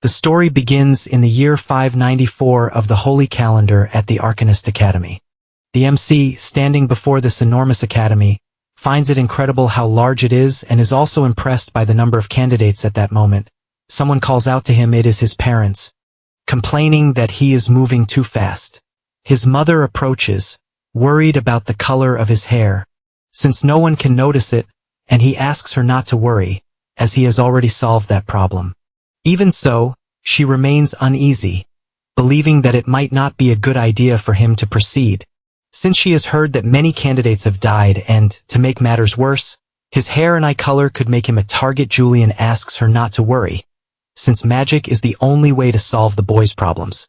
The story begins in the year 594 of the Holy Calendar at the Arcanist Academy. The MC, standing before this enormous academy, finds it incredible how large it is and is also impressed by the number of candidates at that moment. Someone calls out to him. It is his parents, complaining that he is moving too fast. His mother approaches, worried about the color of his hair, since no one can notice it, and he asks her not to worry, as he has already solved that problem. Even so, she remains uneasy, believing that it might not be a good idea for him to proceed, since she has heard that many candidates have died and, to make matters worse, his hair and eye color could make him a target. Julian asks her not to worry, since magic is the only way to solve the boy's problems.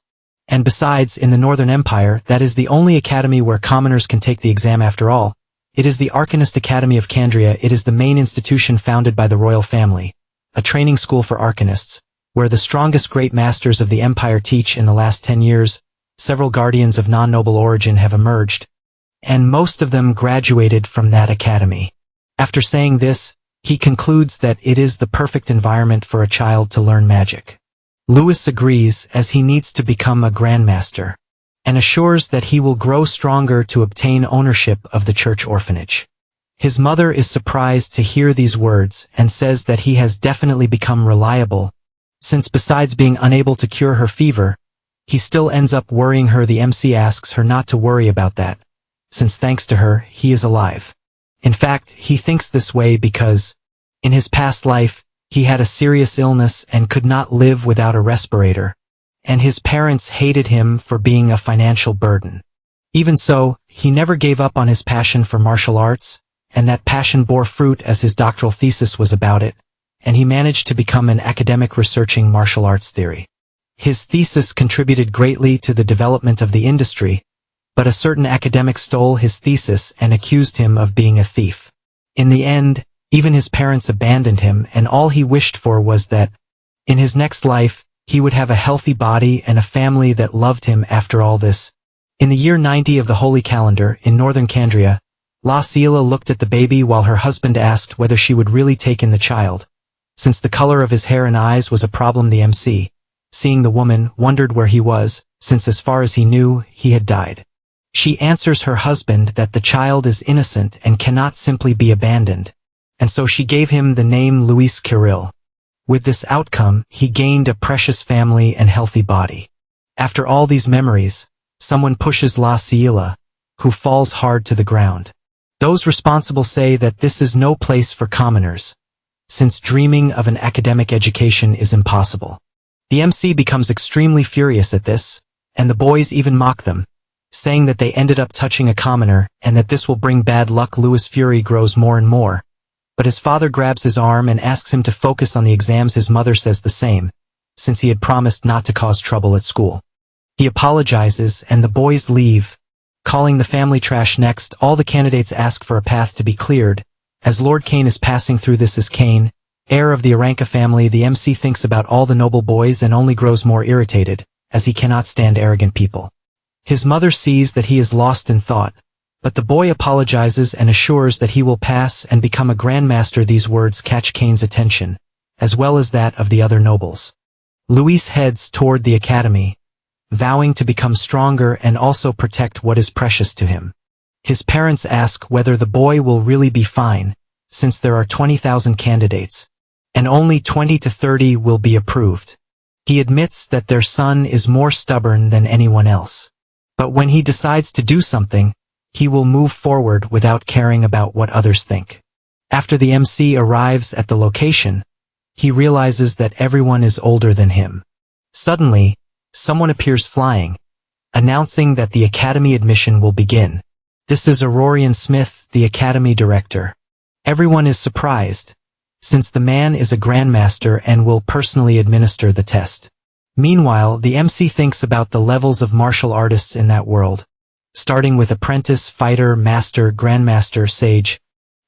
And besides, in the Northern Empire, that is the only academy where commoners can take the exam after all. It is the Arcanist Academy of Candria. It is the main institution founded by the royal family, a training school for arcanists, where the strongest great masters of the empire teach. In the last 10 years, several guardians of non-noble origin have emerged, and most of them graduated from that academy. After saying this, he concludes that it is the perfect environment for a child to learn magic. Louis agrees, as he needs to become a grandmaster, and assures that he will grow stronger to obtain ownership of the church orphanage. His mother is surprised to hear these words and says that he has definitely become reliable, since besides being unable to cure her fever, he still ends up worrying her. The MC asks her not to worry about that, since thanks to her, he is alive. In fact, he thinks this way because, in his past life, he had a serious illness and could not live without a respirator, and his parents hated him for being a financial burden. Even so, he never gave up on his passion for martial arts, and that passion bore fruit as his doctoral thesis was about it, and he managed to become an academic researching martial arts theory. His thesis contributed greatly to the development of the industry, but a certain academic stole his thesis and accused him of being a thief. In the end, even his parents abandoned him, and all he wished for was that, in his next life, he would have a healthy body and a family that loved him. After all this, in the year 90 of the Holy Calendar, in northern Candria, La Ciela looked at the baby while her husband asked whether she would really take in the child. Since the color of his hair and eyes was a problem, the MC, seeing the woman, wondered where he was, since as far as he knew, he had died. She answers her husband that the child is innocent and cannot simply be abandoned, and so she gave him the name Louis Kirill. With this outcome, he gained a precious family and healthy body. After all these memories, someone pushes La Ciela, who falls hard to the ground. Those responsible say that this is no place for commoners, since dreaming of an academic education is impossible. The MC becomes extremely furious at this, and the boys even mock them, saying that they ended up touching a commoner and that this will bring bad luck. Louis' fury grows more and more, but his father grabs his arm and asks him to focus on the exams. His mother says the same, since he had promised not to cause trouble at school. He apologizes and the boys leave, calling the family trash. Next, all the candidates ask for a path to be cleared, as Lord Kane is passing through. This is Kane, heir of the Aranka family. The MC thinks about all the noble boys and only grows more irritated, as he cannot stand arrogant people. His mother sees that he is lost in thought, but the boy apologizes and assures that he will pass and become a grandmaster. These words catch Kane's attention, as well as that of the other nobles. Louis heads toward the academy, vowing to become stronger and also protect what is precious to him. His parents ask whether the boy will really be fine, since there are 20,000 candidates, and only 20 to 30 will be approved. He admits that their son is more stubborn than anyone else. But when he decides to do something, he will move forward without caring about what others think. After the MC arrives at the location, he realizes that everyone is older than him. Suddenly, someone appears flying, announcing that the academy admission will begin. This is Aurorian Smith, the academy director. Everyone is surprised, since the man is a grandmaster and will personally administer the test. Meanwhile, the MC thinks about the levels of martial artists in that world, starting with apprentice, fighter, master, grandmaster, sage,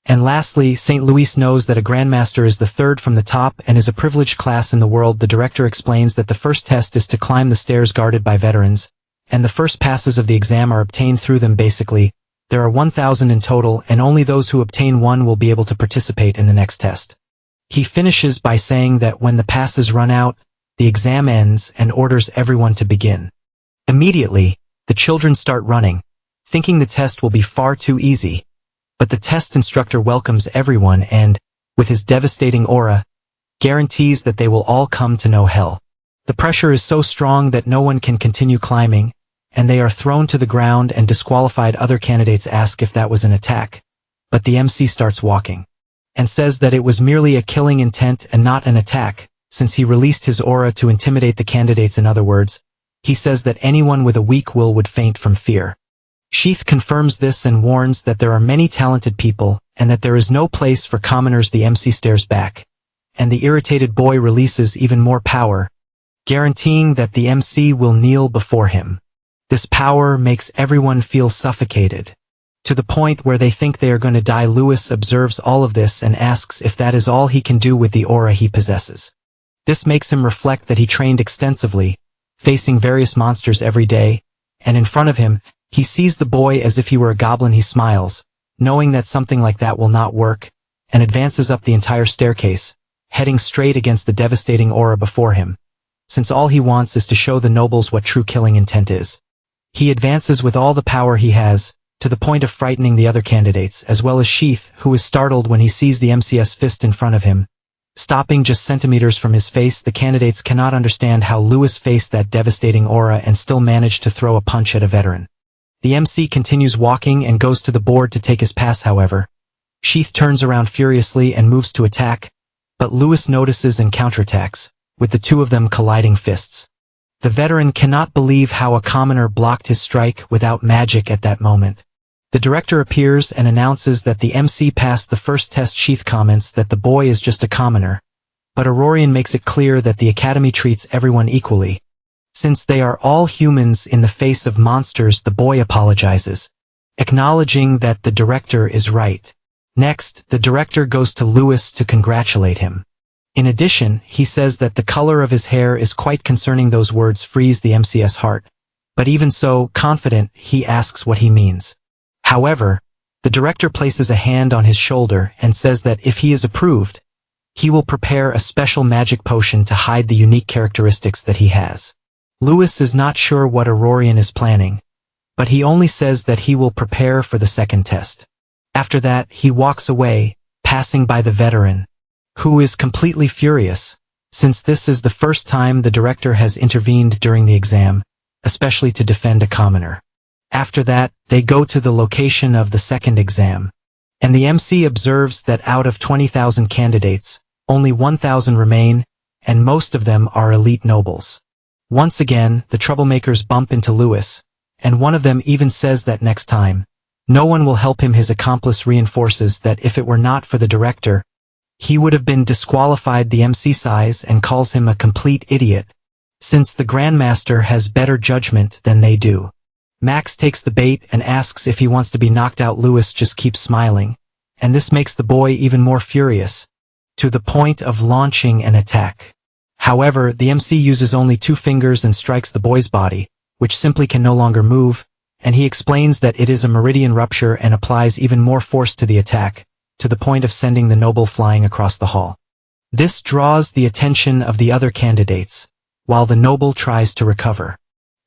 and lastly, St. Louis knows that a grandmaster is the third from the top and is a privileged class in the world. The director explains that the first test is to climb the stairs guarded by veterans, and the first passes of the exam are obtained through them. Basically, there are 1,000 in total, and only those who obtain one will be able to participate in the next test. He finishes by saying that when the passes run out, The exam ends and orders everyone to begin. Immediately, the children start running, thinking the test will be far too easy. But the test instructor welcomes everyone and, with his devastating aura, guarantees that they will all come to know hell. The pressure is so strong that no one can continue climbing, and they are thrown to the ground and disqualified. Other candidates ask if that was an attack, but the MC starts walking, and says that it was merely a killing intent and not an attack, since he released his aura to intimidate the candidates. In other words, he says that anyone with a weak will would faint from fear. Sheath confirms this and warns that there are many talented people, and that there is no place for commoners. The MC stares back, and the irritated boy releases even more power, guaranteeing that the MC will kneel before him. This power makes everyone feel suffocated, to the point where they think they are going to die. Lewis observes all of this and asks if that is all he can do with the aura he possesses. This makes him reflect that he trained extensively, facing various monsters every day, and in front of him, he sees the boy as if he were a goblin. He smiles, knowing that something like that will not work, and advances up the entire staircase, heading straight against the devastating aura before him, since all he wants is to show the nobles what true killing intent is. He advances with all the power he has, to the point of frightening the other candidates, as well as Sheath, who is startled when he sees the MC's fist in front of him, stopping just centimeters from his face. The candidates cannot understand how Lewis faced that devastating aura and still managed to throw a punch at a veteran. The MC continues walking and goes to the board to take his pass. However, Sheath turns around furiously and moves to attack, but Lewis notices and counterattacks, with the two of them colliding fists. The veteran cannot believe how a commoner blocked his strike without magic at that moment. The director appears and announces that the MC passed the first test. Sheath comments that the boy is just a commoner, but Aurorian makes it clear that the Academy treats everyone equally. Since they are all humans in the face of monsters, the boy apologizes, acknowledging that the director is right. Next, the director goes to Lewis to congratulate him. In addition, he says that the color of his hair is quite concerning. Those words freeze the MC's heart, but even so, confident, he asks what he means. However, the director places a hand on his shoulder and says that if he is approved, he will prepare a special magic potion to hide the unique characteristics that he has. Lewis is not sure what Aurorian is planning, but he only says that he will prepare for the second test. After that, he walks away, passing by the veteran, who is completely furious, since this is the first time the director has intervened during the exam, especially to defend a commoner. After that, they go to the location of the second exam, and the MC observes that out of 20,000 candidates, only 1,000 remain, and most of them are elite nobles. Once again, the troublemakers bump into Lewis, and one of them even says that next time, no one will help him. His accomplice reinforces that if it were not for the director, he would have been disqualified. The MC sighs and calls him a complete idiot, since the Grandmaster has better judgment than they do. Max takes the bait and asks if he wants to be knocked out. Lewis just keeps smiling, and this makes the boy even more furious, to the point of launching an attack. However, the MC uses only 2 fingers and strikes the boy's body, which simply can no longer move, and he explains that it is a meridian rupture and applies even more force to the attack, to the point of sending the noble flying across the hall. This draws the attention of the other candidates, while the noble tries to recover.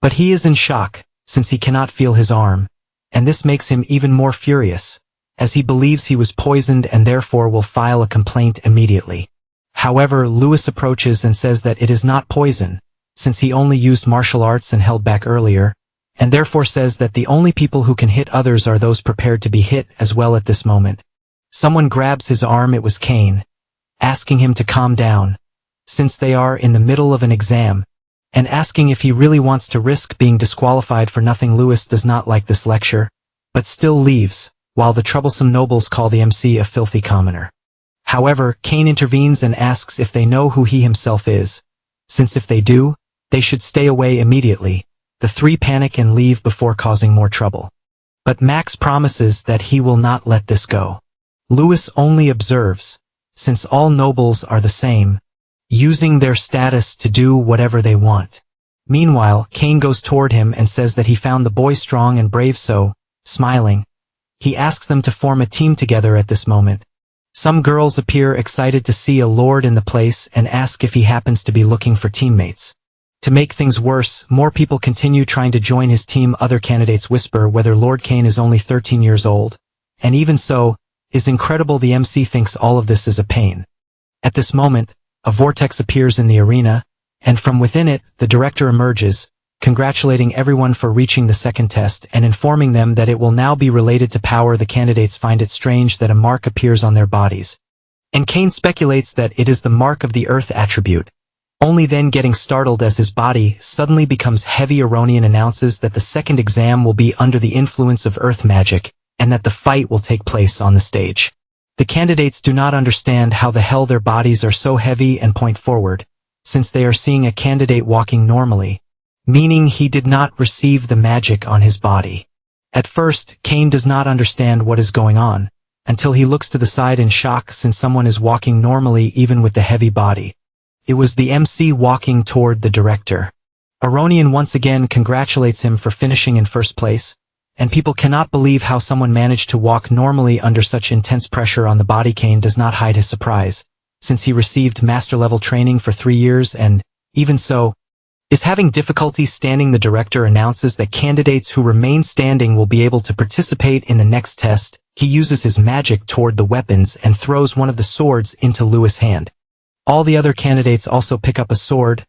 But he is in shock, since he cannot feel his arm, and this makes him even more furious, as he believes he was poisoned and therefore will file a complaint immediately. However, Lewis approaches and says that it is not poison, since he only used martial arts and held back earlier, and therefore says that the only people who can hit others are those prepared to be hit as well. At this moment, someone grabs his arm. It was Kane, asking him to calm down, since they are in the middle of an exam, and asking if he really wants to risk being disqualified for nothing. Lewis does not like this lecture, but still leaves, while the troublesome nobles call the MC a filthy commoner. However, Kane intervenes and asks if they know who he himself is, since if they do, they should stay away immediately. The 3 panic and leave before causing more trouble. But Max promises that he will not let this go. Lewis only observes, since all nobles are the same, using their status to do whatever they want. Meanwhile, Kane goes toward him and says that he found the boy strong and brave, so, smiling, he asks them to form a team together. At this moment, Some girls appear excited to see a lord in the place and ask if he happens to be looking for teammates. To make things worse, more people continue trying to join his team. Other candidates whisper whether Lord Kane is only 13 years old. And even so, is incredible the MC thinks all of this is a pain. At this moment, a vortex appears in the arena, and from within it, the director emerges, congratulating everyone for reaching the second test and informing them that it will now be related to power. The candidates find it strange that a mark appears on their bodies. And Kane speculates that it is the mark of the Earth attribute. Only then getting startled as his body suddenly becomes heavy. Aronian announces that the second exam will be under the influence of Earth magic, and that the fight will take place on the stage. The candidates do not understand how the hell their bodies are so heavy and point forward, since they are seeing a candidate walking normally, meaning he did not receive the magic on his body. At first, Kane does not understand what is going on, until he looks to the side in shock since someone is walking normally even with the heavy body. It was the MC walking toward the director. Aronian once again congratulates him for finishing in first place, and people cannot believe how someone managed to walk normally under such intense pressure on the body. Kane does not hide his surprise, since he received master-level training for 3 years and, even so, is having difficulty standing. The director announces that candidates who remain standing will be able to participate in the next test. He uses his magic toward the weapons and throws one of the swords into Lewis' hand. All the other candidates also pick up a sword,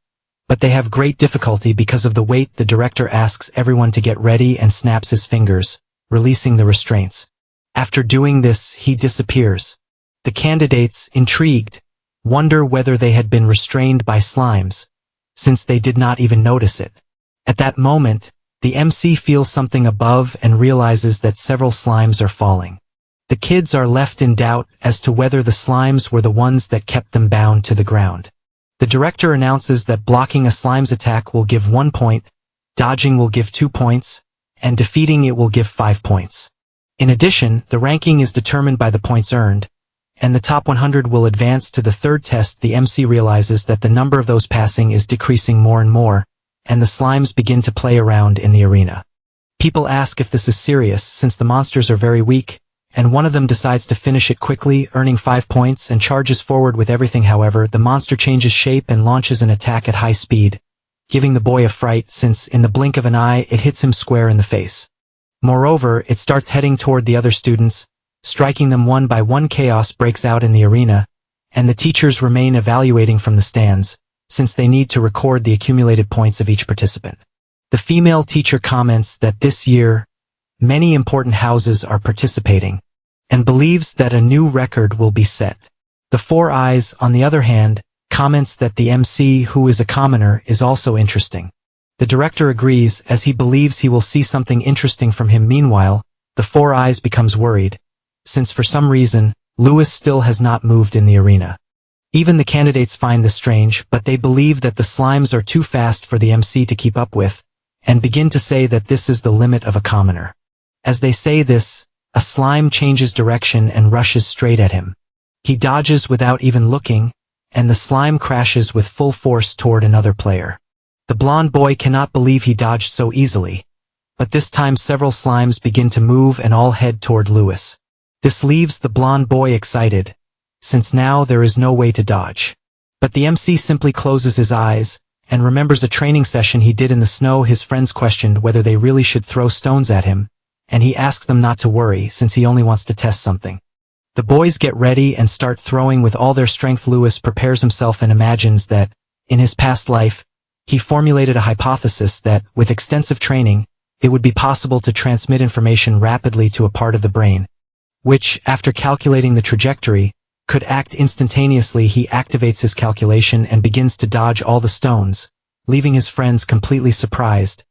but they have great difficulty because of the weight. The director asks everyone to get ready and snaps his fingers, releasing the restraints. After doing this, he disappears. The candidates, intrigued, wonder whether they had been restrained by slimes, since they did not even notice it. At that moment, the MC feels something above and realizes that several slimes are falling. The kids are left in doubt as to whether the slimes were the ones that kept them bound to the ground. The director announces that blocking a slime's attack will give 1 point, dodging will give 2 points, and defeating it will give 5 points. In addition, the ranking is determined by the points earned, and the top 100 will advance to the third test. The MC realizes that the number of those passing is decreasing more and more, and the slimes begin to play around in the arena. People ask if this is serious since the monsters are very weak, and one of them decides to finish it quickly, earning 5 points, and charges forward with everything. However, the monster changes shape and launches an attack at high speed, giving the boy a fright since in the blink of an eye it hits him square in the face. Moreover, it starts heading toward the other students, striking them one by one. Chaos breaks out in the arena, and the teachers remain evaluating from the stands, since they need to record the accumulated points of each participant. The female teacher comments that this year, many important houses are participating, and believes that a new record will be set. The Four Eyes, on the other hand, comments that the MC, who is a commoner, is also interesting. The director agrees as he believes he will see something interesting from him. Meanwhile, the Four Eyes becomes worried, since for some reason, Lewis still has not moved in the arena. Even the candidates find this strange, but they believe that the slimes are too fast for the MC to keep up with, and begin to say that this is the limit of a commoner. As they say this, a slime changes direction and rushes straight at him. He dodges without even looking, and the slime crashes with full force toward another player. The blonde boy cannot believe he dodged so easily, but this time several slimes begin to move and all head toward Lewis. This leaves the blonde boy excited, since now there is no way to dodge. But the MC simply closes his eyes, and remembers a training session he did in the snow. His friends questioned whether they really should throw stones at him, and he asks them not to worry since he only wants to test something. The boys get ready and start throwing with all their strength. Lewis prepares himself and imagines that, in his past life, he formulated a hypothesis that, with extensive training, it would be possible to transmit information rapidly to a part of the brain, which, after calculating the trajectory, could act instantaneously. He activates his calculation and begins to dodge all the stones, leaving his friends completely surprised.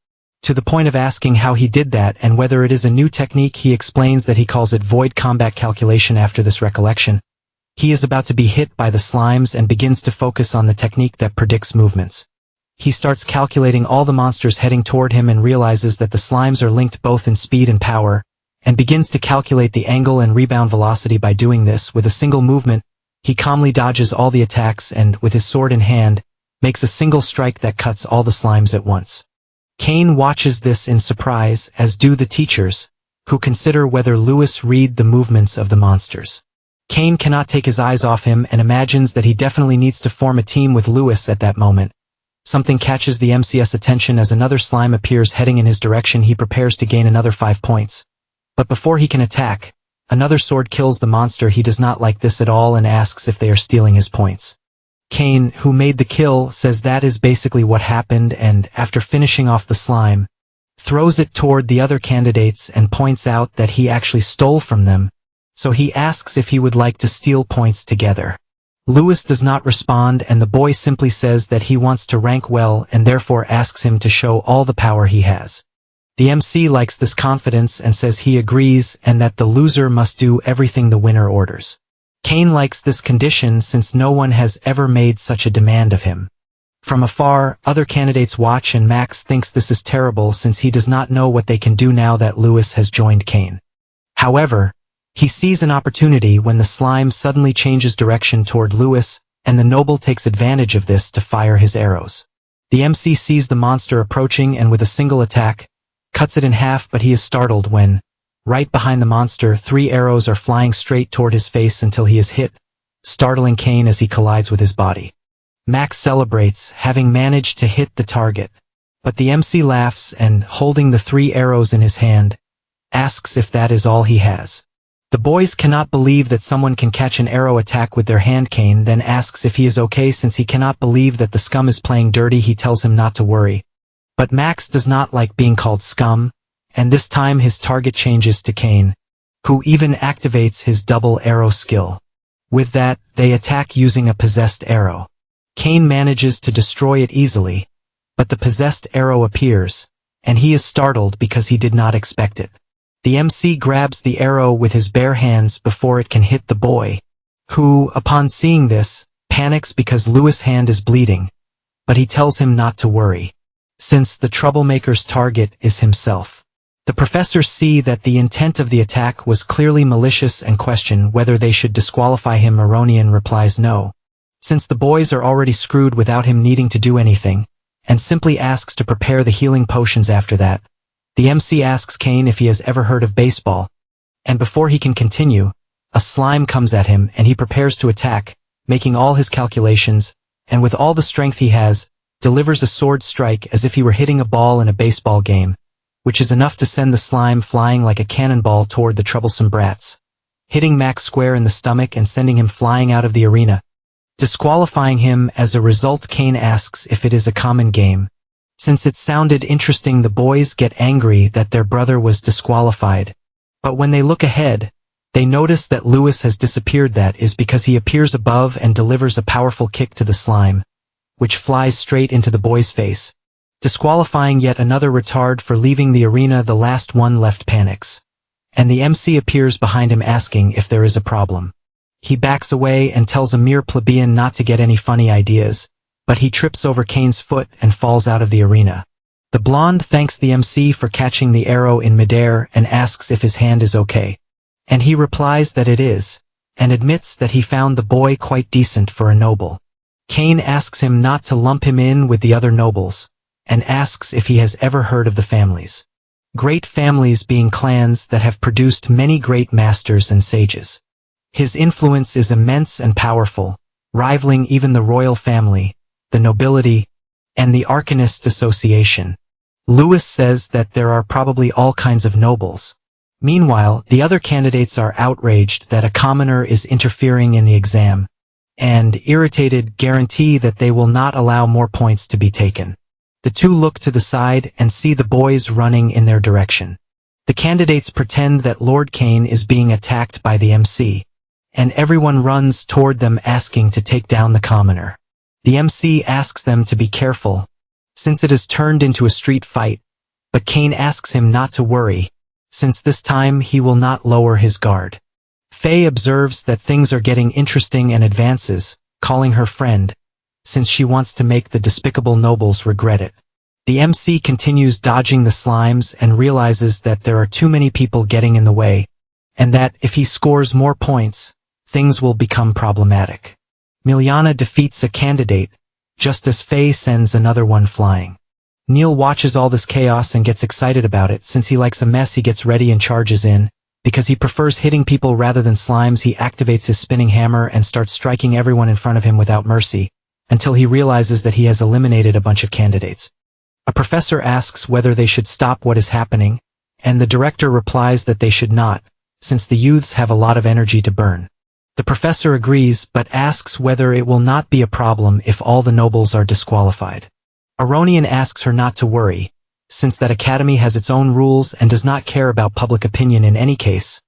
To the point of asking how he did that and whether it is a new technique, he explains that he calls it void combat calculation. After this recollection, he is about to be hit by the slimes and begins to focus on the technique that predicts movements. He starts calculating all the monsters heading toward him and realizes that the slimes are linked both in speed and power, and begins to calculate the angle and rebound velocity. By doing this with a single movement, he calmly dodges all the attacks and, with his sword in hand, makes a single strike that cuts all the slimes at once. Kane watches this in surprise, as do the teachers, who consider whether Lewis read the movements of the monsters. Kane cannot take his eyes off him and imagines that he definitely needs to form a team with Lewis at that moment. Something catches the MC's attention as another slime appears heading in his direction. He prepares to gain another 5 points. But before he can attack, another sword kills the monster. He does not like this at all and asks if they are stealing his points. Kane, who made the kill, says that is basically what happened, and after finishing off the slime, throws it toward the other candidates and points out that he actually stole from them, so he asks if he would like to steal points together. Lewis does not respond, and the boy simply says that he wants to rank well and therefore asks him to show all the power he has. The MC likes this confidence and says he agrees and that the loser must do everything the winner orders. Kane likes this condition since no one has ever made such a demand of him. From afar, other candidates watch and Max thinks this is terrible since he does not know what they can do now that Lewis has joined Kane. However, he sees an opportunity when the slime suddenly changes direction toward Lewis, and the noble takes advantage of this to fire his arrows. The MC sees the monster approaching and with a single attack, cuts it in half, but he is startled when, right behind the monster, 3 arrows are flying straight toward his face until he is hit, startling Kane as he collides with his body. Max celebrates, having managed to hit the target, but the MC laughs and, holding the 3 arrows in his hand, asks if that is all he has. The boys cannot believe that someone can catch an arrow attack with their hand. Kane then asks if he is okay since he cannot believe that the scum is playing dirty. He tells him not to worry. But Max does not like being called scum, and this time his target changes to Kane, who even activates his double arrow skill. With that, they attack using a possessed arrow. Kane manages to destroy it easily, but the possessed arrow appears, and he is startled because he did not expect it. The MC grabs the arrow with his bare hands before it can hit the boy, who, upon seeing this, panics because Lewis' hand is bleeding, but he tells him not to worry, since the troublemaker's target is himself. The professors see that the intent of the attack was clearly malicious and question whether they should disqualify him. Maronian replies no, since the boys are already screwed without him needing to do anything, and simply asks to prepare the healing potions after that. The MC asks Kane if he has ever heard of baseball, and before he can continue, a slime comes at him and he prepares to attack, making all his calculations, and with all the strength he has, delivers a sword strike as if he were hitting a ball in a baseball game, which is enough to send the slime flying like a cannonball toward the troublesome brats, hitting Max square in the stomach and sending him flying out of the arena, disqualifying him. As a result, Kane asks if it is a common game. Since it sounded interesting, the boys get angry that their brother was disqualified. But when they look ahead, they notice that Lewis has disappeared. That is because he appears above and delivers a powerful kick to the slime, which flies straight into the boy's face, disqualifying yet another retard for leaving the arena. The last one left panics, and the MC appears behind him asking if there is a problem. He backs away and tells a mere plebeian not to get any funny ideas, but he trips over Kane's foot and falls out of the arena. The blonde thanks the MC for catching the arrow in midair and asks if his hand is okay. And he replies that it is, and admits that he found the boy quite decent for a noble. Kane asks him not to lump him in with the other nobles, and asks if he has ever heard of the families. Great families being clans that have produced many great masters and sages. His influence is immense and powerful, rivaling even the royal family, the nobility, and the Arcanist Association. Lewis says that there are probably all kinds of nobles. Meanwhile, the other candidates are outraged that a commoner is interfering in the exam, and, irritated, guarantee that they will not allow more points to be taken. The two look to the side and see the boys running in their direction. The candidates pretend that Lord Kane is being attacked by the MC, and everyone runs toward them asking to take down the commoner. The MC asks them to be careful, since it has turned into a street fight, but Kane asks him not to worry, since this time he will not lower his guard. Faye observes that things are getting interesting and advances, calling her friend, since she wants to make the despicable nobles regret it. The MC continues dodging the slimes and realizes that there are too many people getting in the way, and that if he scores more points, things will become problematic. Miliana defeats a candidate, just as Faye sends another one flying. Neil watches all this chaos and gets excited about it. Since he likes a mess, he gets ready and charges in, Because he prefers hitting people rather than slimes, he activates his spinning hammer and starts striking everyone in front of him without mercy, until he realizes that he has eliminated a bunch of candidates. A professor asks whether they should stop what is happening, and the director replies that they should not, since the youths have a lot of energy to burn. The professor agrees, but asks whether it will not be a problem if all the nobles are disqualified. Aronian asks her not to worry, since that academy has its own rules and does not care about public opinion in any case.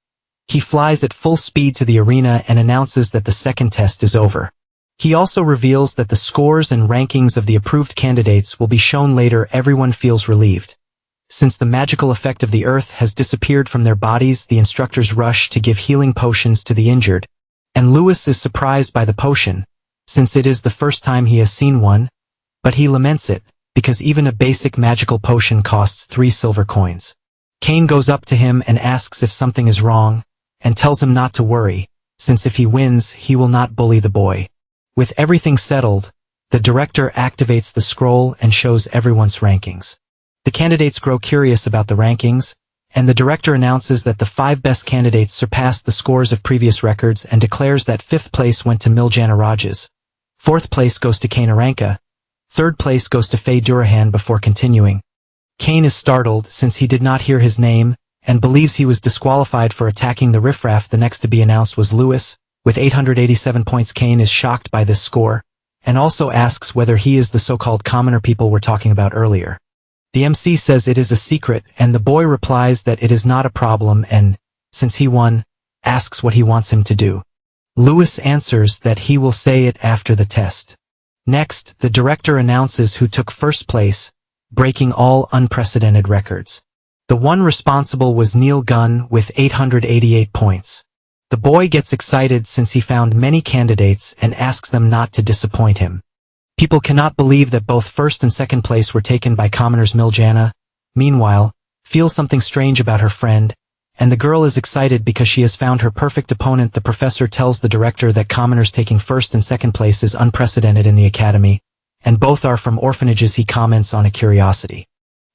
He flies at full speed to the arena and announces that the second test is over. He also reveals that the scores and rankings of the approved candidates will be shown later. Everyone feels relieved. Since the magical effect of the earth has disappeared from their bodies, the instructors rush to give healing potions to the injured, and Lewis is surprised by the potion, since it is the first time he has seen one, but he laments it, because even a basic magical potion costs 3 silver coins. Cain goes up to him and asks if something is wrong, and tells him not to worry, since if he wins, he will not bully the boy. With everything settled, the director activates the scroll and shows everyone's rankings. The candidates grow curious about the rankings, and the director announces that the 5 best candidates surpassed the scores of previous records and declares that 5th place went to Miljana Rajas, 4th place goes to Kainaranka, 3rd place goes to Faye Durahan. Before continuing, Cain is startled since he did not hear his name, and believes he was disqualified for attacking the riffraff. The next to be announced was Lewis, with 887 points. Cain is shocked by this score, and also asks whether he is the so-called commoner people were talking about earlier. The MC says it is a secret, and the boy replies that it is not a problem and, since he won, asks what he wants him to do. Lewis answers that he will say it after the test. Next, the director announces who took first place, breaking all unprecedented records. The one responsible was Neil Gunn with 888 points. The boy gets excited since he found many candidates and asks them not to disappoint him. People cannot believe that both first and second place were taken by commoners. Miljana, meanwhile, feels something strange about her friend, and the girl is excited because she has found her perfect opponent. The professor tells the director that commoners taking first and second place is unprecedented in the academy, and both are from orphanages. He comments on a curiosity.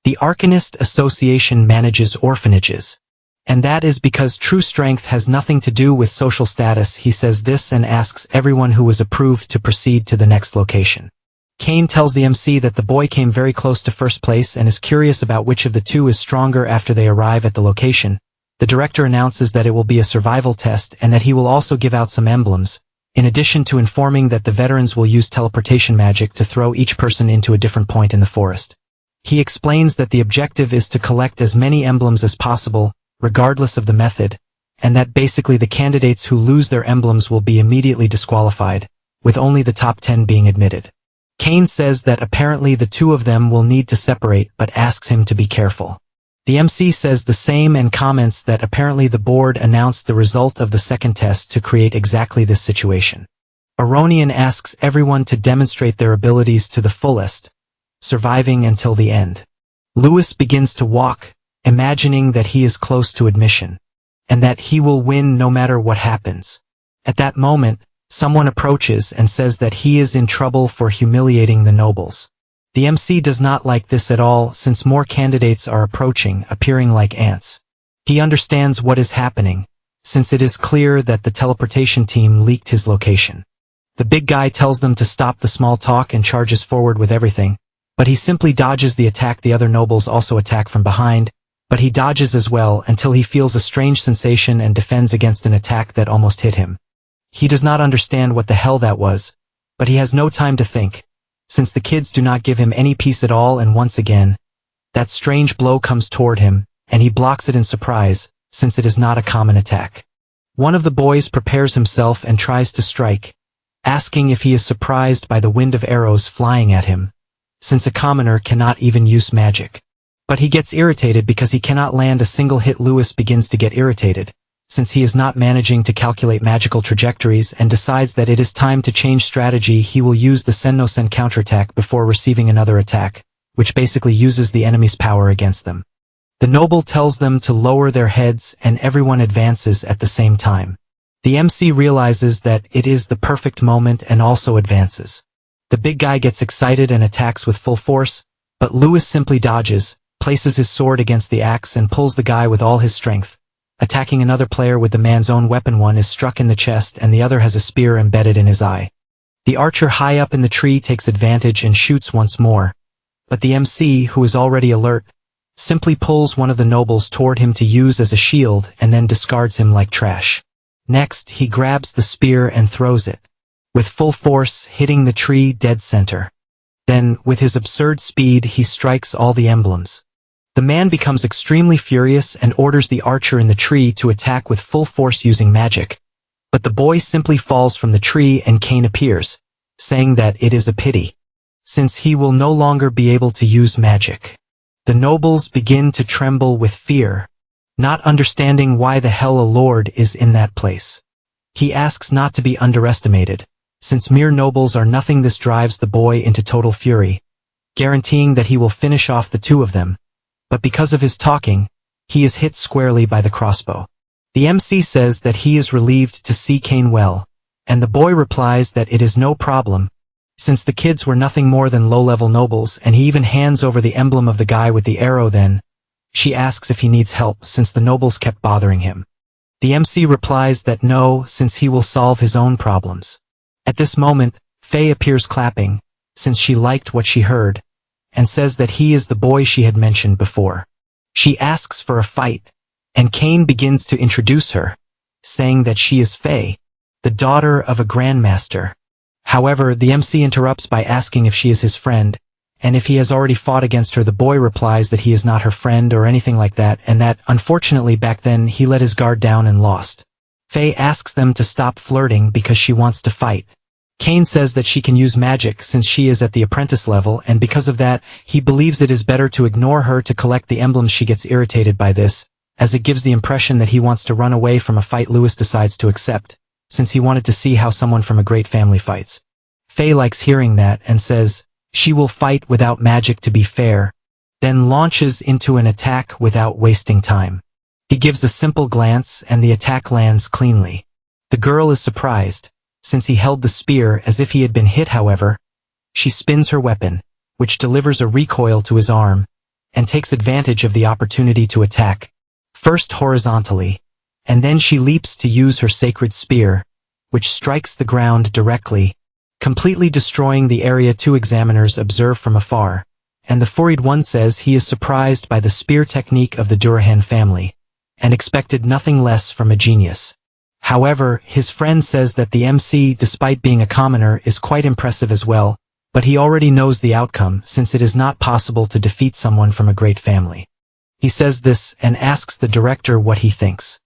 The Arcanist Association manages orphanages, and that is because true strength has nothing to do with social status. He says this and asks everyone who was approved to proceed to the next location. Cain tells the MC that the boy came very close to first place and is curious about which of the two is stronger. After they arrive at the location, the director announces that it will be a survival test and that he will also give out some emblems, in addition to informing that the veterans will use teleportation magic to throw each person into a different point in the forest. He explains that the objective is to collect as many emblems as possible, regardless of the method, and that basically the candidates who lose their emblems will be immediately disqualified, with only the top 10 being admitted. Cain says that apparently the two of them will need to separate but asks him to be careful. The MC says the same and comments that apparently the board announced the result of the second test to create exactly this situation. Aronian asks everyone to demonstrate their abilities to the fullest, surviving until the end. Lewis begins to walk, imagining that he is close to admission, and that he will win no matter what happens. At that moment, someone approaches and says that he is in trouble for humiliating the nobles. The MC does not like this at all since more candidates are approaching, appearing like ants. He understands what is happening, since it is clear that the teleportation team leaked his location. The big guy tells them to stop the small talk and charges forward with everything, but he simply dodges the attack. The other nobles also attack from behind, but he dodges as well until he feels a strange sensation and defends against an attack that almost hit him. He does not understand what the hell that was, but he has no time to think, since the kids do not give him any peace at all, and once again, that strange blow comes toward him, and he blocks it in surprise, since it is not a common attack. One of the boys prepares himself and tries to strike, asking if he is surprised by the wind of arrows flying at him, since a commoner cannot even use magic. But he gets irritated because he cannot land a single hit. Lewis begins to get irritated, since he is not managing to calculate magical trajectories, and decides that it is time to change strategy. He will use the Sen-no-Sen counterattack before receiving another attack, which basically uses the enemy's power against them. The noble tells them to lower their heads and everyone advances at the same time. The MC realizes that it is the perfect moment and also advances. The big guy gets excited and attacks with full force, but Lewis simply dodges, places his sword against the axe and pulls the guy with all his strength, attacking another player with the man's own weapon. One is struck in the chest and the other has a spear embedded in his eye. The archer high up in the tree takes advantage and shoots once more, but the MC, who is already alert, simply pulls one of the nobles toward him to use as a shield and then discards him like trash. Next, he grabs the spear and throws it, with full force, hitting the tree dead center. Then, with his absurd speed, he strikes all the emblems. The man becomes extremely furious and orders the archer in the tree to attack with full force using magic. But the boy simply falls from the tree and Cain appears, saying that it is a pity, since he will no longer be able to use magic. The nobles begin to tremble with fear, not understanding why the hell a lord is in that place. He asks not to be underestimated, since mere nobles are nothing. This drives the boy into total fury, guaranteeing that he will finish off the two of them, but because of his talking, he is hit squarely by the crossbow. The MC says that he is relieved to see Cain well, and the boy replies that it is no problem, since the kids were nothing more than low-level nobles, and he even hands over the emblem of the guy with the arrow. Then she asks if he needs help since the nobles kept bothering him. The MC replies that no, since he will solve his own problems. At this moment, Faye appears clapping, since she liked what she heard, and says that he is the boy she had mentioned before. She asks for a fight, and Cain begins to introduce her, saying that she is Faye, the daughter of a grandmaster. However, the MC interrupts by asking if she is his friend, and if he has already fought against her. The boy replies that he is not her friend or anything like that, and that, unfortunately back then, he let his guard down and lost. Faye asks them to stop flirting because she wants to fight. Cain says that she can use magic since she is at the apprentice level, and because of that, he believes it is better to ignore her to collect the emblems. She gets irritated by this, as it gives the impression that he wants to run away from a fight. Lewis decides to accept, since he wanted to see how someone from a great family fights. Faye likes hearing that and says she will fight without magic to be fair, then launches into an attack without wasting time. He gives a simple glance and the attack lands cleanly. The girl is surprised, since he held the spear as if he had been hit. However, she spins her weapon, which delivers a recoil to his arm, and takes advantage of the opportunity to attack, first horizontally, and then she leaps to use her sacred spear, which strikes the ground directly, completely destroying the area. Two examiners observe from afar, and the worried one says he is surprised by the spear technique of the Durahan family, and expected nothing less from a genius. However, his friend says that the MC, despite being a commoner, is quite impressive as well, but he already knows the outcome since it is not possible to defeat someone from a great family. He says this and asks the director what he thinks.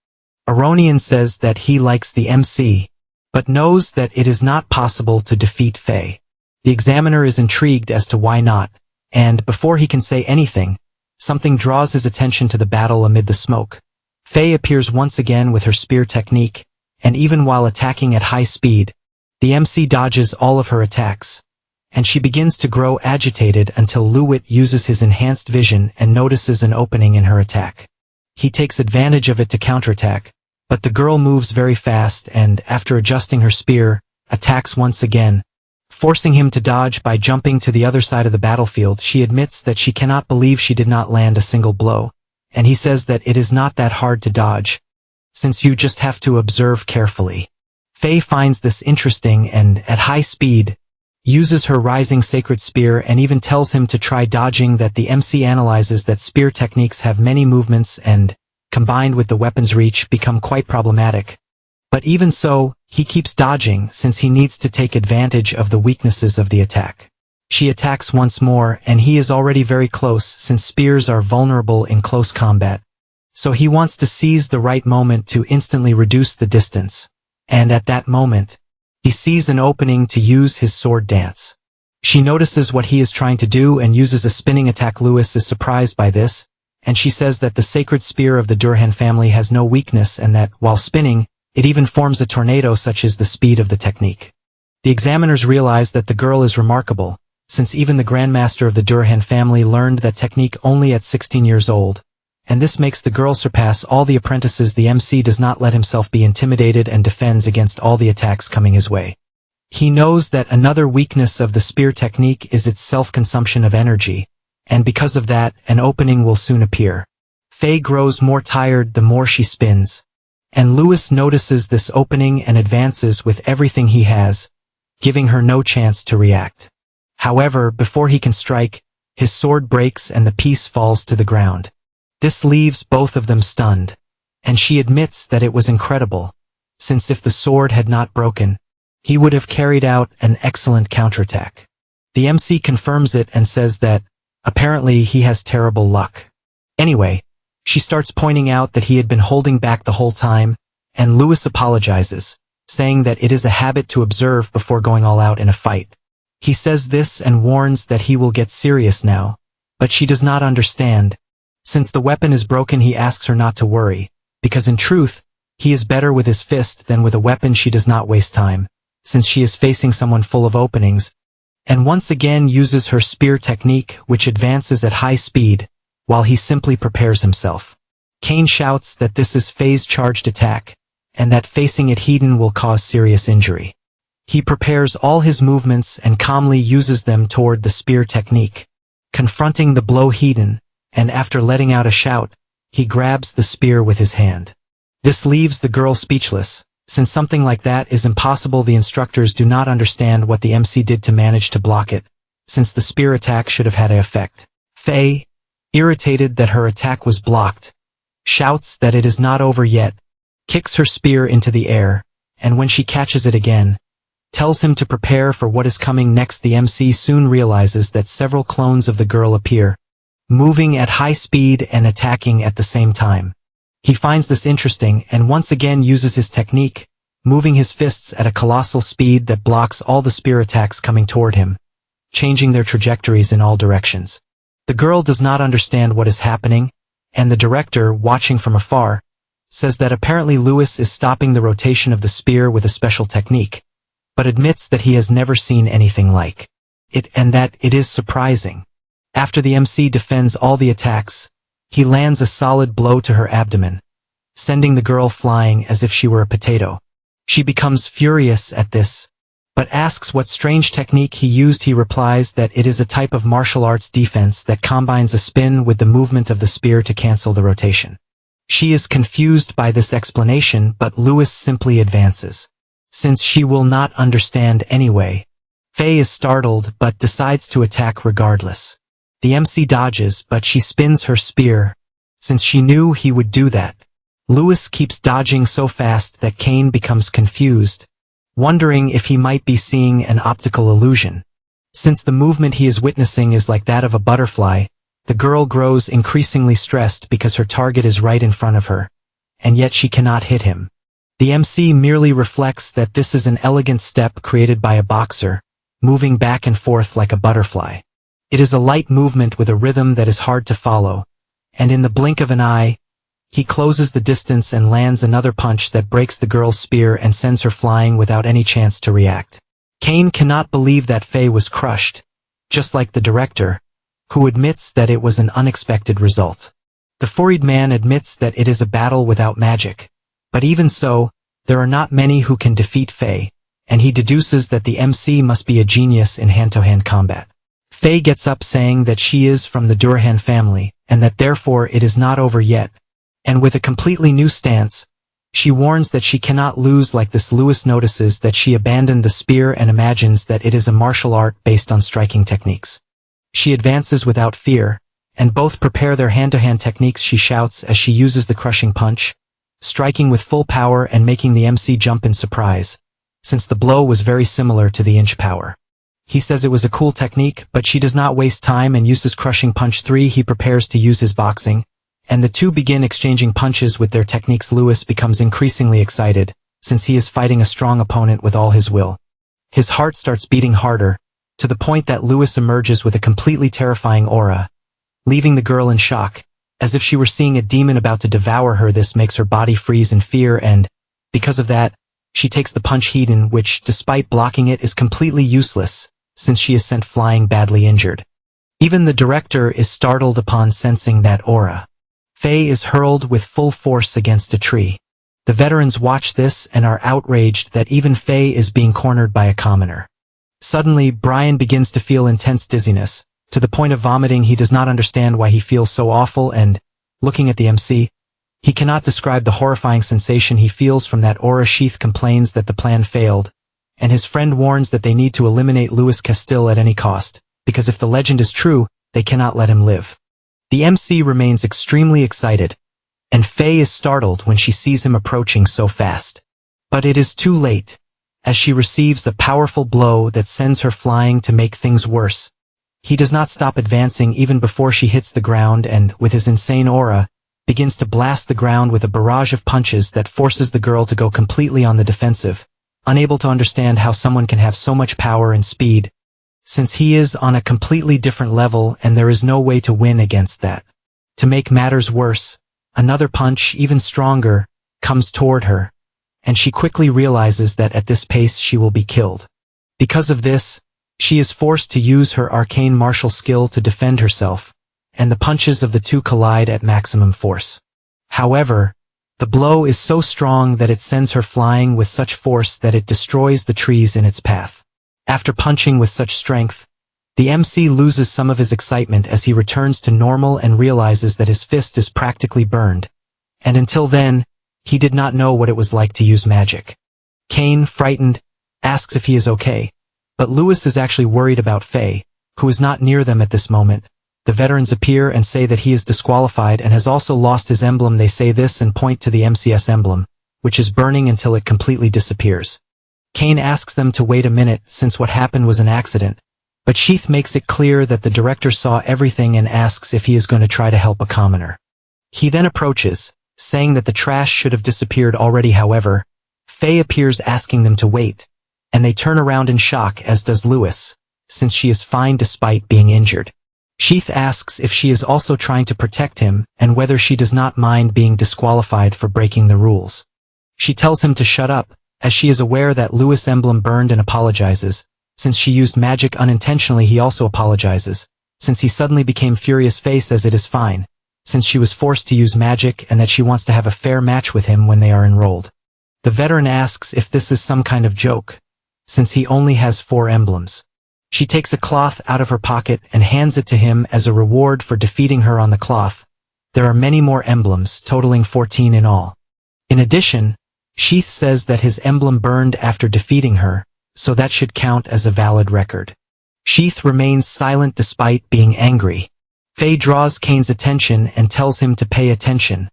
Aronian says that he likes the MC, but knows that it is not possible to defeat Faye. The examiner is intrigued as to why not, and before he can say anything, something draws his attention to the battle amid the smoke. Faye appears once again with her spear technique, and even while attacking at high speed, the MC dodges all of her attacks, and she begins to grow agitated until Luwit uses his enhanced vision and notices an opening in her attack. He takes advantage of it to counterattack, but the girl moves very fast and, after adjusting her spear, attacks once again, forcing him to dodge by jumping to the other side of the battlefield. She admits that she cannot believe she did not land a single blow, and he says that it is not that hard to dodge, since you just have to observe carefully. Faye finds this interesting and, at high speed, uses her rising sacred spear and even tells him to try dodging. That the MC analyzes that spear techniques have many movements and, combined with the weapon's reach, become quite problematic. But even so, he keeps dodging since he needs to take advantage of the weaknesses of the attack. She attacks once more, and he is already very close since spears are vulnerable in close combat. So he wants to seize the right moment to instantly reduce the distance. And at that moment, he sees an opening to use his sword dance. She notices what he is trying to do and uses a spinning attack. Lewis is surprised by this, and she says that the sacred spear of the Durhan family has no weakness and that, while spinning, it even forms a tornado. Such is the speed of the technique. The examiners realize that the girl is remarkable, since even the grandmaster of the Durhan family learned that technique only at 16 years old, and this makes the girl surpass all the apprentices. The MC does not let himself be intimidated and defends against all the attacks coming his way. He knows that another weakness of the spear technique is its self-consumption of energy, and because of that, an opening will soon appear. Faye grows more tired the more she spins. And Louis notices this opening and advances with everything he has, giving her no chance to react. However, before he can strike, his sword breaks and the piece falls to the ground. This leaves both of them stunned, and she admits that it was incredible, since if the sword had not broken, he would have carried out an excellent counterattack. The MC confirms it and says that, apparently he has terrible luck. Anyway, she starts pointing out that he had been holding back the whole time, and Louis apologizes, saying that it is a habit to observe before going all out in a fight. He says this and warns that he will get serious now, but she does not understand. Since the weapon is broken, he asks her not to worry, because in truth, he is better with his fist than with a weapon. She does not waste time, since she is facing someone full of openings, and once again uses her spear technique, which advances at high speed, while he simply prepares himself. Kane shouts that this is Faye's charged attack, and that facing it head-on will cause serious injury. He prepares all his movements and calmly uses them toward the spear technique, confronting the blow head-on, and after letting out a shout, he grabs the spear with his hand. This leaves the girl speechless. Since something like that is impossible, the instructors do not understand what the MC did to manage to block it, since the spear attack should have had an effect. Faye, irritated that her attack was blocked, shouts that it is not over yet, kicks her spear into the air, and when she catches it again, tells him to prepare for what is coming next. The MC soon realizes that several clones of the girl appear, moving at high speed and attacking at the same time. He finds this interesting and once again uses his technique, moving his fists at a colossal speed that blocks all the spear attacks coming toward him, changing their trajectories in all directions. The girl does not understand what is happening, and the director, watching from afar, says that apparently Louis is stopping the rotation of the spear with a special technique, but admits that he has never seen anything like it and that it is surprising. After the MC defends all the attacks, he lands a solid blow to her abdomen, sending the girl flying as if she were a potato. She becomes furious at this, but asks what strange technique he used. He replies that it is a type of martial arts defense that combines a spin with the movement of the spear to cancel the rotation. She is confused by this explanation, but Louis simply advances, since she will not understand anyway. Faye is startled but decides to attack regardless. The MC dodges, but she spins her spear, since she knew he would do that. Louis keeps dodging so fast that Kane becomes confused, wondering if he might be seeing an optical illusion. Since the movement he is witnessing is like that of a butterfly, the girl grows increasingly stressed because her target is right in front of her, and yet she cannot hit him. The MC merely reflects that this is an elegant step created by a boxer, moving back and forth like a butterfly. It is a light movement with a rhythm that is hard to follow, and in the blink of an eye, he closes the distance and lands another punch that breaks the girl's spear and sends her flying without any chance to react. Kane cannot believe that Faye was crushed, just like the director, who admits that it was an unexpected result. The four-eyed man admits that it is a battle without magic, but even so, there are not many who can defeat Faye, and he deduces that the MC must be a genius in hand-to-hand combat. Faye gets up saying that she is from the Durhan family, and that therefore it is not over yet, and with a completely new stance, she warns that she cannot lose like this. Louis notices that she abandoned the spear and imagines that it is a martial art based on striking techniques. She advances without fear, and both prepare their hand-to-hand techniques. She shouts as she uses the crushing punch, striking with full power and making the MC jump in surprise, since the blow was very similar to the inch power. He says it was a cool technique, but she does not waste time and uses crushing punch 3. He prepares to use his boxing, and the two begin exchanging punches with their techniques. Louis becomes increasingly excited, since he is fighting a strong opponent with all his will. His heart starts beating harder, to the point that Louis emerges with a completely terrifying aura, leaving the girl in shock, as if she were seeing a demon about to devour her. This makes her body freeze in fear, and, because of that, she takes the punch head-on, which, despite blocking it, is completely useless, since she is sent flying badly injured. Even the director is startled upon sensing that aura. Faye is hurled with full force against a tree. The veterans watch this and are outraged that even Faye is being cornered by a commoner. Suddenly, Brian begins to feel intense dizziness, to the point of vomiting. He does not understand why he feels so awful, and looking at the MC. He cannot describe the horrifying sensation he feels from that aura. Sheath complains that the plan failed, and his friend warns that they need to eliminate Louis Castile at any cost, because if the legend is true, they cannot let him live. The MC remains extremely excited, and Faye is startled when she sees him approaching so fast. But it is too late, as she receives a powerful blow that sends her flying. To make things worse, he does not stop advancing even before she hits the ground and, with his insane aura, begins to blast the ground with a barrage of punches that forces the girl to go completely on the defensive, unable to understand how someone can have so much power and speed, since he is on a completely different level and there is no way to win against that. To make matters worse, another punch, even stronger, comes toward her, and she quickly realizes that at this pace she will be killed. Because of this, she is forced to use her arcane martial skill to defend herself, and the punches of the two collide at maximum force. However, the blow is so strong that it sends her flying with such force that it destroys the trees in its path. After punching with such strength, the MC loses some of his excitement as he returns to normal and realizes that his fist is practically burned, and until then, he did not know what it was like to use magic. Kane, frightened, asks if he is okay, but Louis is actually worried about Faye, who is not near them at this moment. The veterans appear and say that he is disqualified and has also lost his emblem. They say this and point to the MCS emblem, which is burning until it completely disappears. Kane asks them to wait a minute since what happened was an accident, but Sheath makes it clear that the director saw everything and asks if he is going to try to help a commoner. He then approaches, saying that the trash should have disappeared already. However, Faye appears asking them to wait, and they turn around in shock, as does Louis, since she is fine despite being injured. Sheath asks if she is also trying to protect him and whether she does not mind being disqualified for breaking the rules. She tells him to shut up, as she is aware that Louis' emblem burned, and apologizes. Since she used magic unintentionally, he also apologizes. Since he suddenly became furious, Faye says it is fine, since she was forced to use magic, and that she wants to have a fair match with him when they are enrolled. The veteran asks if this is some kind of joke, since he only has 4 emblems. She takes a cloth out of her pocket and hands it to him as a reward for defeating her. On the cloth, there are many more emblems, totaling 14 in all. In addition, Sheath says that his emblem burned after defeating her, so that should count as a valid record. Sheath remains silent despite being angry. Faye draws Kane's attention and tells him to pay attention,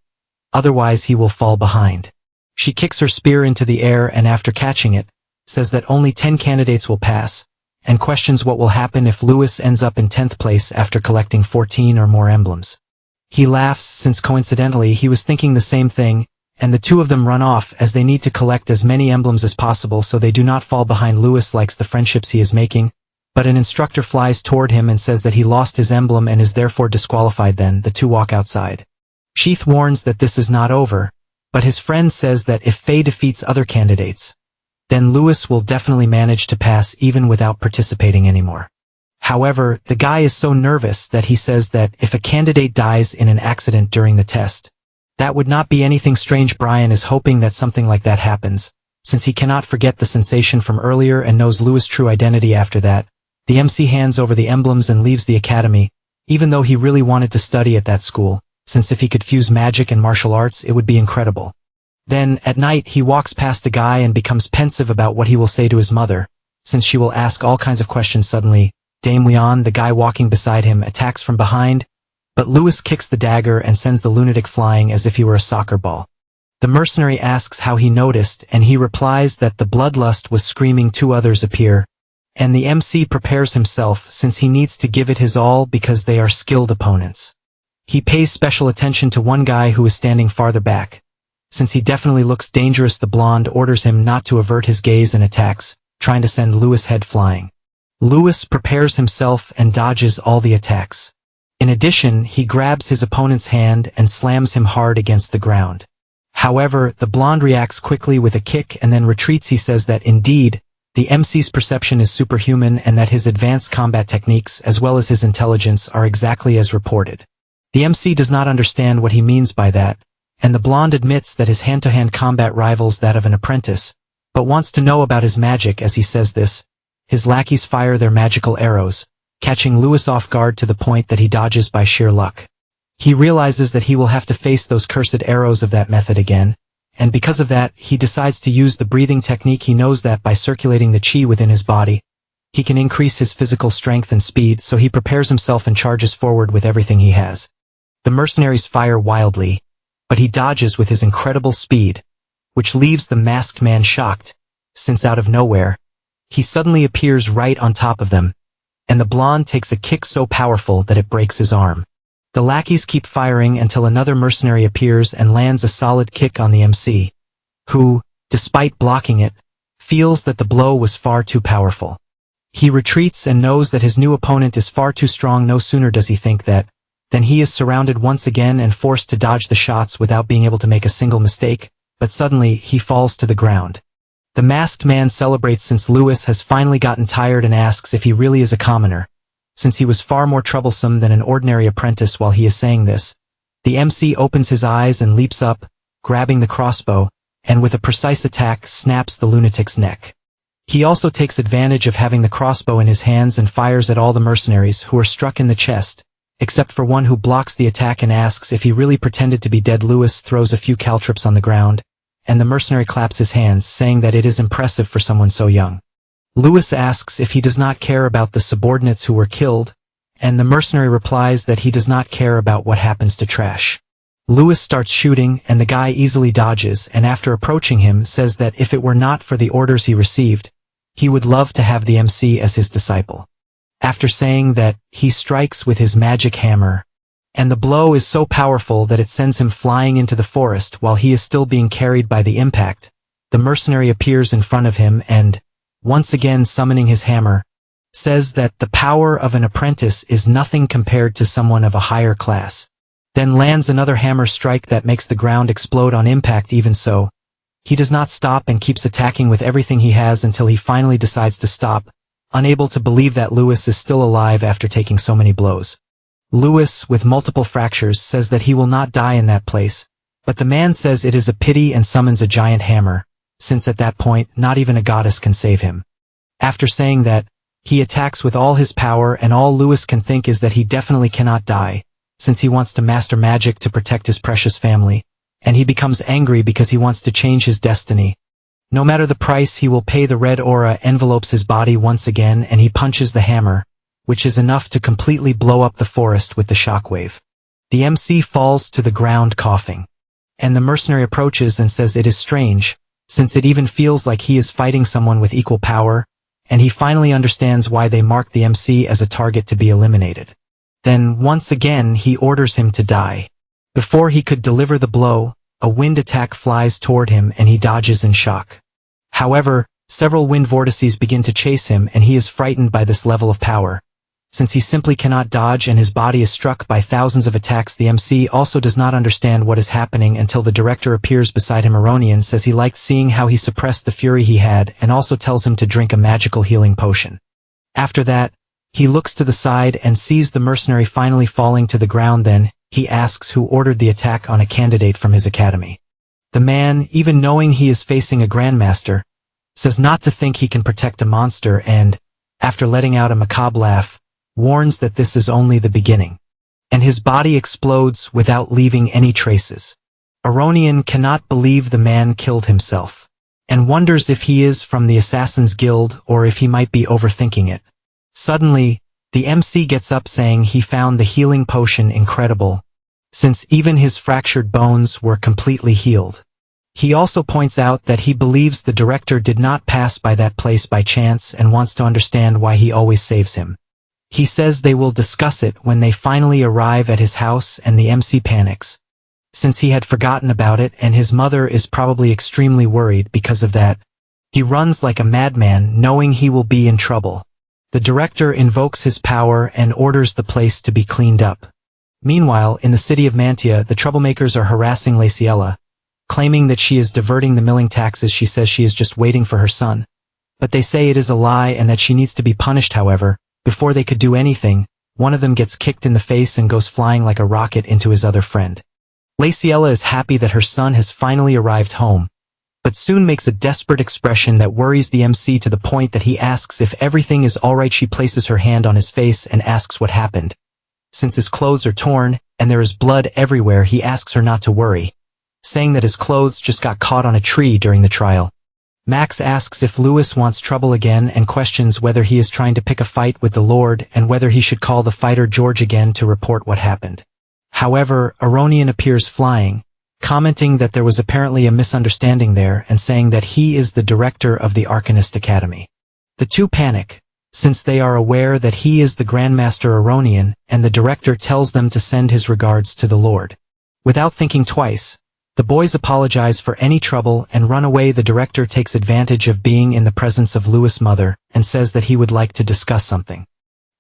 otherwise he will fall behind. She kicks her spear into the air and after catching it, says that only 10 candidates will pass, and questions what will happen if Louis ends up in 10th place after collecting 14 or more emblems. He laughs since coincidentally he was thinking the same thing, and the two of them run off as they need to collect as many emblems as possible so they do not fall behind. Louis likes the friendships he is making, but an instructor flies toward him and says that he lost his emblem and is therefore disqualified. Then the two walk outside. Sheath warns that this is not over, but his friend says that if Faye defeats other candidates, then Louis will definitely manage to pass even without participating anymore. However, the guy is so nervous that he says that if a candidate dies in an accident during the test, that would not be anything strange. Brian is hoping that something like that happens, since he cannot forget the sensation from earlier and knows Louis' true identity. After that, the MC hands over the emblems and leaves the academy, even though he really wanted to study at that school, since if he could fuse magic and martial arts it would be incredible. Then, at night, he walks past a guy and becomes pensive about what he will say to his mother, since she will ask all kinds of questions. Suddenly, Dame Weon, the guy walking beside him, attacks from behind, but Louis kicks the dagger and sends the lunatic flying as if he were a soccer ball. The mercenary asks how he noticed, and he replies that the bloodlust was screaming. 2 others appear, and the MC prepares himself since he needs to give it his all because they are skilled opponents. He pays special attention to one guy who is standing farther back. Since he definitely looks dangerous, the blonde orders him not to avert his gaze and attacks, trying to send Louis' head flying. Louis prepares himself and dodges all the attacks. In addition, he grabs his opponent's hand and slams him hard against the ground. However, the blonde reacts quickly with a kick and then retreats. He says that indeed, the MC's perception is superhuman and that his advanced combat techniques as well as his intelligence are exactly as reported. The MC does not understand what he means by that, and the blonde admits that his hand-to-hand combat rivals that of an apprentice, but wants to know about his magic. As he says this, his lackeys fire their magical arrows, catching Louis off guard to the point that he dodges by sheer luck. He realizes that he will have to face those cursed arrows of that method again, and because of that, he decides to use the breathing technique. He knows that by circulating the chi within his body, he can increase his physical strength and speed, so he prepares himself and charges forward with everything he has. The mercenaries fire wildly, but he dodges with his incredible speed, which leaves the masked man shocked, since out of nowhere, he suddenly appears right on top of them, and the blonde takes a kick so powerful that it breaks his arm. The lackeys keep firing until another mercenary appears and lands a solid kick on the MC, who, despite blocking it, feels that the blow was far too powerful. He retreats and knows that his new opponent is far too strong. No sooner does he think that, than he is surrounded once again and forced to dodge the shots without being able to make a single mistake, but suddenly he falls to the ground. The masked man celebrates since Lewis has finally gotten tired and asks if he really is a commoner, since he was far more troublesome than an ordinary apprentice. While he is saying this, the MC opens his eyes and leaps up, grabbing the crossbow, and with a precise attack snaps the lunatic's neck. He also takes advantage of having the crossbow in his hands and fires at all the mercenaries who are struck in the chest, except for one who blocks the attack and asks if he really pretended to be dead. Lewis throws a few caltrops on the ground, and the mercenary claps his hands, saying that it is impressive for someone so young. Lewis asks if he does not care about the subordinates who were killed, and the mercenary replies that he does not care about what happens to trash. Lewis starts shooting, and the guy easily dodges, and after approaching him says that if it were not for the orders he received, he would love to have the MC as his disciple. After saying that, he strikes with his magic hammer, and the blow is so powerful that it sends him flying into the forest. While he is still being carried by the impact, the mercenary appears in front of him and, once again summoning his hammer, says that the power of an apprentice is nothing compared to someone of a higher class. Then lands another hammer strike that makes the ground explode on impact. Even so, he does not stop and keeps attacking with everything he has until he finally decides to stop, unable to believe that Lewis is still alive after taking so many blows. Lewis, with multiple fractures, says that he will not die in that place, but the man says it is a pity and summons a giant hammer, since at that point not even a goddess can save him. After saying that, he attacks with all his power, and all Lewis can think is that he definitely cannot die, since he wants to master magic to protect his precious family, and he becomes angry because he wants to change his destiny. No matter the price, he will pay. The red aura envelopes his body once again, and he punches the hammer, which is enough to completely blow up the forest with the shockwave. The MC falls to the ground coughing, and the mercenary approaches and says it is strange, since it even feels like he is fighting someone with equal power, and he finally understands why they marked the MC as a target to be eliminated. Then, once again, he orders him to die. Before he could deliver the blow, a wind attack flies toward him and he dodges in shock. However, several wind vortices begin to chase him and he is frightened by this level of power, since he simply cannot dodge and his body is struck by thousands of attacks. The MC also does not understand what is happening until the director appears beside him. Aronian says he liked seeing how he suppressed the fury he had and also tells him to drink a magical healing potion. After that, he looks to the side and sees the mercenary finally falling to the ground. Then, he asks who ordered the attack on a candidate from his academy. The man, even knowing he is facing a grandmaster, says not to think he can protect a monster and, after letting out a macabre laugh, warns that this is only the beginning. And his body explodes without leaving any traces. Aronian cannot believe the man killed himself, and wonders if he is from the Assassin's Guild or if he might be overthinking it. Suddenly, the MC gets up saying he found the healing potion incredible, since even his fractured bones were completely healed. He also points out that he believes the director did not pass by that place by chance and wants to understand why he always saves him. He says they will discuss it when they finally arrive at his house, and the MC panics, since he had forgotten about it and his mother is probably extremely worried because of that. He runs like a madman, knowing he will be in trouble. The director invokes his power and orders the place to be cleaned up. Meanwhile, in the city of Mantia, the troublemakers are harassing Laciella, claiming that she is diverting the milling taxes. She says she is just waiting for her son, but they say it is a lie and that she needs to be punished. However, before they could do anything, one of them gets kicked in the face and goes flying like a rocket into his other friend. Laciella is happy that her son has finally arrived home, but soon makes a desperate expression that worries the MC to the point that he asks if everything is alright. She places her hand on his face and asks what happened, Since his clothes are torn, and there is blood everywhere, he asks her not to worry, saying that his clothes just got caught on a tree during the trial. Max asks if Louis wants trouble again and questions whether he is trying to pick a fight with the Lord and whether he should call the fighter George again to report what happened. However, Aronian appears flying, commenting that there was apparently a misunderstanding there and saying that he is the director of the Arcanist Academy. The two panic, since they are aware that he is the Grandmaster Aronian, and the director tells them to send his regards to the Lord. Without thinking twice, the boys apologize for any trouble and run away. The director takes advantage of being in the presence of Louis' mother and says that he would like to discuss something.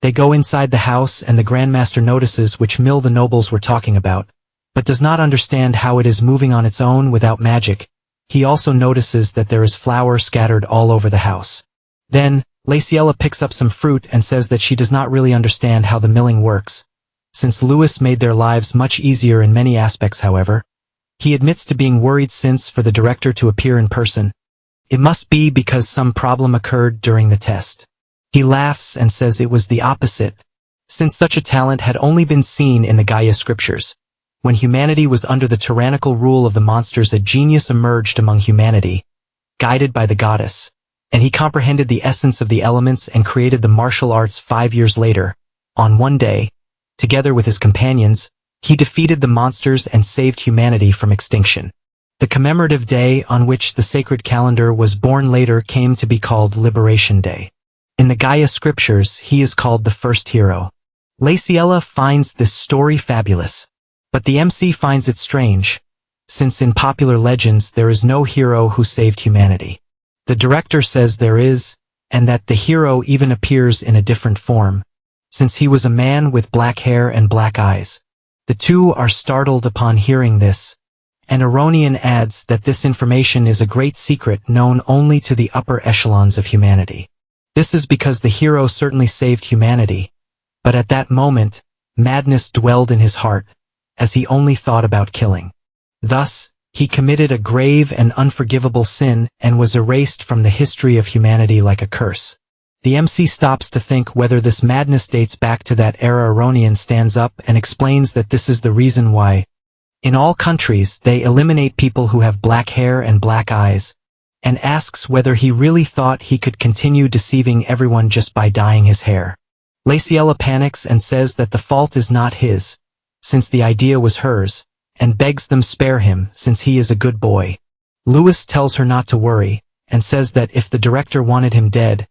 They go inside the house and the Grandmaster notices which mill the nobles were talking about, but does not understand how it is moving on its own without magic. He also notices that there is flour scattered all over the house. Then, Laciella picks up some fruit and says that she does not really understand how the milling works. Since Louis made their lives much easier in many aspects, however, he admits to being worried since for the director to appear in person, it must be because some problem occurred during the test. He laughs and says it was the opposite, since such a talent had only been seen in the Gaia scriptures. When humanity was under the tyrannical rule of the monsters, a genius emerged among humanity, guided by the goddess, and he comprehended the essence of the elements and created the martial arts 5 years later. On one day, together with his companions, he defeated the monsters and saved humanity from extinction. The commemorative day on which the sacred calendar was born later came to be called Liberation Day. In the Gaia scriptures, he is called the first hero. Laciella finds this story fabulous, but the MC finds it strange, since in popular legends there is no hero who saved humanity. The director says there is, and that the hero even appears in a different form, since he was a man with black hair and black eyes. The two are startled upon hearing this, and Aronian adds that this information is a great secret known only to the upper echelons of humanity. This is because the hero certainly saved humanity, but at that moment, madness dwelled in his heart, as he only thought about killing. Thus, he committed a grave and unforgivable sin and was erased from the history of humanity like a curse. The MC stops to think whether this madness dates back to that era. Aronian stands up and explains that this is the reason why, in all countries, they eliminate people who have black hair and black eyes, and asks whether he really thought he could continue deceiving everyone just by dyeing his hair. Laciella panics and says that the fault is not his, since the idea was hers, and begs them spare him since he is a good boy. Louis tells her not to worry, and says that if the director wanted him dead,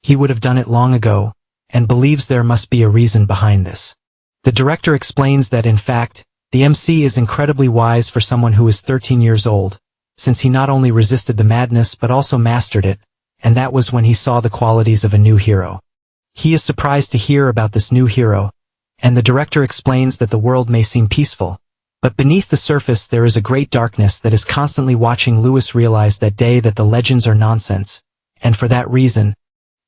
he would have done it long ago, and believes there must be a reason behind this. The director explains that in fact, the MC is incredibly wise for someone who is 13 years old, since he not only resisted the madness but also mastered it, and that was when he saw the qualities of a new hero. He is surprised to hear about this new hero, and the director explains that the world may seem peaceful, but beneath the surface there is a great darkness that is constantly watching. Louis realized that day that the legends are nonsense, and for that reason,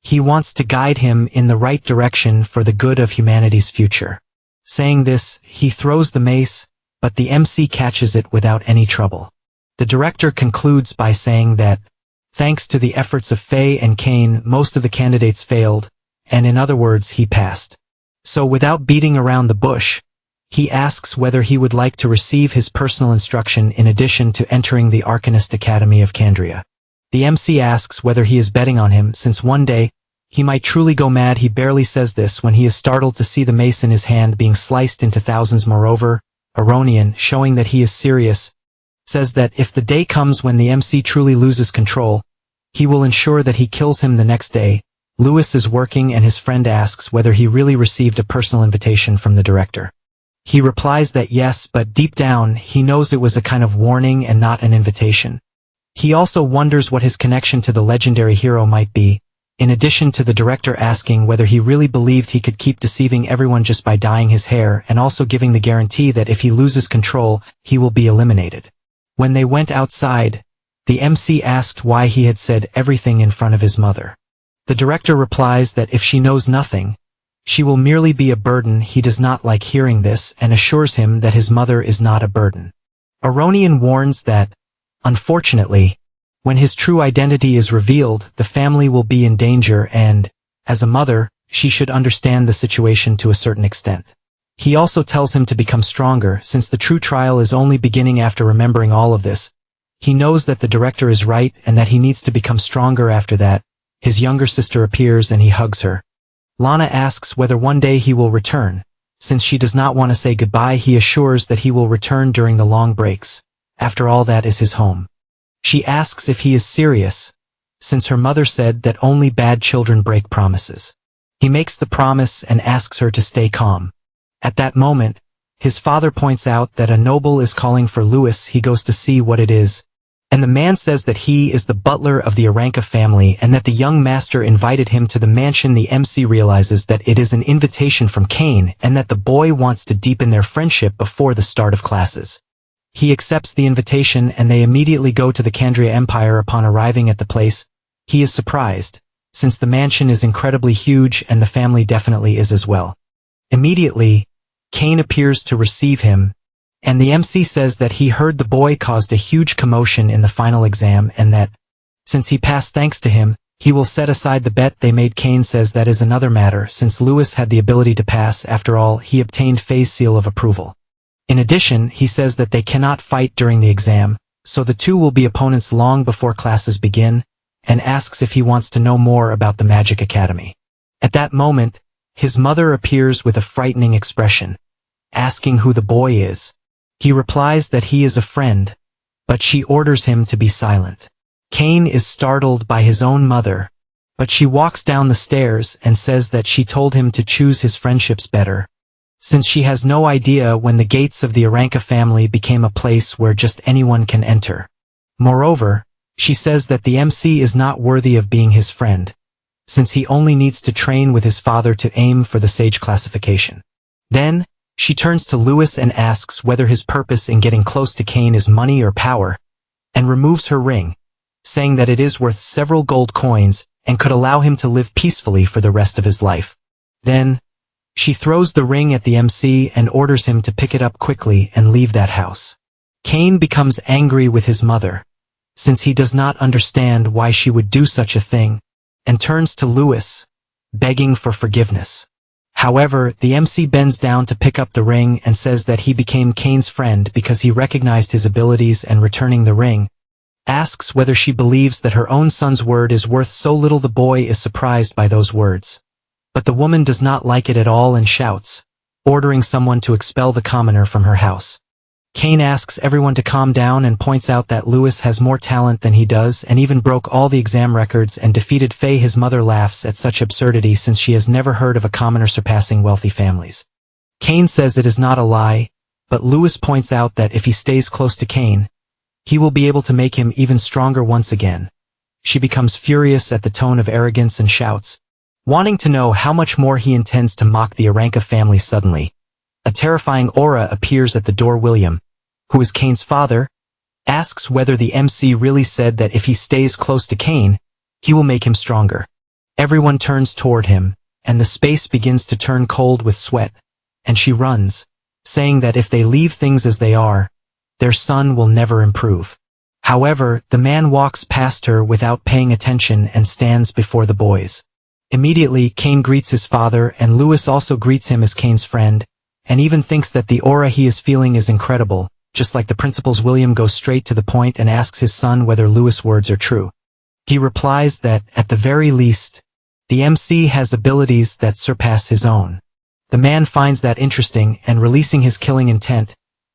he wants to guide him in the right direction for the good of humanity's future. Saying this, he throws the mace, but the MC catches it without any trouble. The director concludes by saying that, thanks to the efforts of Faye and Kane, most of the candidates failed, and in other words, he passed. So without beating around the bush, he asks whether he would like to receive his personal instruction in addition to entering the Arcanist Academy of Candria. The MC asks whether he is betting on him, since one day, he might truly go mad. He barely says this when he is startled to see the mace in his hand being sliced into thousands. Moreover, Aronian, showing that he is serious, says that if the day comes when the MC truly loses control, he will ensure that he kills him the next day. Louis is working and his friend asks whether he really received a personal invitation from the director. He replies that yes, but deep down, he knows it was a kind of warning and not an invitation. He also wonders what his connection to the legendary hero might be, in addition to the director asking whether he really believed he could keep deceiving everyone just by dyeing his hair and also giving the guarantee that if he loses control, he will be eliminated. When they went outside, the MC asked why he had said everything in front of his mother. The director replies that if she knows nothing, she will merely be a burden. He does not like hearing this and assures him that his mother is not a burden. Aronian warns that, unfortunately, when his true identity is revealed, the family will be in danger and, as a mother, she should understand the situation to a certain extent. He also tells him to become stronger, since the true trial is only beginning after remembering all of this. He knows that the director is right and that he needs to become stronger after that. His younger sister appears and he hugs her. Lana asks whether one day he will return. Since she does not want to say goodbye, he assures that he will return during the long breaks. After all, that is his home. She asks if he is serious, since her mother said that only bad children break promises. He makes the promise and asks her to stay calm. At that moment, his father points out that a noble is calling for Louis. He goes to see what it is, and the man says that he is the butler of the Aranka family and that the young master invited him to the mansion. The MC realizes that it is an invitation from Cain and that the boy wants to deepen their friendship before the start of classes. He accepts the invitation and they immediately go to the Kandria Empire. Upon arriving at the place, he is surprised, since the mansion is incredibly huge and the family definitely is as well. Immediately, Cain appears to receive him, and the MC says that he heard the boy caused a huge commotion in the final exam and that, since he passed thanks to him, he will set aside the bet they made. Cain says that is another matter, since Louis had the ability to pass. After all, he obtained Faye's seal of approval. In addition, he says that they cannot fight during the exam, so the two will be opponents long before classes begin, and asks if he wants to know more about the Magic Academy. At that moment, his mother appears with a frightening expression, asking who the boy is. He replies that he is a friend, but she orders him to be silent. Cain is startled by his own mother, but she walks down the stairs and says that she told him to choose his friendships better, since she has no idea when the gates of the Aranka family became a place where just anyone can enter. Moreover, she says that the MC is not worthy of being his friend, since he only needs to train with his father to aim for the sage classification. Then, she turns to Louis and asks whether his purpose in getting close to Cain is money or power, and removes her ring, saying that it is worth several gold coins and could allow him to live peacefully for the rest of his life. Then, she throws the ring at the MC and orders him to pick it up quickly and leave that house. Cain becomes angry with his mother, since he does not understand why she would do such a thing, and turns to Louis, begging for forgiveness. However, the MC bends down to pick up the ring and says that he became Cain's friend because he recognized his abilities, and returning the ring, asks whether she believes that her own son's word is worth so little. The boy is surprised by those words, but the woman does not like it at all and shouts, ordering someone to expel the commoner from her house. Cain asks everyone to calm down and points out that Louis has more talent than he does and even broke all the exam records and defeated Faye. His mother laughs at such absurdity since she has never heard of a commoner surpassing wealthy families. Cain says it is not a lie, but Louis points out that if he stays close to Cain, he will be able to make him even stronger once again. She becomes furious at the tone of arrogance and shouts, wanting to know how much more he intends to mock the Aranka family. Suddenly, a terrifying aura appears at the door. William, who is Cain's father, asks whether the MC really said that if he stays close to Cain, he will make him stronger. Everyone turns toward him, and the space begins to turn cold with sweat, and she runs, saying that if they leave things as they are, their son will never improve. However, the man walks past her without paying attention and stands before the boys. Immediately, Cain greets his father, and Louis also greets him as Cain's friend, and even thinks that the aura he is feeling is incredible. Just like the principals, William goes straight to the point and asks his son whether Louis' words are true. He replies that, at the very least, the MC has abilities that surpass his own. The man finds that interesting and, releasing his killing intent,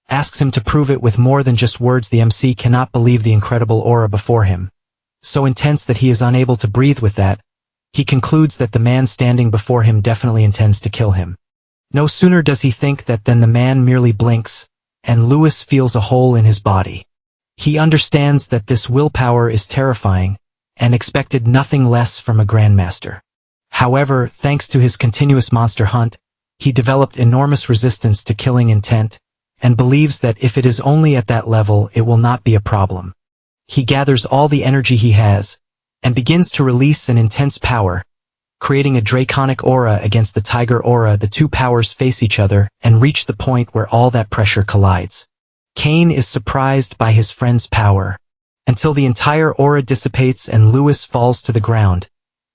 asks him to prove it with more than just words. The MC cannot believe the incredible aura before him, so intense that he is unable to breathe. With that, he concludes that the man standing before him definitely intends to kill him. No sooner does he think that than the man merely blinks, and Louis feels a hole in his body. He understands that this willpower is terrifying, and expected nothing less from a grandmaster. However, thanks to his continuous monster hunt, he developed enormous resistance to killing intent, and believes that if it is only at that level it will not be a problem. He gathers all the energy he has, and begins to release an intense power, creating a draconic aura against the tiger aura. The two powers face each other and reach the point where all that pressure collides. Cain is surprised by his friend's power, until the entire aura dissipates and Louis falls to the ground.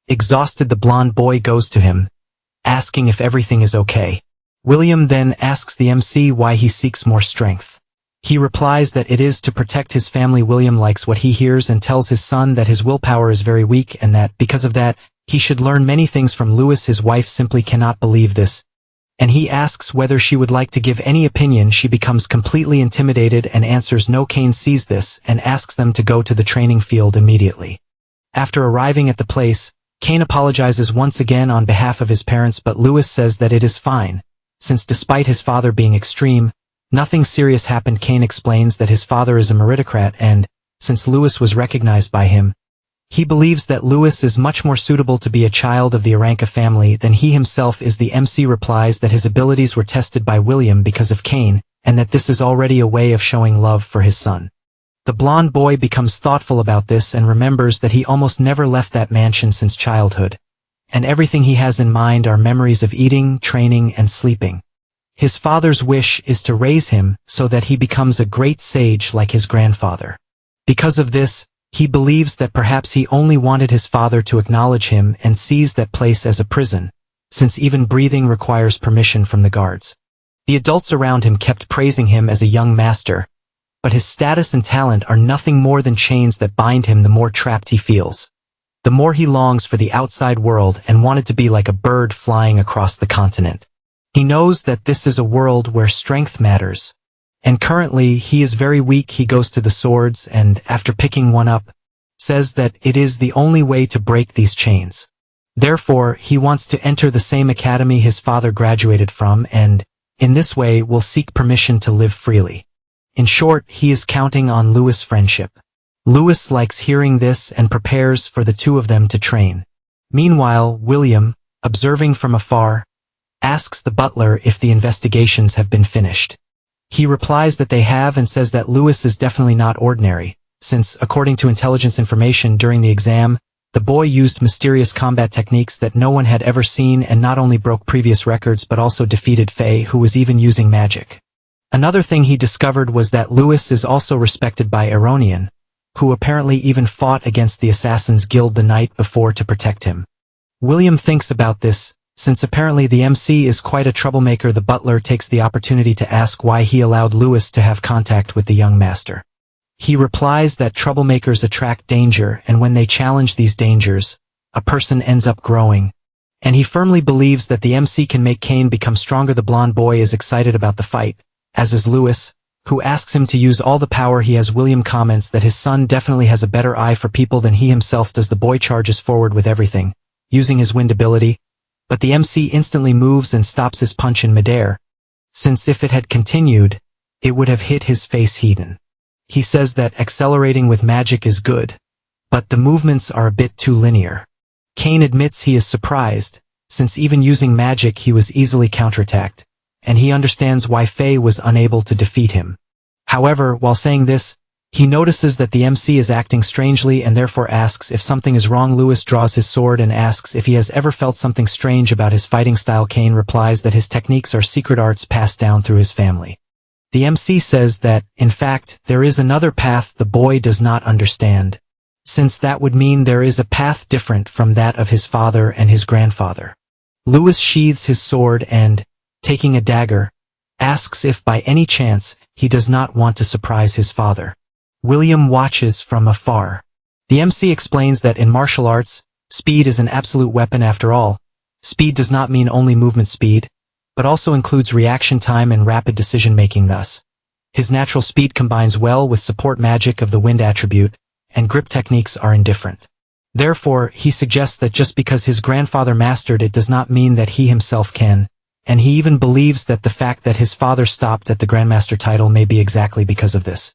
Exhausted, the blonde boy goes to him, asking if everything is okay. William then asks the MC why he seeks more strength. He replies that it is to protect his family. William likes what he hears and tells his son that his willpower is very weak and that, because of that, he should learn many things from Lewis. His wife simply cannot believe this, and he asks whether she would like to give any opinion. She becomes completely intimidated and answers no. Kane sees this and asks them to go to the training field immediately. After arriving at the place, Kane apologizes once again on behalf of his parents, but Lewis says that it is fine, since despite his father being extreme, nothing serious happened. Kane explains that his father is a meritocrat and, since Lewis was recognized by him, he believes that Lewis is much more suitable to be a child of the Aranka family than he himself is. The MC replies that his abilities were tested by William because of Kane, and that this is already a way of showing love for his son. The blonde boy becomes thoughtful about this and remembers that he almost never left that mansion since childhood, and everything he has in mind are memories of eating, training, and sleeping. His father's wish is to raise him so that he becomes a great sage like his grandfather. Because of this, he believes that perhaps he only wanted his father to acknowledge him and sees that place as a prison, since even breathing requires permission from the guards. The adults around him kept praising him as a young master, but his status and talent are nothing more than chains that bind him. The more trapped he feels, the more he longs for the outside world and wanted to be like a bird flying across the continent. He knows that this is a world where strength matters. And currently, he is very weak. He goes to the swords and, after picking one up, says that it is the only way to break these chains. Therefore, he wants to enter the same academy his father graduated from and, in this way, will seek permission to live freely. In short, he is counting on Lewis' friendship. Lewis likes hearing this and prepares for the two of them to train. Meanwhile, William, observing from afar, asks the butler if the investigations have been finished. He replies that they have and says that Lewis is definitely not ordinary, since, according to intelligence information during the exam, the boy used mysterious combat techniques that no one had ever seen and not only broke previous records but also defeated Faye, who was even using magic. Another thing he discovered was that Lewis is also respected by Aronian, who apparently even fought against the Assassin's Guild the night before to protect him. William thinks about this, since apparently the MC is quite a troublemaker. The butler takes the opportunity to ask why he allowed Lewis to have contact with the young master. He replies that troublemakers attract danger, and when they challenge these dangers, a person ends up growing. And he firmly believes that the MC can make Kane become stronger. The blonde boy is excited about the fight, as is Lewis, who asks him to use all the power he has. William comments that his son definitely has a better eye for people than he himself does. The boy charges forward with everything, using his wind ability, but the MC instantly moves and stops his punch in midair, since if it had continued, it would have hit his face. He says that accelerating with magic is good, but the movements are a bit too linear. Kane admits he is surprised, since even using magic he was easily counterattacked, and he understands why Faye was unable to defeat him. However, while saying this, he notices that the MC is acting strangely and therefore asks if something is wrong. Lewis draws his sword and asks if he has ever felt something strange about his fighting style. Kane replies that his techniques are secret arts passed down through his family. The MC says that, in fact, there is another path the boy does not understand, since that would mean there is a path different from that of his father and his grandfather. Lewis sheathes his sword and, taking a dagger, asks if by any chance he does not want to surprise his father. William watches from afar. The MC explains that in martial arts, speed is an absolute weapon. After all, speed does not mean only movement speed, but also includes reaction time and rapid decision-making. Thus, his natural speed combines well with support magic of the wind attribute, and grip techniques are indifferent. Therefore, he suggests that just because his grandfather mastered it does not mean that he himself can, and he even believes that the fact that his father stopped at the Grandmaster title may be exactly because of this.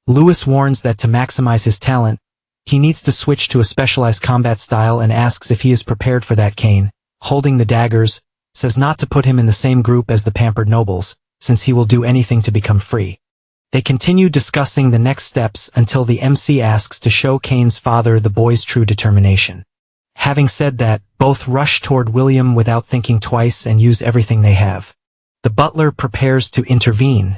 Lewis warns that to maximize his talent, he needs to switch to a specialized combat style and asks if he is prepared for that. Kane, holding the daggers, says not to put him in the same group as the pampered nobles, since he will do anything to become free. They continue discussing the next steps until the MC asks to show Kane's father the boy's true determination. Having said that, both rush toward William without thinking twice and use everything they have. The butler prepares to intervene,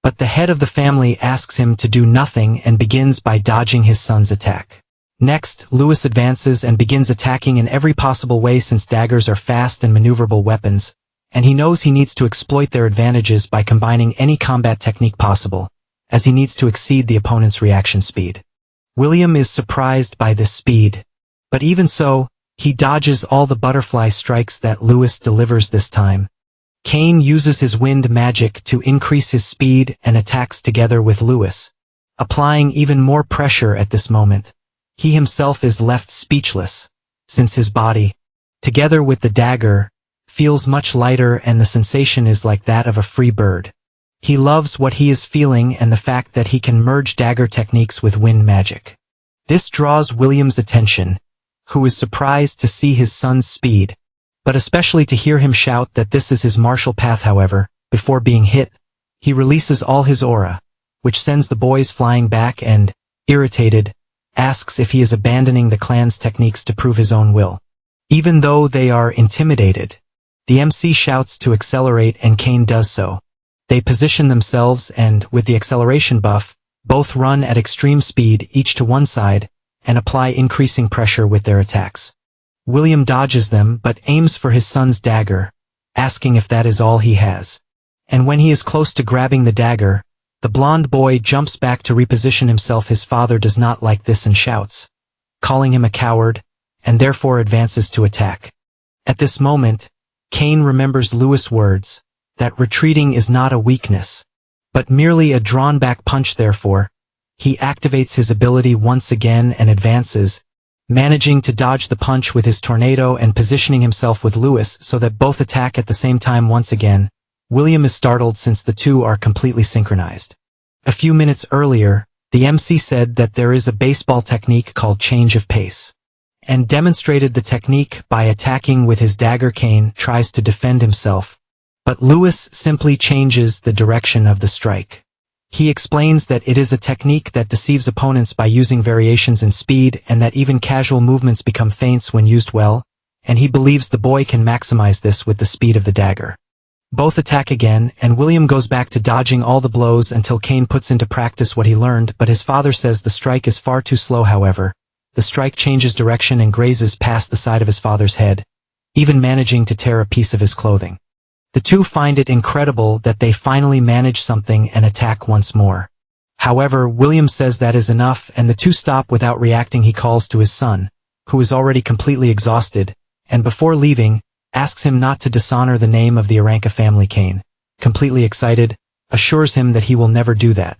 but the head of the family asks him to do nothing and begins by dodging his son's attack. Next, Lewis advances and begins attacking in every possible way since daggers are fast and maneuverable weapons, and he knows he needs to exploit their advantages by combining any combat technique possible, as he needs to exceed the opponent's reaction speed. William is surprised by this speed, but even so, he dodges all the butterfly strikes that Lewis delivers this time. Cain uses his wind magic to increase his speed and attacks together with Lewis, applying even more pressure at this moment. He himself is left speechless, since his body, together with the dagger, feels much lighter and the sensation is like that of a free bird. He loves what he is feeling and the fact that he can merge dagger techniques with wind magic. This draws William's attention, who is surprised to see his son's speed, but especially to hear him shout that this is his martial path. However, before being hit, he releases all his aura, which sends the boys flying back and, irritated, asks if he is abandoning the clan's techniques to prove his own will. Even though they are intimidated, the MC shouts to accelerate and Cain does so. They position themselves and, with the acceleration buff, both run at extreme speed each to one side, and apply increasing pressure with their attacks. William dodges them but aims for his son's dagger, asking if that is all he has. And when he is close to grabbing the dagger, the blonde boy jumps back to reposition himself. His father does not like this and shouts, calling him a coward, and therefore advances to attack. At this moment, Cain remembers Lewis' words, that retreating is not a weakness, but merely a drawn-back punch. Therefore, he activates his ability once again and advances, managing to dodge the punch with his tornado and positioning himself with Lewis so that both attack at the same time. Once again, William is startled since the two are completely synchronized. A few minutes earlier, the MC said that there is a baseball technique called change of pace, and demonstrated the technique by attacking with his dagger. Cain tries to defend himself, but Lewis simply changes the direction of the strike. He explains that it is a technique that deceives opponents by using variations in speed and that even casual movements become feints when used well, and he believes the boy can maximize this with the speed of the dagger. Both attack again, and William goes back to dodging all the blows until Cain puts into practice what he learned, but his father says the strike is far too slow. However, the strike changes direction and grazes past the side of his father's head, even managing to tear a piece of his clothing. The two find it incredible that they finally manage something and attack once more. However, William says that is enough and the two stop without reacting. He calls to his son, who is already completely exhausted, and before leaving, asks him not to dishonor the name of the Aranka family. Cain, completely excited, assures him that he will never do that.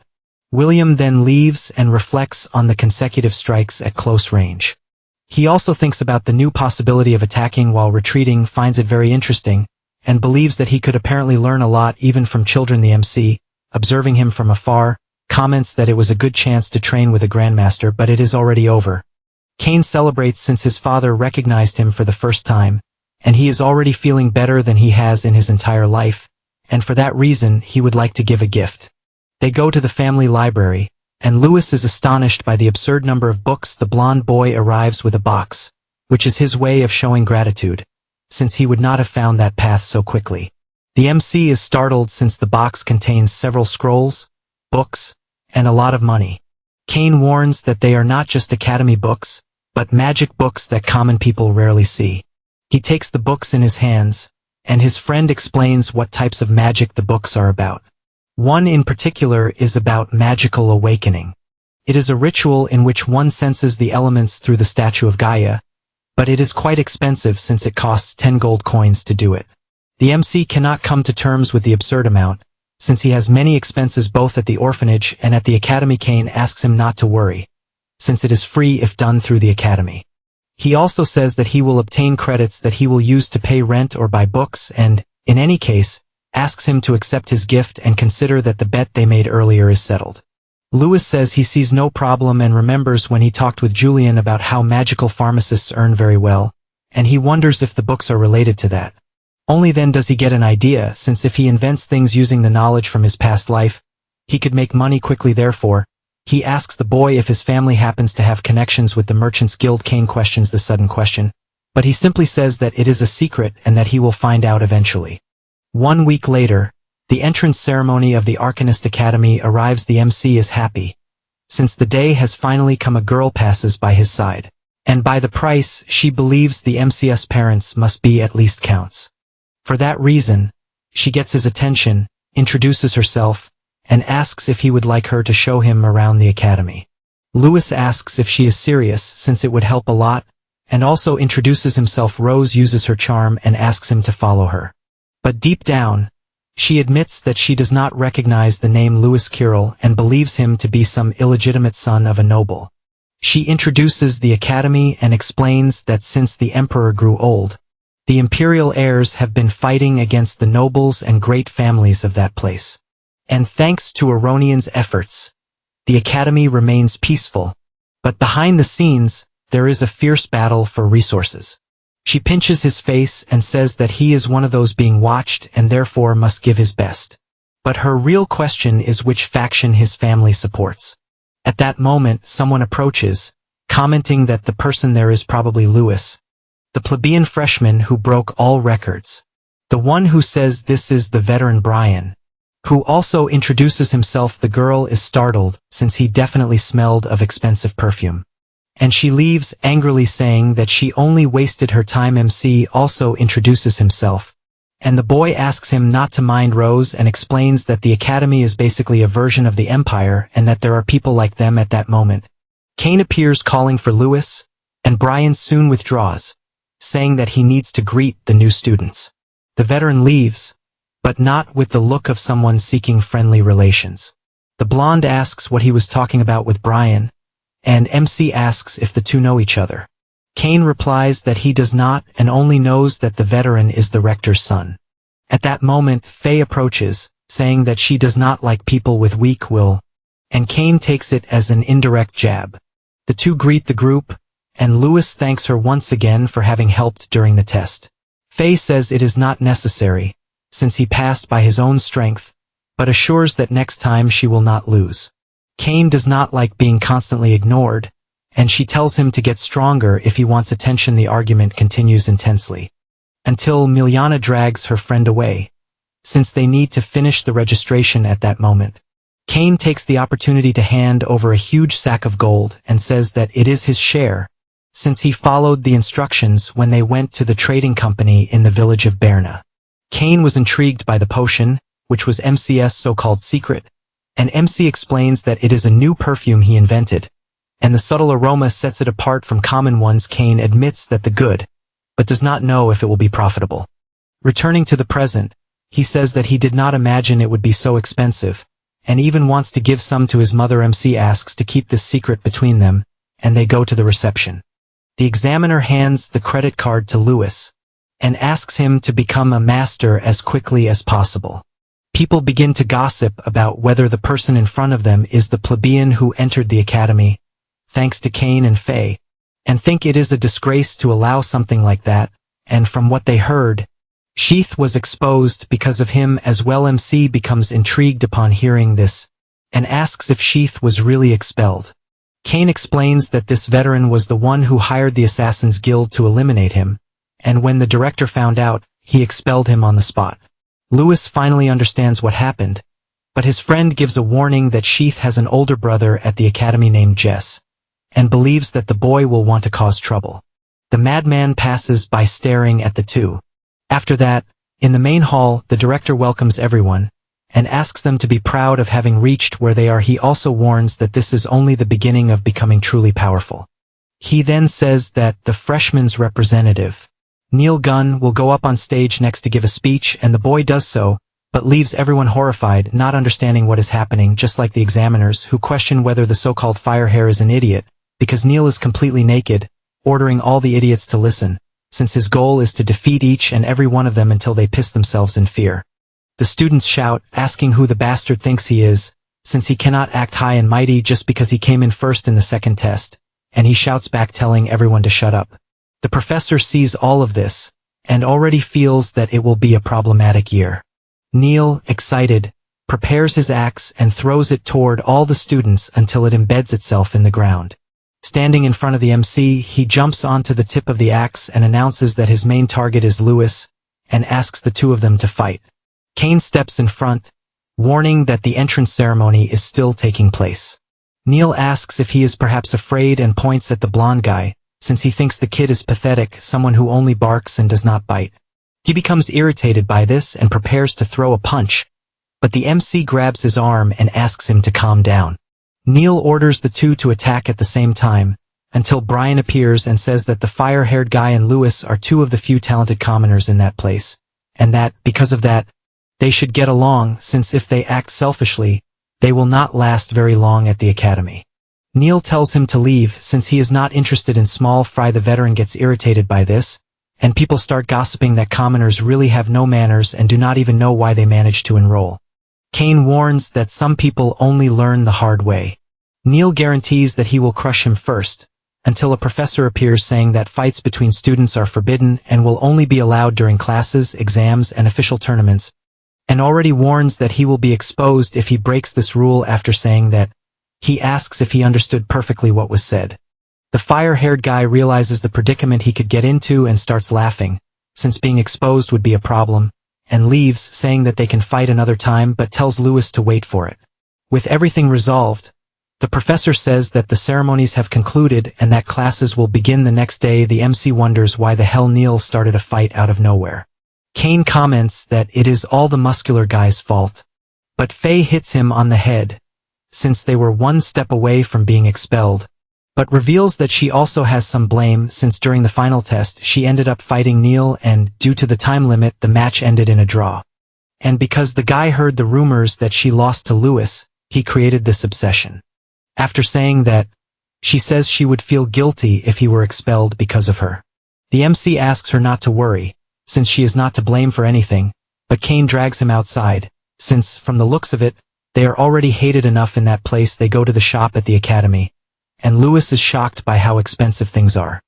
William then leaves and reflects on the consecutive strikes at close range. He also thinks about the new possibility of attacking while retreating, finds it very interesting, and believes that he could apparently learn a lot even from children. The MC, observing him from afar, comments that it was a good chance to train with a grandmaster, but it is already over. Cain celebrates since his father recognized him for the first time, and he is already feeling better than he has in his entire life, and for that reason he would like to give a gift. They go to the family library, and Lewis is astonished by the absurd number of books. The blonde boy arrives with a box, which is his way of showing gratitude, since he would not have found that path so quickly. The MC is startled since the box contains several scrolls, books, and a lot of money. Cain warns that they are not just academy books, but magic books that common people rarely see. He takes the books in his hands, and his friend explains what types of magic the books are about. One in particular is about magical awakening. It is a ritual in which one senses the elements through the statue of Gaia, but it is quite expensive since it costs 10 gold coins to do it. The MC cannot come to terms with the absurd amount, since he has many expenses both at the orphanage and at the academy. Cain asks him not to worry, since it is free if done through the academy. He also says that he will obtain credits that he will use to pay rent or buy books and, in any case, asks him to accept his gift and consider that the bet they made earlier is settled. Lewis says he sees no problem and remembers when he talked with Julian about how magical pharmacists earn very well, and he wonders if the books are related to that. Only then does he get an idea, since if he invents things using the knowledge from his past life, he could make money quickly. Therefore, he asks the boy if his family happens to have connections with the Merchants Guild. Cain questions the sudden question, but he simply says that it is a secret and that he will find out eventually. 1 week later, the entrance ceremony of the Arcanist Academy arrives. The MC is happy, since the day has finally come. A girl passes by his side, and by the price she believes the MC's parents must be at least counts. For that reason, she gets his attention, introduces herself, and asks if he would like her to show him around the academy. Lewis asks if she is serious since it would help a lot, and also introduces himself. Rose uses her charm and asks him to follow her. But deep down, she admits that she does not recognize the name Louis Kirill and believes him to be some illegitimate son of a noble. She introduces the academy and explains that since the emperor grew old, the imperial heirs have been fighting against the nobles and great families of that place. And thanks to Aronian's efforts, the academy remains peaceful. But behind the scenes, there is a fierce battle for resources. She pinches his face and says that he is one of those being watched and therefore must give his best. But her real question is which faction his family supports. At that moment, someone approaches, commenting that the person there is probably Louis, the plebeian freshman who broke all records. The one who says this is the veteran Brian, who also introduces himself. The girl is startled, since he definitely smelled of expensive perfume. And she leaves angrily saying that she only wasted her time. MC also introduces himself, and the boy asks him not to mind Rose and explains that the academy is basically a version of the empire and that there are people like them at that moment. Kane appears calling for Louis, and Brian soon withdraws, saying that he needs to greet the new students. The veteran leaves, but not with the look of someone seeking friendly relations. The blonde asks what he was talking about with Brian, and MC asks if the two know each other. Kane replies that he does not and only knows that the veteran is the rector's son. At that moment, Faye approaches, saying that she does not like people with weak will, and Kane takes it as an indirect jab. The two greet the group, and Louis thanks her once again for having helped during the test. Faye says it is not necessary, since he passed by his own strength, but assures that next time she will not lose. Kane does not like being constantly ignored, and she tells him to get stronger if he wants attention. The argument continues intensely, until Miljana drags her friend away, since they need to finish the registration at that moment. Kane takes the opportunity to hand over a huge sack of gold and says that it is his share, since he followed the instructions when they went to the trading company in the village of Berna. Kane was intrigued by the potion, which was MC's so-called secret, and MC explains that it is a new perfume he invented, and the subtle aroma sets it apart from common ones. Kane admits that the good, but does not know if it will be profitable. Returning to the present, he says that he did not imagine it would be so expensive, and even wants to give some to his mother. MC asks to keep this secret between them, and they go to the reception. The examiner hands the credit card to Louis, and asks him to become a master as quickly as possible. People begin to gossip about whether the person in front of them is the plebeian who entered the academy, thanks to Kane and Faye, and think it is a disgrace to allow something like that, and from what they heard, Sheath was exposed because of him as well. MC becomes intrigued upon hearing this, and asks if Sheath was really expelled. Kane explains that this veteran was the one who hired the Assassin's Guild to eliminate him, and when the director found out, he expelled him on the spot. Louis finally understands what happened, but his friend gives a warning that Sheath has an older brother at the academy named Jess, and believes that the boy will want to cause trouble. The madman passes by staring at the two. After that, in the main hall, the director welcomes everyone, and asks them to be proud of having reached where they are. He also warns that this is only the beginning of becoming truly powerful. He then says that the freshman's representative, Neil Gunn, will go up on stage next to give a speech, and the boy does so, but leaves everyone horrified, not understanding what is happening, just like the examiners, who question whether the so-called firehair is an idiot, because Neil is completely naked, ordering all the idiots to listen, since his goal is to defeat each and every one of them until they piss themselves in fear. The students shout, asking who the bastard thinks he is, since he cannot act high and mighty just because he came in first in the second test, and he shouts back telling everyone to shut up. The professor sees all of this, and already feels that it will be a problematic year. Neil, excited, prepares his axe and throws it toward all the students until it embeds itself in the ground. Standing in front of the MC, he jumps onto the tip of the axe and announces that his main target is Louis, and asks the two of them to fight. Kane steps in front, warning that the entrance ceremony is still taking place. Neil asks if he is perhaps afraid and points at the blonde guy, since he thinks the kid is pathetic, someone who only barks and does not bite. He becomes irritated by this and prepares to throw a punch, but the MC grabs his arm and asks him to calm down. Neil orders the two to attack at the same time, until Brian appears and says that the fire-haired guy and Lewis are two of the few talented commoners in that place, and that, because of that, they should get along, since if they act selfishly, they will not last very long at the academy. Neil tells him to leave since he is not interested in Small Fry. The veteran gets irritated by this, and people start gossiping that commoners really have no manners and do not even know why they managed to enroll. Kane warns that some people only learn the hard way. Neil guarantees that he will crush him first, until a professor appears saying that fights between students are forbidden and will only be allowed during classes, exams, and official tournaments, and already warns that he will be exposed if he breaks this rule. After saying that, he asks if he understood perfectly what was said. The fire-haired guy realizes the predicament he could get into and starts laughing, since being exposed would be a problem, and leaves, saying that they can fight another time but tells Lewis to wait for it. With everything resolved, the professor says that the ceremonies have concluded and that classes will begin the next day. The MC wonders why the hell Neil started a fight out of nowhere. Kane comments that it is all the muscular guy's fault, but Faye hits him on the head, since they were one step away from being expelled, but reveals that she also has some blame since during the final test she ended up fighting Neil and, due to the time limit, the match ended in a draw. And because the guy heard the rumors that she lost to Lewis, he created this obsession. After saying that, she says she would feel guilty if he were expelled because of her. The MC asks her not to worry, since she is not to blame for anything, but Kane drags him outside, since, from the looks of it, they are already hated enough in that place. They go to the shop at the academy, and Lewis is shocked by how expensive things are.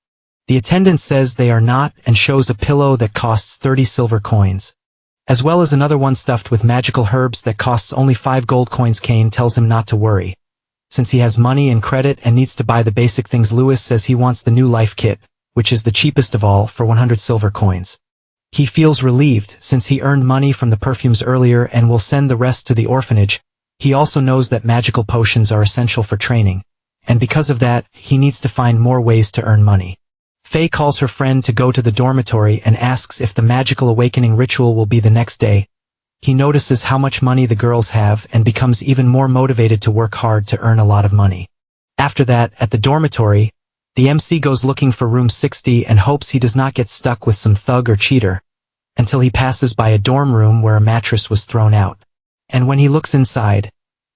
The attendant says they are not and shows a pillow that costs 30 silver coins, as well as another one stuffed with magical herbs that costs only 5 gold coins. Kane tells him not to worry, since he has money and credit and needs to buy the basic things. Lewis says he wants the new life kit, which is the cheapest of all, for 100 silver coins. He feels relieved since he earned money from the perfumes earlier and will send the rest to the orphanage. He also knows that magical potions are essential for training, and because of that, he needs to find more ways to earn money. Faye calls her friend to go to the dormitory and asks if the magical awakening ritual will be the next day. He notices how much money the girls have and becomes even more motivated to work hard to earn a lot of money. After that, at the dormitory, the MC goes looking for room 60 and hopes he does not get stuck with some thug or cheater, until he passes by a dorm room where a mattress was thrown out. And when he looks inside,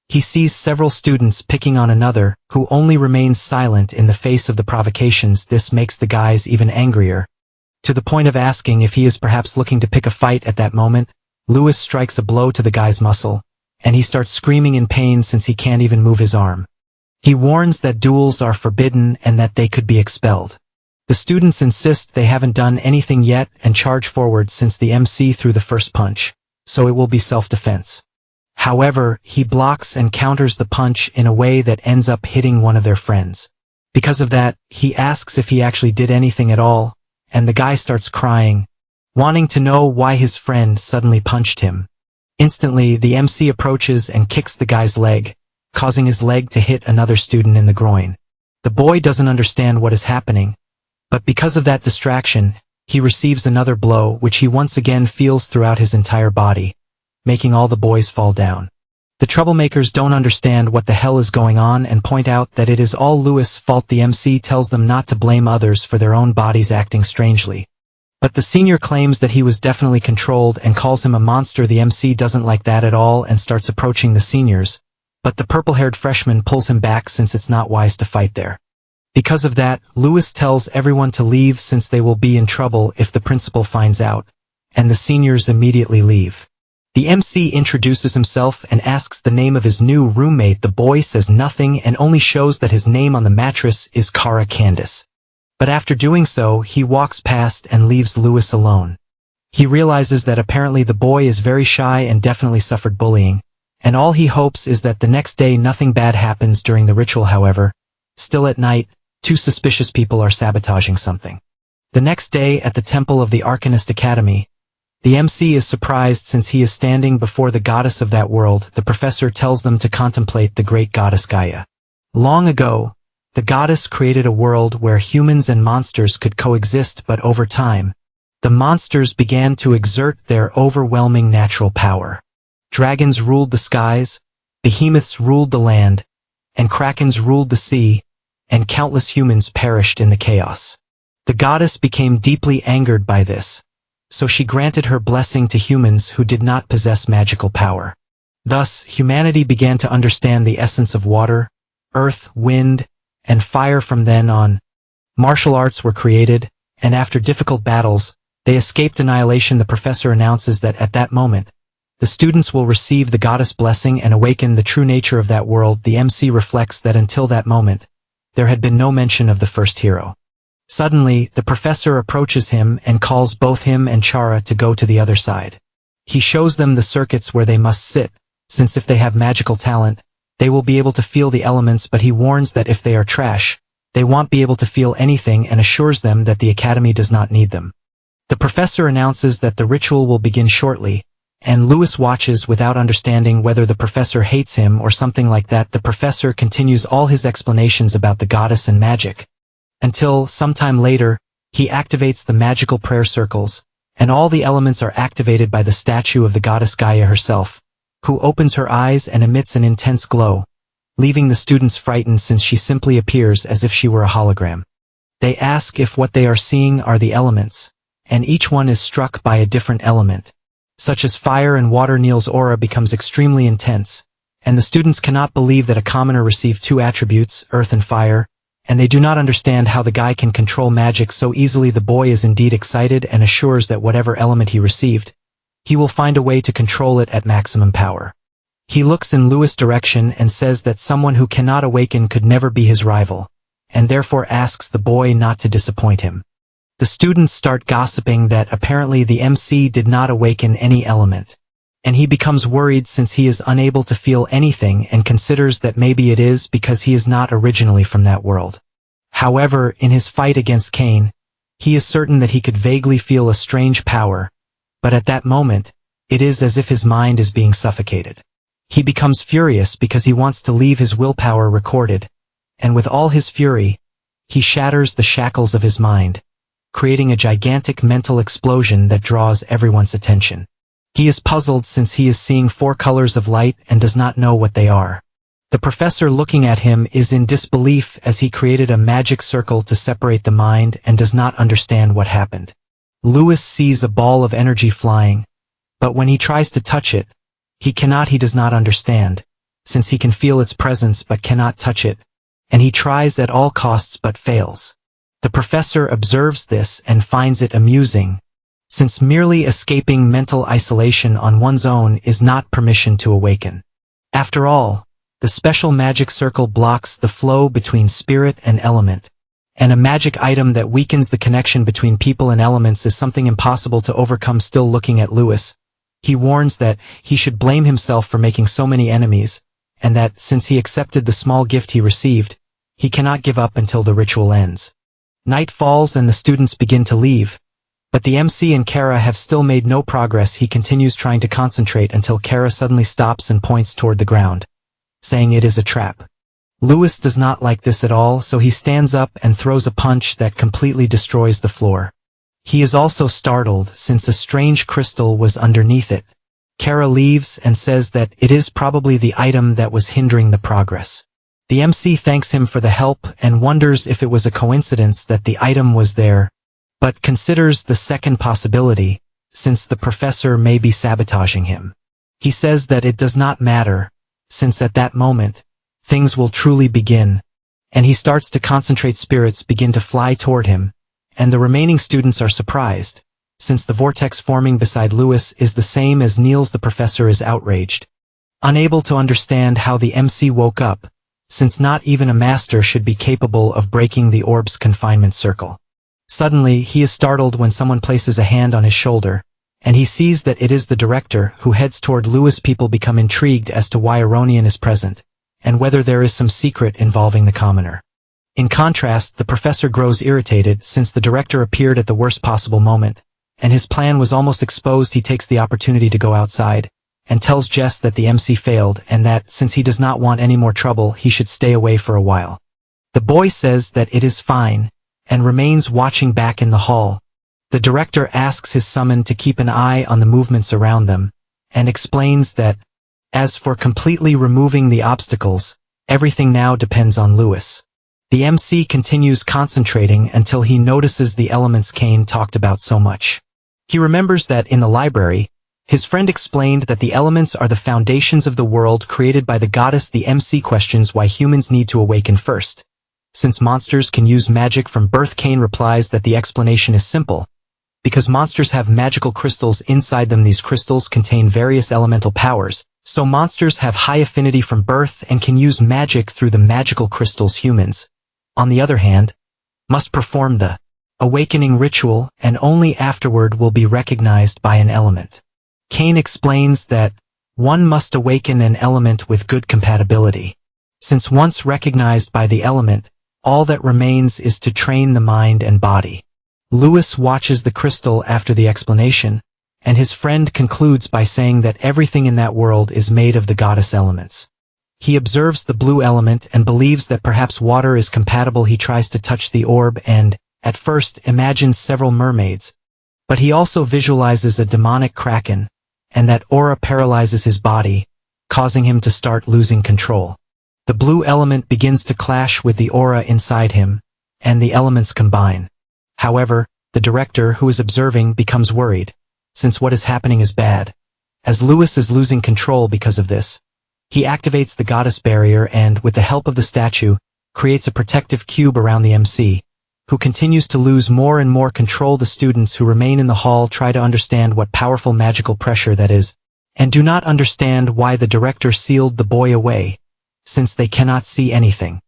he sees several students picking on another, who only remains silent in the face of the provocations. This makes the guys even angrier, to the point of asking if he is perhaps looking to pick a fight. At that moment, Lewis strikes a blow to the guy's muscle, and he starts screaming in pain since he can't even move his arm. He warns that duels are forbidden and that they could be expelled. The students insist they haven't done anything yet and charge forward since the MC threw the first punch, so it will be self-defense. However, he blocks and counters the punch in a way that ends up hitting one of their friends. Because of that, he asks if he actually did anything at all, and the guy starts crying, wanting to know why his friend suddenly punched him. Instantly, the MC approaches and kicks the guy's leg, causing his leg to hit another student in the groin. The boy doesn't understand what is happening, but because of that distraction, he receives another blow which he once again feels throughout his entire body, making all the boys fall down. The troublemakers don't understand what the hell is going on and point out that it is all Lewis' fault. The MC tells them not to blame others for their own bodies acting strangely. But the senior claims that he was definitely controlled and calls him a monster. The MC doesn't like that at all and starts approaching the seniors, but the purple-haired freshman pulls him back since it's not wise to fight there. Because of that, Lewis tells everyone to leave since they will be in trouble if the principal finds out, and the seniors immediately leave. The MC introduces himself and asks the name of his new roommate. The boy says nothing and only shows that his name on the mattress is Kara Candace. But after doing so, he walks past and leaves Lewis alone. He realizes that apparently the boy is very shy and definitely suffered bullying, and all he hopes is that the next day nothing bad happens during the ritual. However, still at night, 2 suspicious people are sabotaging something. The next day at the temple of the Arcanist Academy, the MC is surprised since he is standing before the goddess of that world. The professor tells them to contemplate the great goddess Gaia. Long ago, the goddess created a world where humans and monsters could coexist, but over time, The monsters began to exert their overwhelming natural power. Dragons ruled the skies, behemoths ruled the land, and krakens ruled the sea, and countless humans perished in the chaos. The goddess became deeply angered by this, so she granted her blessing to humans who did not possess magical power. Thus, humanity began to understand the essence of water, earth, wind, and fire. From then on, martial arts were created, and after difficult battles, they escaped annihilation. The professor announces that at that moment, the students will receive the goddess blessing and awaken the true nature of that world. The MC reflects that until that moment, there had been no mention of the first hero. Suddenly, the professor approaches him and calls both him and Chara to go to the other side. He shows them the circuits where they must sit, since if they have magical talent, they will be able to feel the elements, but he warns that if they are trash, they won't be able to feel anything and assures them that the academy does not need them. The professor announces that the ritual will begin shortly, and Lewis watches without understanding whether the professor hates him or something like that. The professor continues all his explanations about the goddess and magic, until, sometime later, he activates the magical prayer circles, and all the elements are activated by the statue of the goddess Gaia herself, who opens her eyes and emits an intense glow, leaving the students frightened since she simply appears as if she were a hologram. They ask if what they are seeing are the elements, and each one is struck by a different element, such as fire and water. Neil's aura becomes extremely intense, and the students cannot believe that a commoner received two attributes, earth and fire, and they do not understand how the guy can control magic so easily. The boy is indeed excited and assures that whatever element he received, he will find a way to control it at maximum power. He looks in Lewis' direction and says that someone who cannot awaken could never be his rival, and therefore asks the boy not to disappoint him. The students start gossiping that apparently the MC did not awaken any element, and he becomes worried since he is unable to feel anything and considers that maybe it is because he is not originally from that world. However, in his fight against Cain, he is certain that he could vaguely feel a strange power, but at that moment, it is as if his mind is being suffocated. He becomes furious because he wants to leave his willpower recorded, and with all his fury, he shatters the shackles of his mind, creating a gigantic mental explosion that draws everyone's attention. He is puzzled since he is seeing 4 colors of light and does not know what they are. The professor looking at him is in disbelief as he created a magic circle to separate the mind and does not understand what happened. Lewis sees a ball of energy flying, but when he tries to touch it, he does not understand, since he can feel its presence but cannot touch it, and he tries at all costs but fails. The professor observes this and finds it amusing, since merely escaping mental isolation on one's own is not permission to awaken. After all, the special magic circle blocks the flow between spirit and element, and a magic item that weakens the connection between people and elements is something impossible to overcome. Still looking at Lewis, he warns that he should blame himself for making so many enemies, and that, since he accepted the small gift he received, he cannot give up until the ritual ends. Night falls and the students begin to leave, but the MC and Kara have still made no progress. He continues trying to concentrate until Kara suddenly stops and points toward the ground, saying it is a trap. Lewis does not like this at all, so he stands up and throws a punch that completely destroys the floor. He is also startled since a strange crystal was underneath it. Kara leaves and says that it is probably the item that was hindering the progress. The MC thanks him for the help and wonders if it was a coincidence that the item was there, but considers the second possibility, since the professor may be sabotaging him. He says that it does not matter, since at that moment, things will truly begin, and he starts to concentrate. Spirits begin to fly toward him, and the remaining students are surprised, since the vortex forming beside Lewis is the same as Niels. The professor is outraged, unable to understand how the MC woke up, since not even a master should be capable of breaking the orb's confinement circle. Suddenly, he is startled when someone places a hand on his shoulder, and he sees that it is the director, who heads toward Lewis. People become intrigued as to why Aronian is present, and whether there is some secret involving the commoner. In contrast, the professor grows irritated since the director appeared at the worst possible moment, and his plan was almost exposed. He takes the opportunity to go outside, and tells Jess that the MC failed and that, since he does not want any more trouble, he should stay away for a while. The boy says that it is fine, and remains watching back in the hall, The director asks his summon to keep an eye on the movements around them, and explains that, as for completely removing the obstacles, everything now depends on Lewis. The MC continues concentrating until he notices the elements Kane talked about so much. He remembers that in the library, his friend explained that the elements are the foundations of the world created by the goddess. The MC questions why humans need to awaken first. Since monsters can use magic from birth, Kane replies that the explanation is simple. Because monsters have magical crystals inside them, these crystals contain various elemental powers, so monsters have high affinity from birth and can use magic through the magical crystals. Humans, on the other hand, must perform the awakening ritual and only afterward will be recognized by an element. Kane explains that one must awaken an element with good compatibility. Since once recognized by the element, all that remains is to train the mind and body. Lewis watches the crystal after the explanation, and his friend concludes by saying that everything in that world is made of the goddess elements. He observes the blue element and believes that perhaps water is compatible. He tries to touch the orb and, at first, imagines several mermaids, but he also visualizes a demonic kraken, and that aura paralyzes his body, causing him to start losing control. The blue element begins to clash with the aura inside him, and the elements combine. However, the director, who is observing, becomes worried, since what is happening is bad. As Lewis is losing control because of this, he activates the goddess barrier and, with the help of the statue, creates a protective cube around the MC, who continues to lose more and more control. The students who remain in the hall try to understand what powerful magical pressure that is, and do not understand why the director sealed the boy away, since they cannot see anything.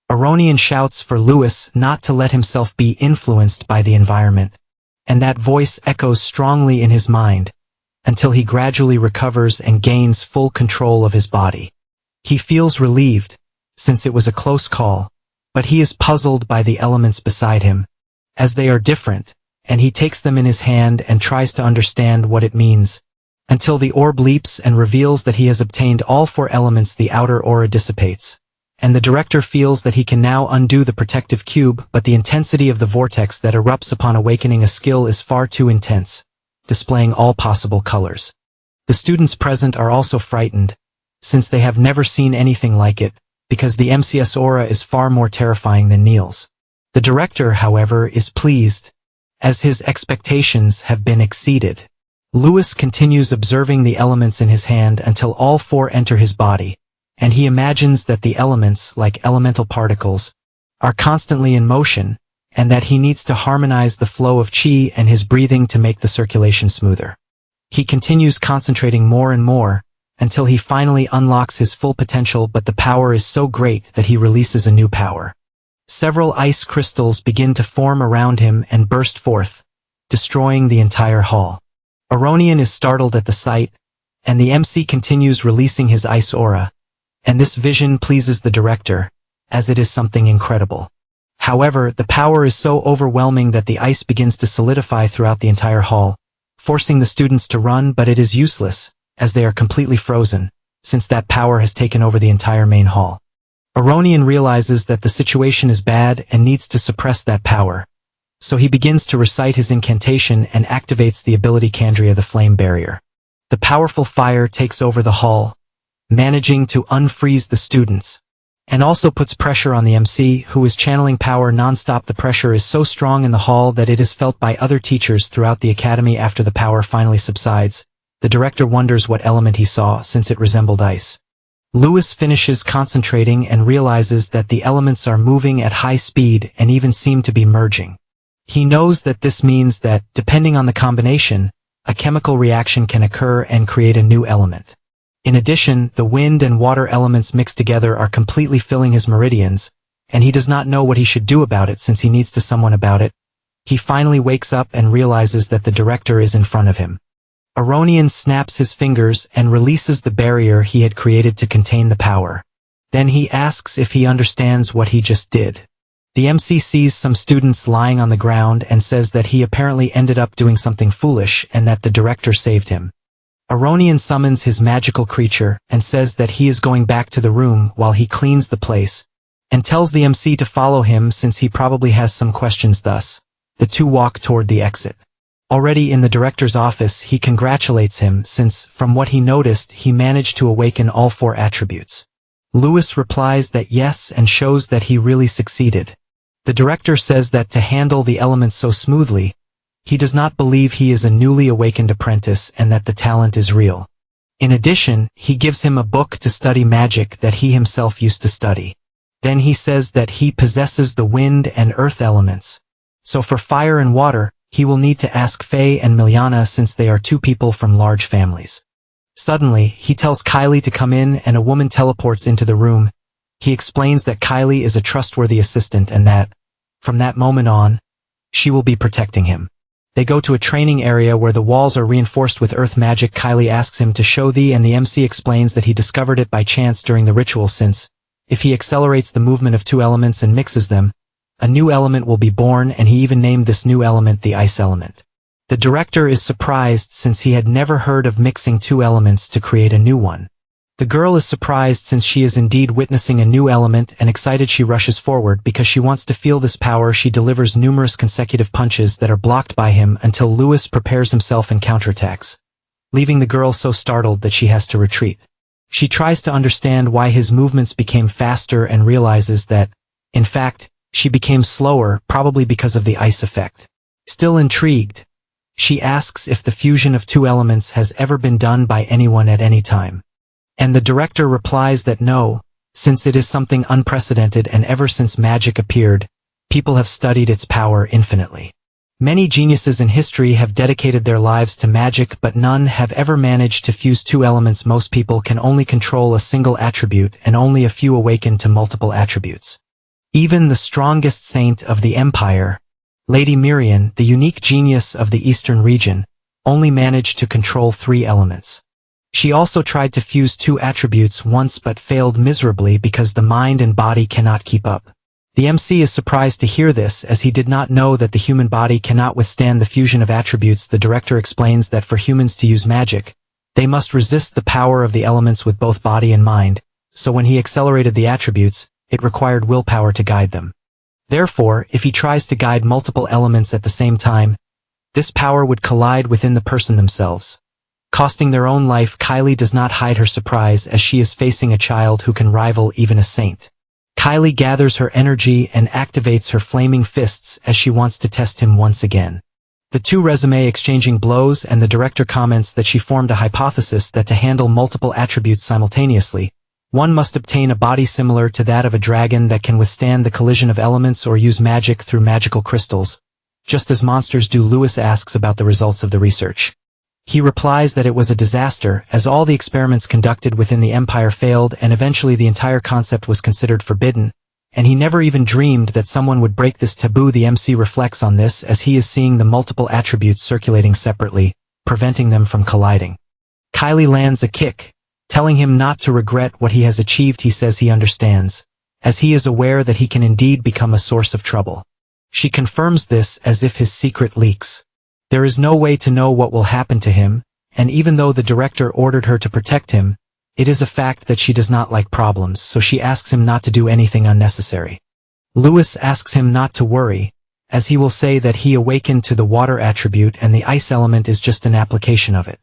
Aronian shouts for Lewis not to let himself be influenced by the environment, and that voice echoes strongly in his mind, until he gradually recovers and gains full control of his body. He feels relieved, since it was a close call, but he is puzzled by the elements beside him, as they are different, and he takes them in his hand and tries to understand what it means, until the orb leaps and reveals that he has obtained all four elements. The outer aura dissipates, and the director feels that he can now undo the protective cube, but the intensity of the vortex that erupts upon awakening a skill is far too intense, displaying all possible colors. The students present are also frightened, since they have never seen anything like it, because the MC's aura is far more terrifying than Neil's. The director, however, is pleased, as his expectations have been exceeded. Lewis continues observing the elements in his hand until all four enter his body, and he imagines that the elements, like elemental particles, are constantly in motion, and that he needs to harmonize the flow of chi and his breathing to make the circulation smoother. He continues concentrating more and more, until he finally unlocks his full potential, but the power is so great that he releases a new power. Several ice crystals begin to form around him and burst forth, destroying the entire hall. Aronian is startled at the sight, and the MC continues releasing his ice aura, and this vision pleases the director, as it is something incredible. However, the power is so overwhelming that the ice begins to solidify throughout the entire hall, forcing the students to run, but it is useless, as they are completely frozen, since that power has taken over the entire main hall. Aronian realizes that the situation is bad and needs to suppress that power, so he begins to recite his incantation and activates the ability Candria, the flame barrier. The powerful fire takes over the hall, managing to unfreeze the students, and also puts pressure on the MC, who is channeling power non-stop. The pressure is so strong in the hall that it is felt by other teachers throughout the academy. After the power finally subsides, the director wonders what element he saw, since it resembled ice. Lewis finishes concentrating and realizes that the elements are moving at high speed and even seem to be merging. He knows that this means that, depending on the combination, a chemical reaction can occur and create a new element. In addition, the wind and water elements mixed together are completely filling his meridians, and he does not know what he should do about it since he needs to someone about it. He finally wakes up and realizes that the director is in front of him. Aronian snaps his fingers and releases the barrier he had created to contain the power. Then he asks if he understands what he just did. The MC sees some students lying on the ground and says that he apparently ended up doing something foolish and that the director saved him. Aronian summons his magical creature and says that he is going back to the room while he cleans the place, and tells the MC to follow him since he probably has some questions. Thus, the two walk toward the exit. Already in the director's office, he congratulates him since, from what he noticed, he managed to awaken all 4 attributes. Lewis replies that yes and shows that he really succeeded. The director says that to handle the elements so smoothly, he does not believe he is a newly awakened apprentice and that the talent is real. In addition, he gives him a book to study magic that he himself used to study. Then he says that he possesses the wind and earth elements. So for fire and water, he will need to ask Faye and Milyana since they are 2 people from large families. Suddenly, he tells Kylie to come in and a woman teleports into the room. He explains that Kylie is a trustworthy assistant and that, from that moment on, she will be protecting him. They go to a training area where the walls are reinforced with earth magic. Kylie asks him to show thee and the MC explains that he discovered it by chance during the ritual since, if he accelerates the movement of 2 elements and mixes them, a new element will be born and he even named this new element the ice element. The director is surprised since he had never heard of mixing 2 elements to create a new one. The girl is surprised since she is indeed witnessing a new element and excited she rushes forward because she wants to feel this power. She delivers numerous consecutive punches that are blocked by him until Lewis prepares himself and counterattacks, leaving the girl so startled that she has to retreat. She tries to understand why his movements became faster and realizes that, in fact, she became slower, probably because of the ice effect. Still intrigued, she asks if the fusion of 2 elements has ever been done by anyone at any time. And the director replies that no, since it is something unprecedented and ever since magic appeared, people have studied its power infinitely. Many geniuses in history have dedicated their lives to magic but none have ever managed to fuse 2 elements. Most people can only control a single attribute and only a few awaken to multiple attributes. Even the strongest saint of the empire, Lady Miriam, the unique genius of the eastern region, only managed to control 3 elements. She also tried to fuse 2 attributes once but failed miserably because the mind and body cannot keep up. The MC is surprised to hear this as he did not know that the human body cannot withstand the fusion of attributes. The director explains that for humans to use magic, they must resist the power of the elements with both body and mind, so when he accelerated the attributes, it required willpower to guide them. Therefore, if he tries to guide multiple elements at the same time, this power would collide within the person themselves, costing their own life. Kylie does not hide her surprise as she is facing a child who can rival even a saint. Kylie gathers her energy and activates her flaming fists as she wants to test him once again. The 2 resume exchanging blows and the director comments that she formed a hypothesis that to handle multiple attributes simultaneously, one must obtain a body similar to that of a dragon that can withstand the collision of elements or use magic through magical crystals, just as monsters do. Lewis asks about the results of the research. He replies that it was a disaster, as all the experiments conducted within the empire failed and eventually the entire concept was considered forbidden, and he never even dreamed that someone would break this taboo. The MC reflects on this as he is seeing the multiple attributes circulating separately, preventing them from colliding. Kylie lands a kick, telling him not to regret what he has achieved. He says he understands, as he is aware that he can indeed become a source of trouble. She confirms this as if his secret leaks. There is no way to know what will happen to him, and even though the director ordered her to protect him, it is a fact that she does not like problems, so she asks him not to do anything unnecessary. Lewis asks him not to worry, as he will say that he awakened to the water attribute and the ice element is just an application of it.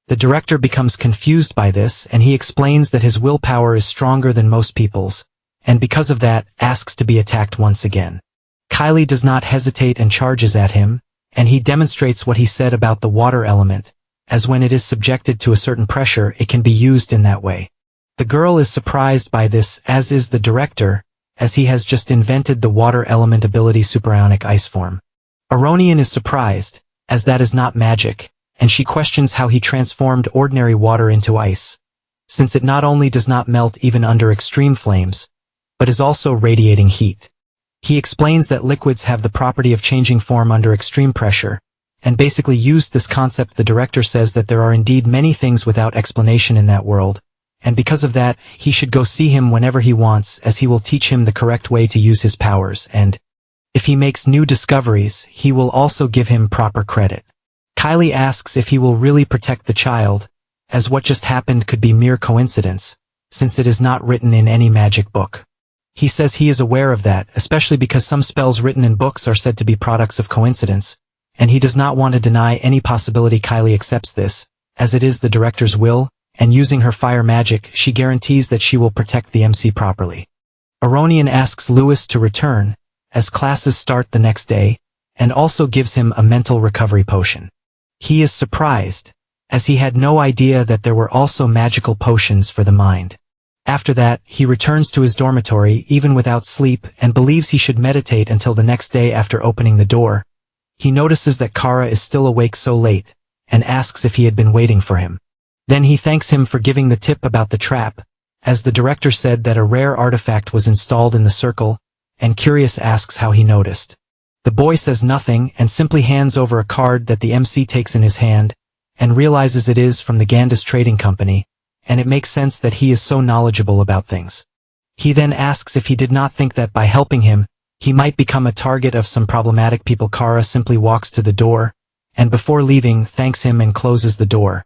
The director becomes confused by this and he explains that his willpower is stronger than most people's, and because of that, asks to be attacked once again. Kylie does not hesitate and charges at him, and he demonstrates what he said about the water element, as when it is subjected to a certain pressure it can be used in that way. The girl is surprised by this, as is the director, as he has just invented the water element ability superionic ice form. Aronian is surprised, as that is not magic, and she questions how he transformed ordinary water into ice, since it not only does not melt even under extreme flames, but is also radiating heat. He explains that liquids have the property of changing form under extreme pressure, and basically used this concept. The director says that there are indeed many things without explanation in that world, and because of that, he should go see him whenever he wants, as he will teach him the correct way to use his powers, and if he makes new discoveries, he will also give him proper credit. Kylie asks if he will really protect the child, as what just happened could be mere coincidence, since it is not written in any magic book. He says he is aware of that, especially because some spells written in books are said to be products of coincidence, and he does not want to deny any possibility Kylie accepts this, as it is the director's will, and using her fire magic, she guarantees that she will protect the MC properly. Aronian asks Lewis to return, as classes start the next day, and also gives him a mental recovery potion. He is surprised, as he had no idea that there were also magical potions for the mind. After that, he returns to his dormitory even without sleep and believes he should meditate until the next day. After opening the door, he notices that Kara is still awake so late, and asks if he had been waiting for him. Then he thanks him for giving the tip about the trap, as the director said that a rare artifact was installed in the circle, and Curious asks how he noticed. The boy says nothing and simply hands over a card that the MC takes in his hand, and realizes it is from the Gandus Trading Company, and it makes sense that he is so knowledgeable about things. He then asks if he did not think that by helping him, he might become a target of some problematic people. Kara simply walks to the door, and before leaving thanks him and closes the door.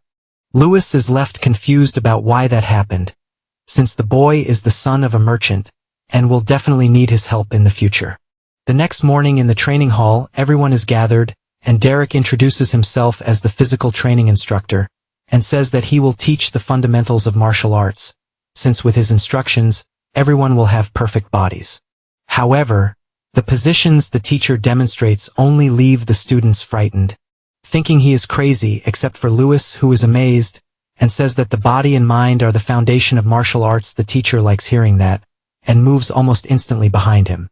Lewis is left confused about why that happened, since the boy is the son of a merchant, and will definitely need his help in the future. The next morning in the training hall, everyone is gathered, and Derek introduces himself as the physical training instructor, and says that he will teach the fundamentals of martial arts, since with his instructions, everyone will have perfect bodies. However, the positions the teacher demonstrates only leave the students frightened, thinking he is crazy except for Lewis, who is amazed, and says that the body and mind are the foundation of martial arts. The teacher likes hearing that, and moves almost instantly behind him.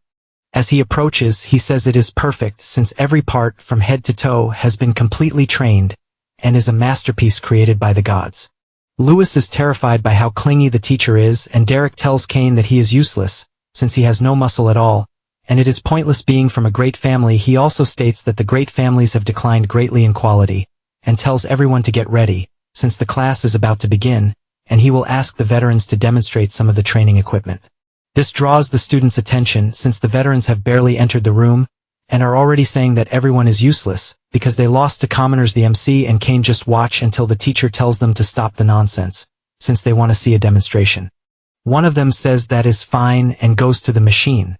As he approaches, he says it is perfect since every part from head to toe has been completely trained, and is a masterpiece created by the gods. Lewis is terrified by how clingy the teacher is, and Derek tells Kane that he is useless, since he has no muscle at all, and it is pointless being from a great family. He also states that the great families have declined greatly in quality, and tells everyone to get ready, since the class is about to begin, and he will ask the veterans to demonstrate some of the training equipment. This draws the students' attention since the veterans have barely entered the room, and are already saying that everyone is useless, because they lost to commoners. The MC and Kane just watch until the teacher tells them to stop the nonsense, since they want to see a demonstration. One of them says that is fine and goes to the machine.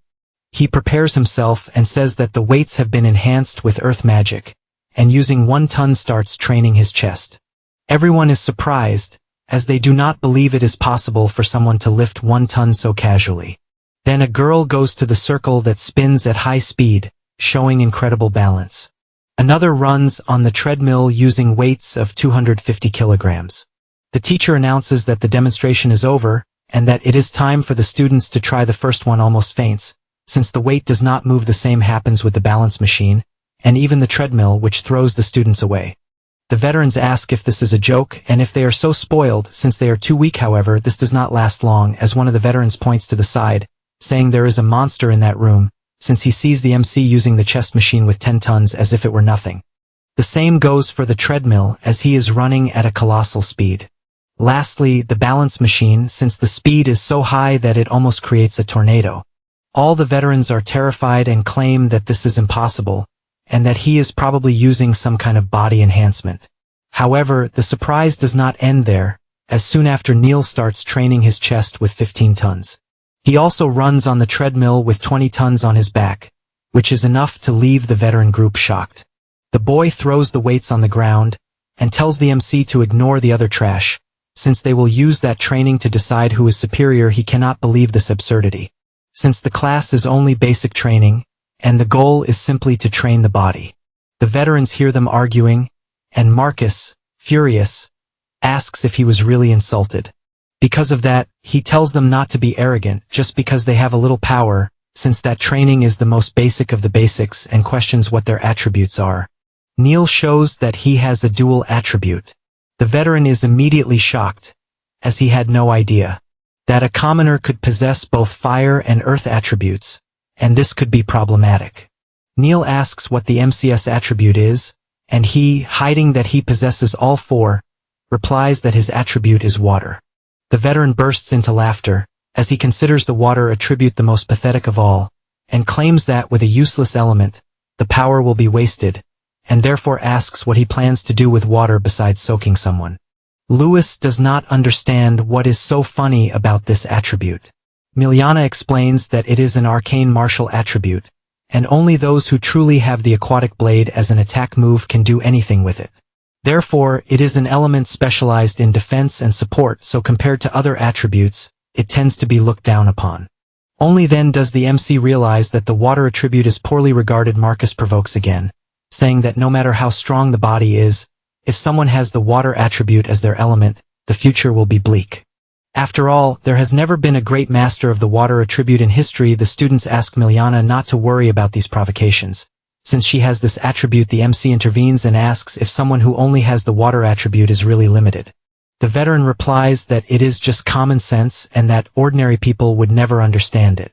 He prepares himself and says that the weights have been enhanced with earth magic, and using 1 ton starts training his chest. Everyone is surprised, as they do not believe it is possible for someone to lift 1 ton so casually. Then a girl goes to the circle that spins at high speed, showing incredible balance. Another runs on the treadmill using weights of 250 kilograms. The teacher announces that the demonstration is over, and that it is time for the students to try. The first one almost faints, since the weight does not move. The same happens with the balance machine, and even the treadmill, which throws the students away. The veterans ask if this is a joke, and if they are so spoiled since they are too weak. However, this does not last long, as one of the veterans points to the side, saying there is a monster in that room, since he sees the MC using the chest machine with 10 tons as if it were nothing. The same goes for the treadmill, as he is running at a colossal speed. Lastly, the balance machine, since the speed is so high that it almost creates a tornado. All the veterans are terrified and claim that this is impossible, and that he is probably using some kind of body enhancement. However, the surprise does not end there, as soon after Neil starts training his chest with 15 tons. He also runs on the treadmill with 20 tons on his back, which is enough to leave the veteran group shocked. The boy throws the weights on the ground, and tells the MC to ignore the other trash, since they will use that training to decide who is superior. He cannot believe this absurdity, since the class is only basic training, and the goal is simply to train the body. The veterans hear them arguing, and Marcus, furious, asks if he was really insulted. Because of that, he tells them not to be arrogant just because they have a little power, since that training is the most basic of the basics, and questions what their attributes are. Neil shows that he has a dual attribute. The veteran is immediately shocked, as he had no idea that a commoner could possess both fire and earth attributes, and this could be problematic. Neil asks what the MC's attribute is, and he, hiding that he possesses all 4, replies that his attribute is water. The veteran bursts into laughter, as he considers the water attribute the most pathetic of all, and claims that with a useless element, the power will be wasted, and therefore asks what he plans to do with water besides soaking someone. Lewis does not understand what is so funny about this attribute. Miliana explains that it is an arcane martial attribute, and only those who truly have the aquatic blade as an attack move can do anything with it. Therefore, it is an element specialized in defense and support, so compared to other attributes, it tends to be looked down upon. Only then does the MC realize that the water attribute is poorly regarded. Marcus provokes again, saying that no matter how strong the body is, if someone has the water attribute as their element, the future will be bleak. After all, there has never been a great master of the water attribute in history. The students ask Miliana not to worry about these provocations. Since she has this attribute, the MC intervenes and asks if someone who only has the water attribute is really limited. The veteran replies that it is just common sense and that ordinary people would never understand it.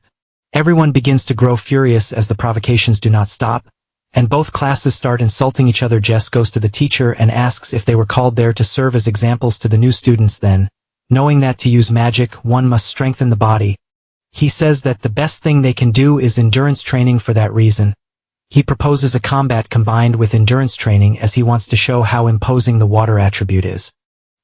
Everyone begins to grow furious as the provocations do not stop, and both classes start insulting each other. Jess goes to the teacher and asks if they were called there to serve as examples to the new students. Then, knowing that to use magic, one must strengthen the body, he says that the best thing they can do is endurance training. For that reason, he proposes a combat combined with endurance training, as he wants to show how imposing the water attribute is.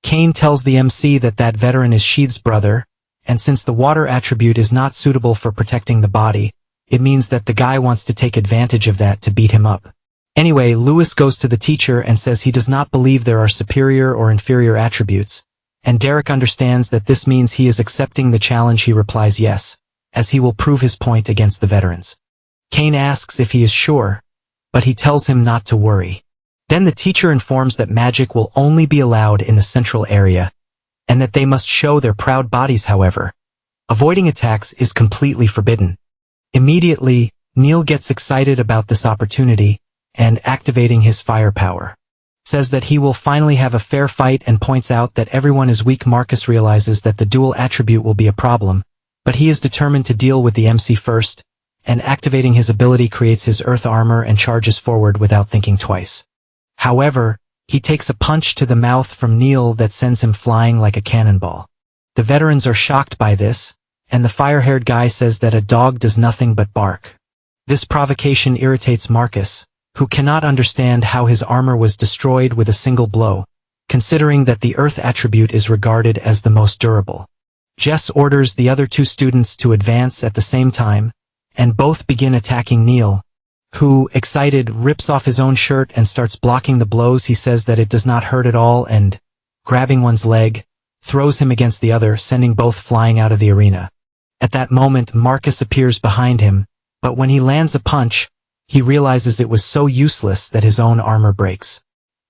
Kane tells the MC that that veteran is Sheath's brother, and since the water attribute is not suitable for protecting the body, it means that the guy wants to take advantage of that to beat him up. Anyway, Lewis goes to the teacher and says he does not believe there are superior or inferior attributes, and Derek understands that this means he is accepting the challenge. He replies yes, as he will prove his point against the veterans. Kane asks if he is sure, but he tells him not to worry. Then the teacher informs that magic will only be allowed in the central area, and that they must show their proud bodies. However, avoiding attacks is completely forbidden. Immediately, Neil gets excited about this opportunity, and activating his firepower, says that he will finally have a fair fight and points out that everyone is weak. Marcus realizes that the dual attribute will be a problem, but he is determined to deal with the MC first, and activating his ability creates his earth armor and charges forward without thinking twice. However, he takes a punch to the mouth from Neil that sends him flying like a cannonball. The veterans are shocked by this, and the fire-haired guy says that a dog does nothing but bark. This provocation irritates Marcus, who cannot understand how his armor was destroyed with a single blow, considering that the earth attribute is regarded as the most durable. Jess orders the other two students to advance at the same time, and both begin attacking Neil, who, excited, rips off his own shirt and starts blocking the blows. He says that it does not hurt at all and, grabbing one's leg, throws him against the other, sending both flying out of the arena. At that moment, Marcus appears behind him, but when he lands a punch, he realizes it was so useless that his own armor breaks.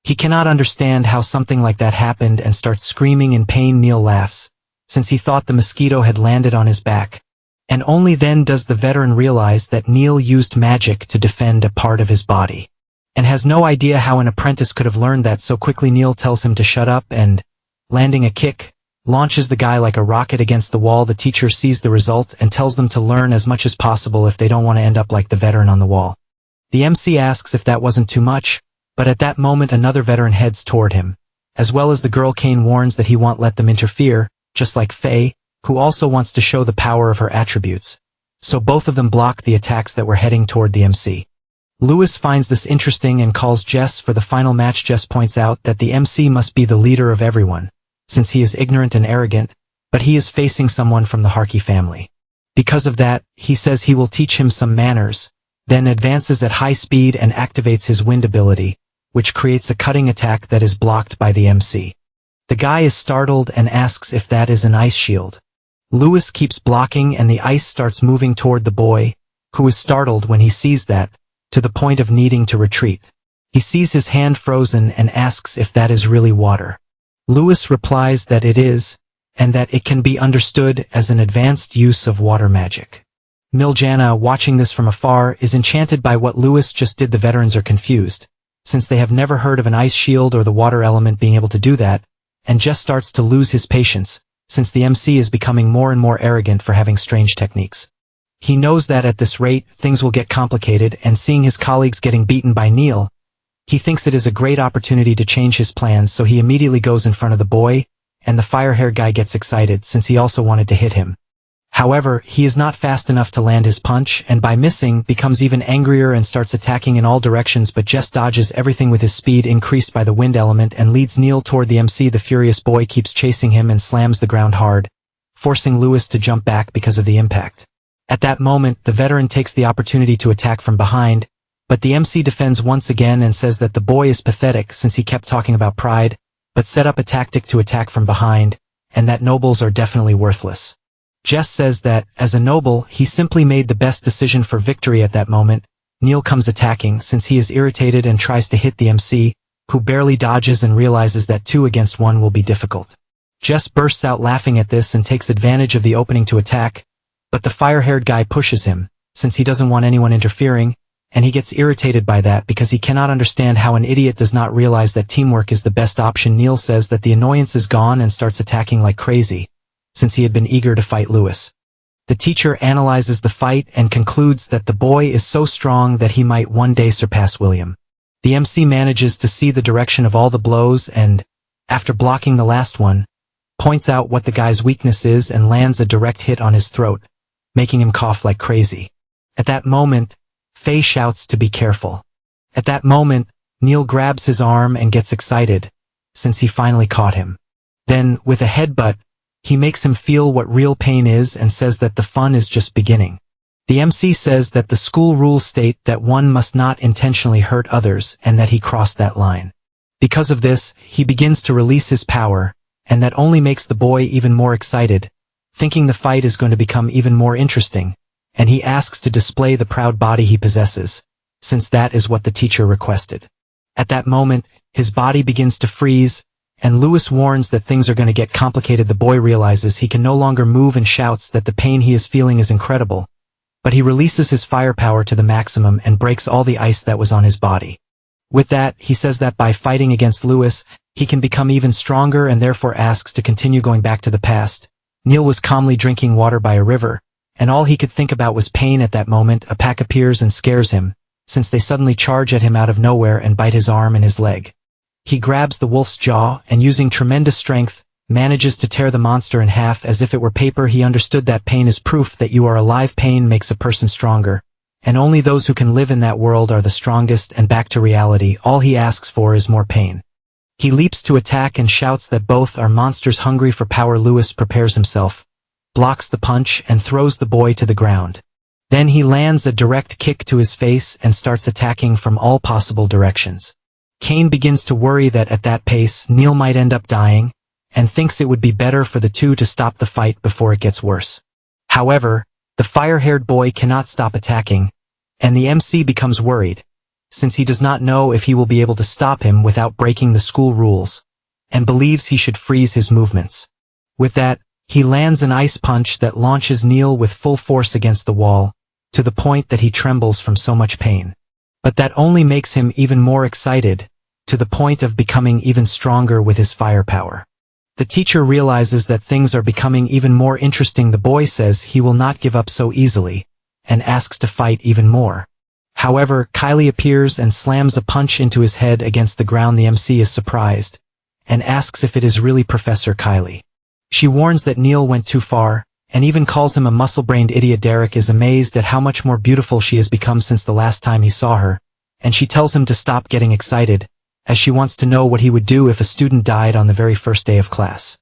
He cannot understand how something like that happened and starts screaming in pain. Neil laughs, since he thought the mosquito had landed on his back. And only then does the veteran realize that Neil used magic to defend a part of his body, and has no idea how an apprentice could have learned that so quickly. Neil tells him to shut up and, landing a kick, launches the guy like a rocket against the wall. The teacher sees the result and tells them to learn as much as possible if they don't want to end up like the veteran on the wall. The MC asks if that wasn't too much, but at that moment another veteran heads toward him, as well as the girl. Kane warns that he won't let them interfere, just like Faye, who also wants to show the power of her attributes, so both of them block the attacks that were heading toward the MC. Lewis finds this interesting and calls Jess for the final match. Jess points out that the MC must be the leader of everyone, since he is ignorant and arrogant, but he is facing someone from the Harkey family. Because of that, he says he will teach him some manners, then advances at high speed and activates his wind ability, which creates a cutting attack that is blocked by the MC. The guy is startled and asks if that is an ice shield. Lewis keeps blocking and the ice starts moving toward the boy, who is startled when he sees that, to the point of needing to retreat. He sees his hand frozen and asks if that is really water. Lewis replies that it is, and that it can be understood as an advanced use of water magic. Miljana, watching this from afar, is enchanted by what Lewis just did. The veterans are confused, since they have never heard of an ice shield or the water element being able to do that, and just starts to lose his patience, since the MC is becoming more and more arrogant for having strange techniques. He knows that at this rate, things will get complicated, and seeing his colleagues getting beaten by Neil, he thinks it is a great opportunity to change his plans, so he immediately goes in front of the boy, and the fire-haired guy gets excited since he also wanted to hit him. However, he is not fast enough to land his punch, and by missing, becomes even angrier and starts attacking in all directions, but Jess dodges everything with his speed increased by the wind element and leads Neil toward the MC. The furious boy keeps chasing him and slams the ground hard, forcing Lewis to jump back because of the impact. At that moment, the veteran takes the opportunity to attack from behind, but the MC defends once again and says that the boy is pathetic since he kept talking about pride, but set up a tactic to attack from behind, and that nobles are definitely worthless. Jess says that, as a noble, he simply made the best decision for victory at that moment. Neil comes attacking since he is irritated and tries to hit the MC, who barely dodges and realizes that 2 against 1 will be difficult. Jess bursts out laughing at this and takes advantage of the opening to attack, but the fire-haired guy pushes him, since he doesn't want anyone interfering, and he gets irritated by that because he cannot understand how an idiot does not realize that teamwork is the best option. Neil says that the annoyance is gone and starts attacking like crazy, since he had been eager to fight Lewis. The teacher analyzes the fight and concludes that the boy is so strong that he might one day surpass William. The MC manages to see the direction of all the blows and, after blocking the last one, points out what the guy's weakness is and lands a direct hit on his throat, making him cough like crazy. At that moment, Faye shouts to be careful. At that moment, Neil grabs his arm and gets excited, since he finally caught him. Then, with a headbutt, he makes him feel what real pain is and says that the fun is just beginning. The MC says that the school rules state that one must not intentionally hurt others and that he crossed that line. Because of this, he begins to release his power, and that only makes the boy even more excited, thinking the fight is going to become even more interesting, and he asks to display the proud body he possesses, since that is what the teacher requested. At that moment, his body begins to freeze, and Lewis warns that things are going to get complicated. The boy realizes he can no longer move and shouts that the pain he is feeling is incredible, but he releases his firepower to the maximum and breaks all the ice that was on his body. With that, he says that by fighting against Lewis, he can become even stronger and therefore asks to continue going back to the past. Neil was calmly drinking water by a river, and all he could think about was pain. At that moment, a pack appears and scares him, since they suddenly charge at him out of nowhere and bite his arm and his leg. He grabs the wolf's jaw and, using tremendous strength, manages to tear the monster in half as if it were paper. He understood that pain is proof that you are alive. Pain makes a person stronger, and only those who can live in that world are the strongest. And back to reality, all he asks for is more pain. He leaps to attack and shouts that both are monsters hungry for power. Lewis prepares himself, blocks the punch and throws the boy to the ground. Then he lands a direct kick to his face and starts attacking from all possible directions. Kane begins to worry that at that pace Neil might end up dying, and thinks it would be better for the two to stop the fight before it gets worse. However, the fire-haired boy cannot stop attacking, and the MC becomes worried, since he does not know if he will be able to stop him without breaking the school rules, and believes he should freeze his movements. With that, he lands an ice punch that launches Neil with full force against the wall, to the point that he trembles from so much pain. But that only makes him even more excited, to the point of becoming even stronger with his firepower. The teacher realizes that things are becoming even more interesting. The boy says he will not give up so easily, and asks to fight even more. However, Kylie appears and slams a punch into his head against the ground. The MC is surprised, and asks if it is really Professor Kylie. She warns that Neil went too far, and even calls him a muscle-brained idiot. Derek is amazed at how much more beautiful she has become since the last time he saw her, and she tells him to stop getting excited, as she wants to know what he would do if a student died on the very first day of class.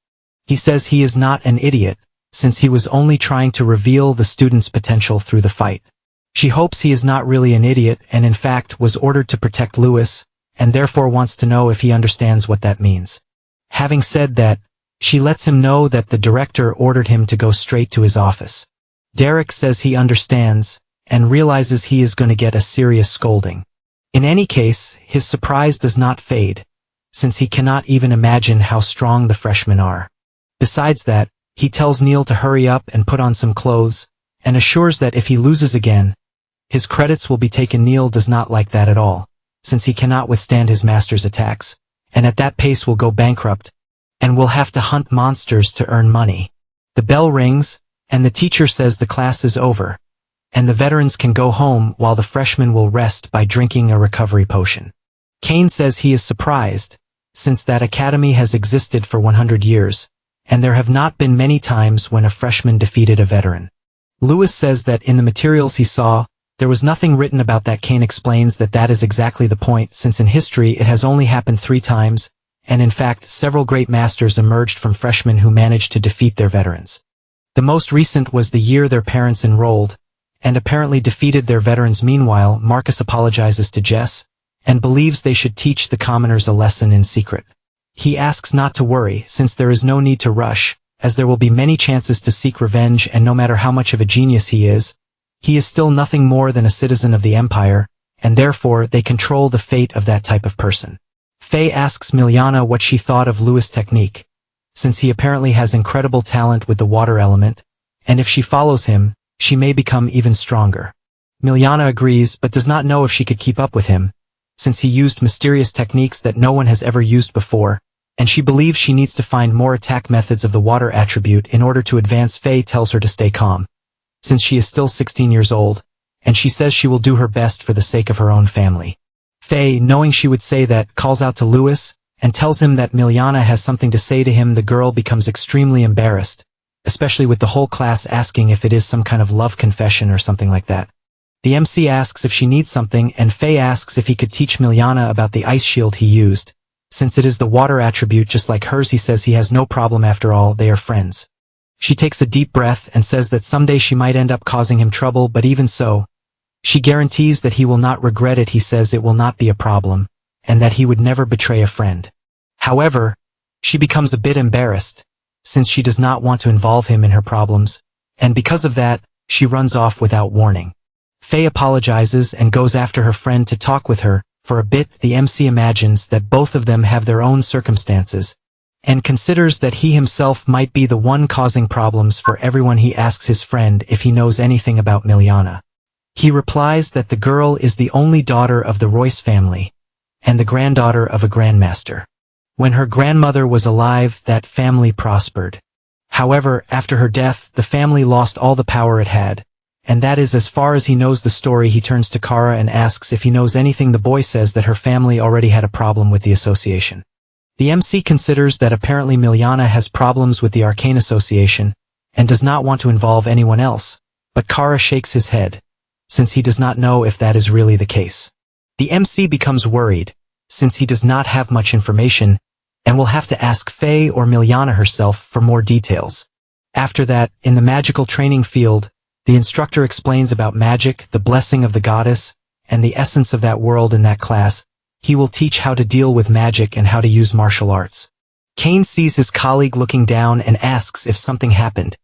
He says he is not an idiot, since he was only trying to reveal the student's potential through the fight. She hopes he is not really an idiot and in fact was ordered to protect Lewis, and therefore wants to know if he understands what that means. Having said that, she lets him know that the director ordered him to go straight to his office. Derek says he understands, and realizes he is going to get a serious scolding. In any case, his surprise does not fade, since he cannot even imagine how strong the freshmen are. Besides that, he tells Neil to hurry up and put on some clothes, and assures that if he loses again, his credits will be taken. Neil does not like that at all, since he cannot withstand his master's attacks, and at that pace will go bankrupt, and will have to hunt monsters to earn money. The bell rings, and the teacher says the class is over, and the veterans can go home while the freshmen will rest by drinking a recovery potion. Kane says he is surprised, since that academy has existed for 100 years, and there have not been many times when a freshman defeated a veteran. Lewis says that in the materials he saw, there was nothing written about that. Kane explains that that is exactly the point, since in history it has only happened 3 times, and in fact several great masters emerged from freshmen who managed to defeat their veterans. The most recent was the year their parents enrolled, and apparently defeated their veterans. Meanwhile, Marcus apologizes to Jess, and believes they should teach the commoners a lesson in secret. He asks not to worry, since there is no need to rush, as there will be many chances to seek revenge, and no matter how much of a genius he is still nothing more than a citizen of the Empire, and therefore they control the fate of that type of person. Faye asks Miliana what she thought of Louis' technique, since he apparently has incredible talent with the water element, and if she follows him, she may become even stronger. Miliana agrees but does not know if she could keep up with him, since he used mysterious techniques that no one has ever used before, and she believes she needs to find more attack methods of the water attribute in order to advance. Faye tells her to stay calm, since she is still 16 years old, and she says she will do her best for the sake of her own family. Faye, knowing she would say that, calls out to Louis, and tells him that Miliana has something to say to him. The girl becomes extremely embarrassed, especially with the whole class asking if it is some kind of love confession or something like that. The MC asks if she needs something, and Faye asks if he could teach Miliana about the ice shield he used. Since it is the water attribute just like hers, he says he has no problem. After all, they are friends. She takes a deep breath and says that someday she might end up causing him trouble, but even so, she guarantees that he will not regret it. He says it will not be a problem, and that he would never betray a friend. However, she becomes a bit embarrassed, since she does not want to involve him in her problems, and because of that, she runs off without warning. Faye apologizes and goes after her friend to talk with her. For a bit, the MC imagines that both of them have their own circumstances, and considers that he himself might be the one causing problems for everyone. He asks his friend if he knows anything about Miliana. He replies that the girl is the only daughter of the Royce family, and the granddaughter of a grandmaster. When her grandmother was alive, that family prospered. However, after her death, the family lost all the power it had, and that is as far as he knows the story. He turns to Kara and asks if he knows anything. The boy says that her family already had a problem with the association. The MC considers that apparently Miliana has problems with the Arcane Association, and does not want to involve anyone else, but Kara shakes his head, since he does not know if that is really the case. The MC becomes worried, since he does not have much information, and will have to ask Faye or Miliana herself for more details. After that, in the magical training field, the instructor explains about magic, the blessing of the goddess, and the essence of that world. In that class, he will teach how to deal with magic and how to use martial arts. Kane sees his colleague looking down and asks if something happened.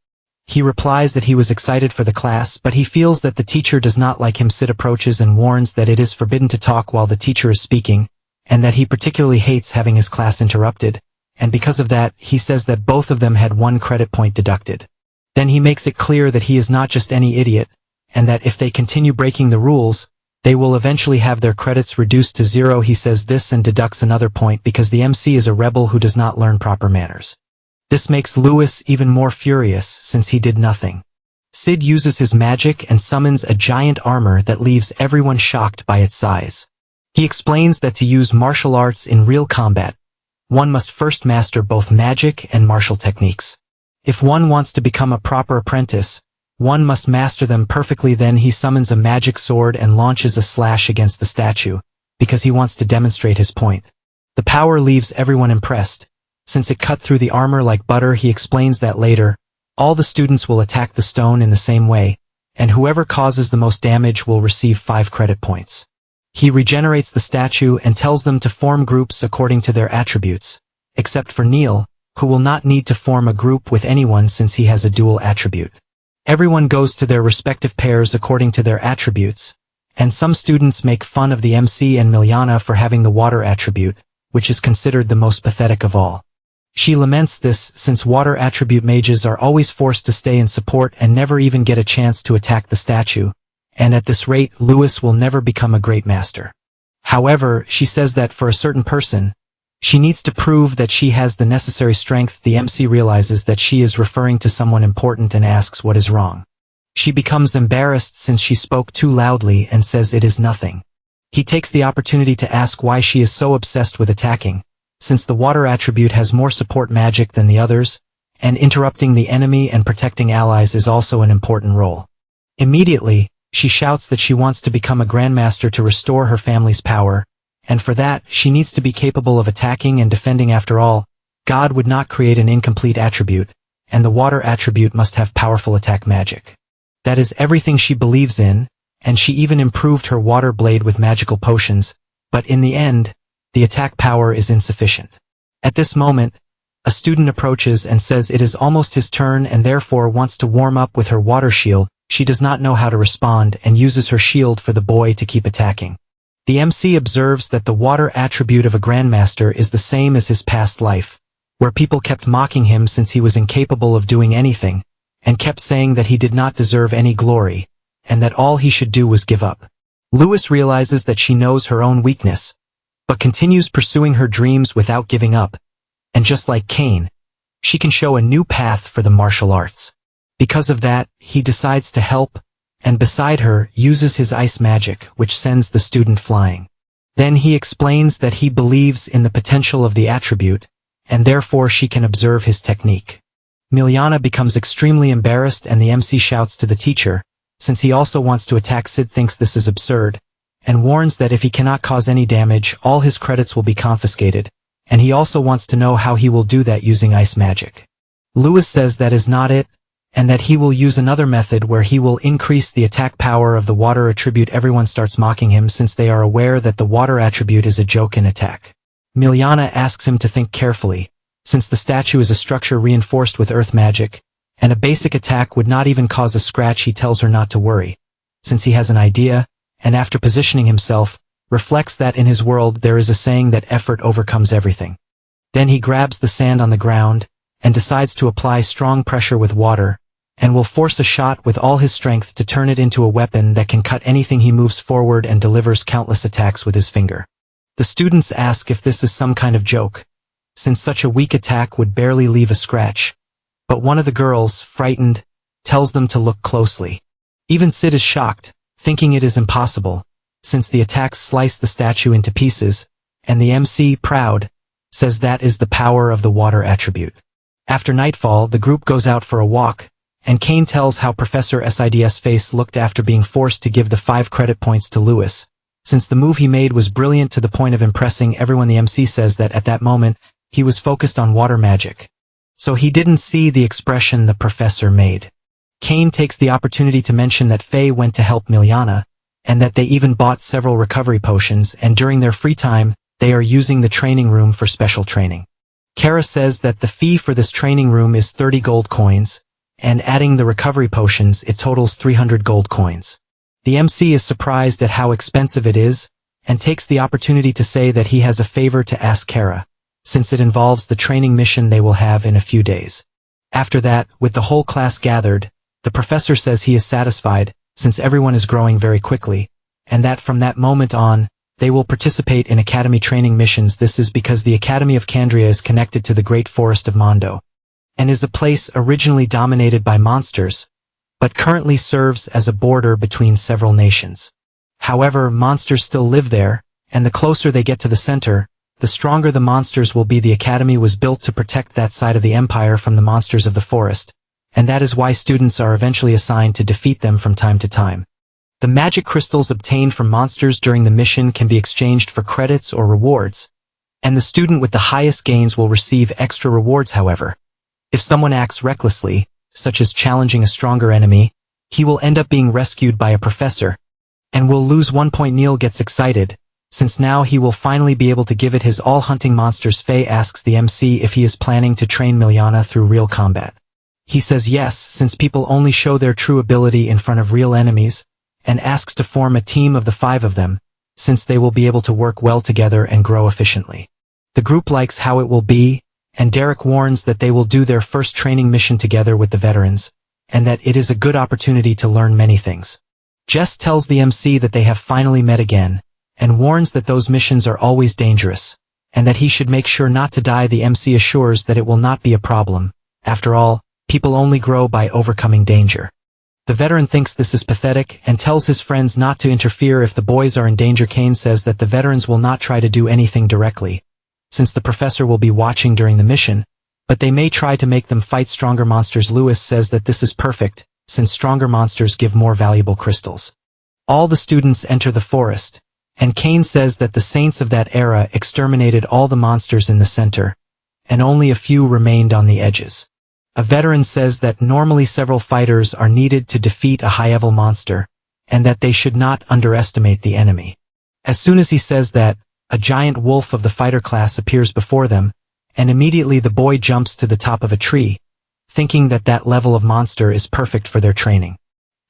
He replies that he was excited for the class, but he feels that the teacher does not like him. Sid approaches and warns that it is forbidden to talk while the teacher is speaking, and that he particularly hates having his class interrupted, and because of that, he says that both of them had 1 credit point deducted. Then he makes it clear that he is not just any idiot, and that if they continue breaking the rules, they will eventually have their credits reduced to 0. He says this and deducts another point because the MC is a rebel who does not learn proper manners. This makes Louis even more furious, since he did nothing. Sid uses his magic and summons a giant armor that leaves everyone shocked by its size. He explains that to use martial arts in real combat, one must first master both magic and martial techniques. If one wants to become a proper apprentice, one must master them perfectly. Then he summons a magic sword and launches a slash against the statue, because he wants to demonstrate his point. The power leaves everyone impressed, since it cut through the armor like butter. He explains that later, all the students will attack the stone in the same way, and whoever causes the most damage will receive 5 credit points. He regenerates the statue and tells them to form groups according to their attributes, except for Neil, who will not need to form a group with anyone since he has a dual attribute. Everyone goes to their respective pairs according to their attributes, and some students make fun of the MC and Miliana for having the water attribute, which is considered the most pathetic of all. She laments this since water attribute mages are always forced to stay in support and never even get a chance to attack the statue, and at this rate Louis will never become a great master. However, she says that for a certain person, she needs to prove that she has the necessary strength. The MC realizes that she is referring to someone important and asks what is wrong. She becomes embarrassed since she spoke too loudly and says it is nothing. He takes the opportunity to ask why she is so obsessed with attacking, since the water attribute has more support magic than the others, and interrupting the enemy and protecting allies is also an important role. Immediately, she shouts that she wants to become a grandmaster to restore her family's power, and for that, she needs to be capable of attacking and defending. After all, God would not create an incomplete attribute, and the water attribute must have powerful attack magic. That is everything she believes in, and she even improved her water blade with magical potions, but in the end, the attack power is insufficient. At this moment, a student approaches and says it is almost his turn and therefore wants to warm up with her water shield. She does not know how to respond and uses her shield for the boy to keep attacking. The MC observes that the water attribute of a grandmaster is the same as his past life, where people kept mocking him since he was incapable of doing anything, and kept saying that he did not deserve any glory, and that all he should do was give up. Lewis realizes that she knows her own weakness, but continues pursuing her dreams without giving up, and just like Cain, she can show a new path for the martial arts. Because of that, he decides to help, and beside her, uses his ice magic, which sends the student flying. Then he explains that he believes in the potential of the attribute, and therefore she can observe his technique. Miliana becomes extremely embarrassed and the MC shouts to the teacher, since he also wants to attack. Sid thinks this is absurd, and warns that if he cannot cause any damage, all his credits will be confiscated, and he also wants to know how he will do that using ice magic. Lewis says that is not it, and that he will use another method where he will increase the attack power of the water attribute. Everyone starts mocking him since they are aware that the water attribute is a joke in attack. Miliana asks him to think carefully, since the statue is a structure reinforced with earth magic, and a basic attack would not even cause a scratch. He tells her not to worry, since he has an idea, and after positioning himself, reflects that in his world there is a saying that effort overcomes everything. Then he grabs the sand on the ground, and decides to apply strong pressure with water, and will force a shot with all his strength to turn it into a weapon that can cut anything he moves forward and delivers countless attacks with his finger. The students ask if this is some kind of joke, since such a weak attack would barely leave a scratch, but one of the girls, frightened, tells them to look closely. Even Sid is shocked, thinking it is impossible, since the attacks slice the statue into pieces, and the MC, proud, says that is the power of the water attribute. After nightfall, the group goes out for a walk, and Cain tells how Professor Sid's face looked after being forced to give the 5 credit points to Lewis, since the move he made was brilliant to the point of impressing everyone. The MC says that at that moment, he was focused on water magic, so he didn't see the expression the professor made. Cain takes the opportunity to mention that Faye went to help Miliana, and that they even bought several recovery potions, and during their free time, they are using the training room for special training. Kara says that the fee for this training room is 30 gold coins, and adding the recovery potions, it totals 300 gold coins. The MC is surprised at how expensive it is, and takes the opportunity to say that he has a favor to ask Kara, since it involves the training mission they will have in a few days. After that, with the whole class gathered, the professor says he is satisfied, since everyone is growing very quickly, and that from that moment on, they will participate in academy training missions. This is because the Academy of Candria is connected to the Great Forest of Mondo, and is a place originally dominated by monsters, but currently serves as a border between several nations. However, monsters still live there, and the closer they get to the center, the stronger the monsters will be. The academy was built to protect that side of the empire from the monsters of the forest, and that is why students are eventually assigned to defeat them from time to time. The magic crystals obtained from monsters during the mission can be exchanged for credits or rewards, and the student with the highest gains will receive extra rewards. However, if someone acts recklessly, such as challenging a stronger enemy, he will end up being rescued by a professor, and will lose 1 point. Neil gets excited, since now he will finally be able to give it his all hunting monsters. Faye asks the MC if he is planning to train Miliana through real combat. He says yes, since people only show their true ability in front of real enemies, and asks to form a team of the 5 of them, since they will be able to work well together and grow efficiently. The group likes how it will be, and Derek warns that they will do their first training mission together with the veterans, and that it is a good opportunity to learn many things. Jess tells the MC that they have finally met again, and warns that those missions are always dangerous, and that he should make sure not to die. The MC assures that it will not be a problem. After all, people only grow by overcoming danger. The veteran thinks this is pathetic and tells his friends not to interfere if the boys are in danger. Cain says that the veterans will not try to do anything directly, since the professor will be watching during the mission, but they may try to make them fight stronger monsters. Lewis says that this is perfect, since stronger monsters give more valuable crystals. All the students enter the forest, and Cain says that the saints of that era exterminated all the monsters in the center, and only a few remained on the edges. A veteran says that normally several fighters are needed to defeat a high-level monster, and that they should not underestimate the enemy. As soon as he says that, a giant wolf of the fighter class appears before them, and immediately the boy jumps to the top of a tree, thinking that that level of monster is perfect for their training.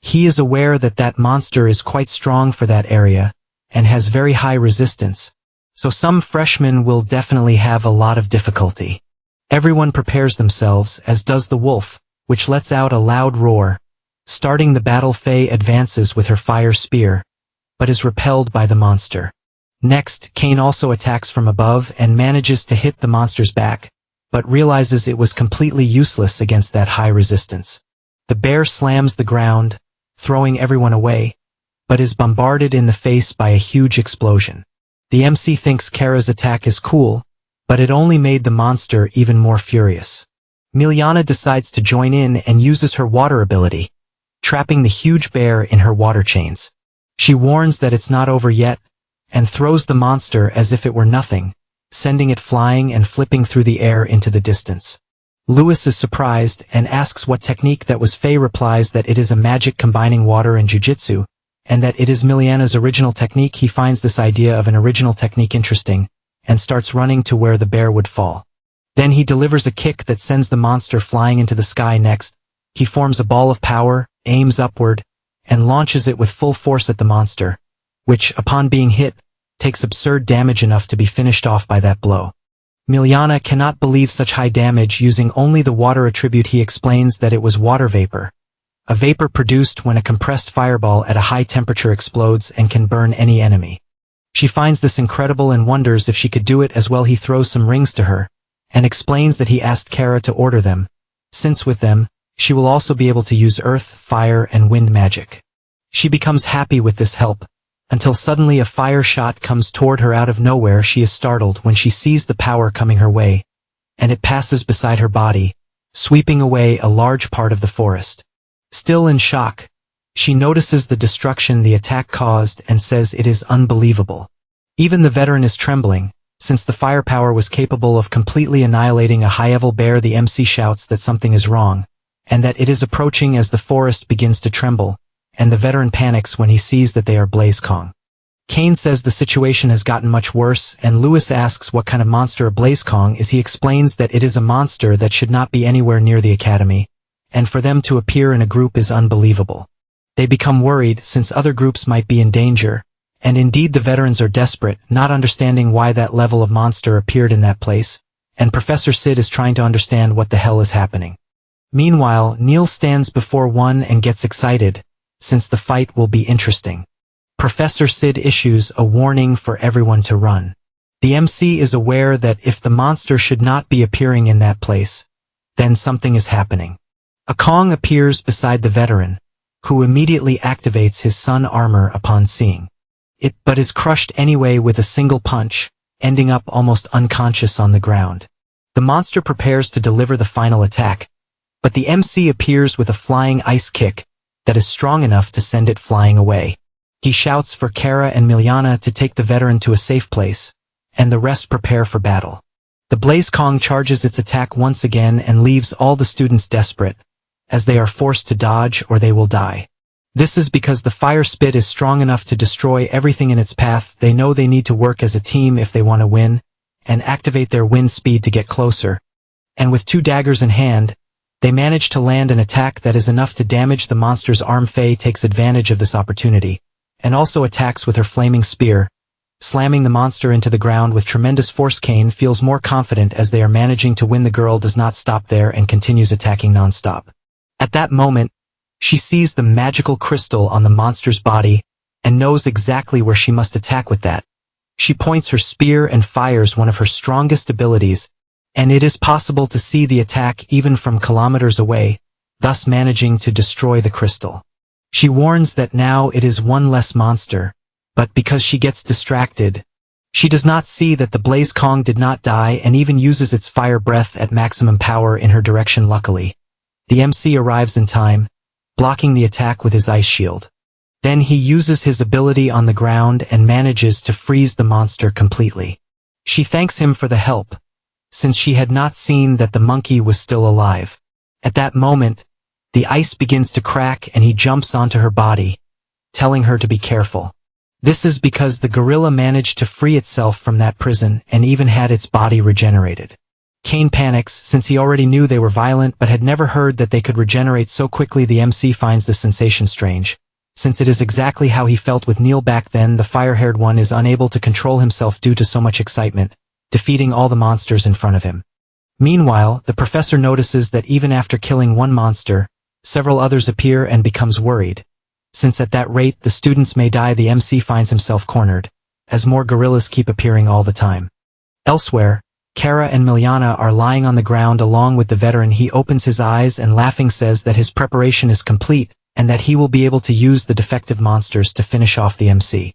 He is aware that that monster is quite strong for that area, and has very high resistance, so some freshmen will definitely have a lot of difficulty. Everyone prepares themselves, as does the wolf, which lets out a loud roar. Starting the battle, Faye advances with her fire spear, but is repelled by the monster. Next, Kane also attacks from above and manages to hit the monster's back, but realizes it was completely useless against that high resistance. The bear slams the ground, throwing everyone away, but is bombarded in the face by a huge explosion. The MC thinks Kara's attack is cool, but it only made the monster even more furious. Miliana decides to join in and uses her water ability, trapping the huge bear in her water chains. She warns that it's not over yet, and throws the monster as if it were nothing, sending it flying and flipping through the air into the distance. Lewis is surprised and asks what technique that was. Faye replies that it is a magic combining water and jujitsu, and that it is Miliana's original technique. He finds this idea of an original technique interesting, and starts running to where the bear would fall. Then he delivers a kick that sends the monster flying into the sky. Next, he forms a ball of power, aims upward, and launches it with full force at the monster, which, upon being hit, takes absurd damage enough to be finished off by that blow. Miliana cannot believe such high damage using only the water attribute. He explains that it was water vapor, a vapor produced when a compressed fireball at a high temperature explodes and can burn any enemy. She finds this incredible and wonders if she could do it as well. He throws some rings to her, and explains that he asked Kara to order them, since with them, she will also be able to use earth, fire, and wind magic. She becomes happy with this help, until suddenly a fire shot comes toward her out of nowhere. She is startled when she sees the power coming her way, and it passes beside her body, sweeping away a large part of the forest. Still in shock, she notices the destruction the attack caused and says it is unbelievable. Even the veteran is trembling, since the firepower was capable of completely annihilating a high-level bear. The MC shouts that something is wrong, and that it is approaching as the forest begins to tremble, and the veteran panics when he sees that they are Blaze Kong. Kane says the situation has gotten much worse, and Lewis asks what kind of monster a Blaze Kong is. He explains that it is a monster that should not be anywhere near the academy, and for them to appear in a group is unbelievable. They become worried since other groups might be in danger, and indeed the veterans are desperate, not understanding why that level of monster appeared in that place, and Professor Sid is trying to understand what the hell is happening. Meanwhile, Neil stands before one and gets excited, since the fight will be interesting. Professor Sid issues a warning for everyone to run. The MC is aware that if the monster should not be appearing in that place, then something is happening. A Kong appears beside the veteran, who immediately activates his sun armor upon seeing it, but is crushed anyway with a single punch, ending up almost unconscious on the ground. The monster prepares to deliver the final attack, but the MC appears with a flying ice kick that is strong enough to send it flying away. He shouts for Kara and Miliana to take the veteran to a safe place, and the rest prepare for battle. The Blaze Kong charges its attack once again and leaves all the students desperate, as they are forced to dodge or they will die. This is because the fire spit is strong enough to destroy everything in its path. They know they need to work as a team if they want to win, and activate their wind speed to get closer. And with 2 daggers in hand, they manage to land an attack that is enough to damage the monster's arm. Faye takes advantage of this opportunity, and also attacks with her flaming spear, slamming the monster into the ground with tremendous force. Kane feels more confident as they are managing to win. The girl does not stop there and continues attacking non-stop. At that moment, she sees the magical crystal on the monster's body, and knows exactly where she must attack with that. She points her spear and fires one of her strongest abilities, and it is possible to see the attack even from kilometers away, thus managing to destroy the crystal. She warns that now it is one less monster, but because she gets distracted, she does not see that the Blaze Kong did not die and even uses its fire breath at maximum power in her direction. Luckily, the MC arrives in time, blocking the attack with his ice shield. Then he uses his ability on the ground and manages to freeze the monster completely. She thanks him for the help, since she had not seen that the monkey was still alive. At that moment, the ice begins to crack and he jumps onto her body, telling her to be careful. This is because the gorilla managed to free itself from that prison and even had its body regenerated. Kane panics since he already knew they were violent but had never heard that they could regenerate so quickly. The MC finds this sensation strange, since it is exactly how he felt with Neil back then. The fire-haired one is unable to control himself due to so much excitement, defeating all the monsters in front of him. Meanwhile, the professor notices that even after killing one monster, several others appear and becomes worried. Since at that rate the students may die, the MC finds himself cornered, as more gorillas keep appearing all the time. Elsewhere, Kara and Miljana are lying on the ground along with the veteran. He opens his eyes and laughing says that his preparation is complete and that he will be able to use the defective monsters to finish off the MC.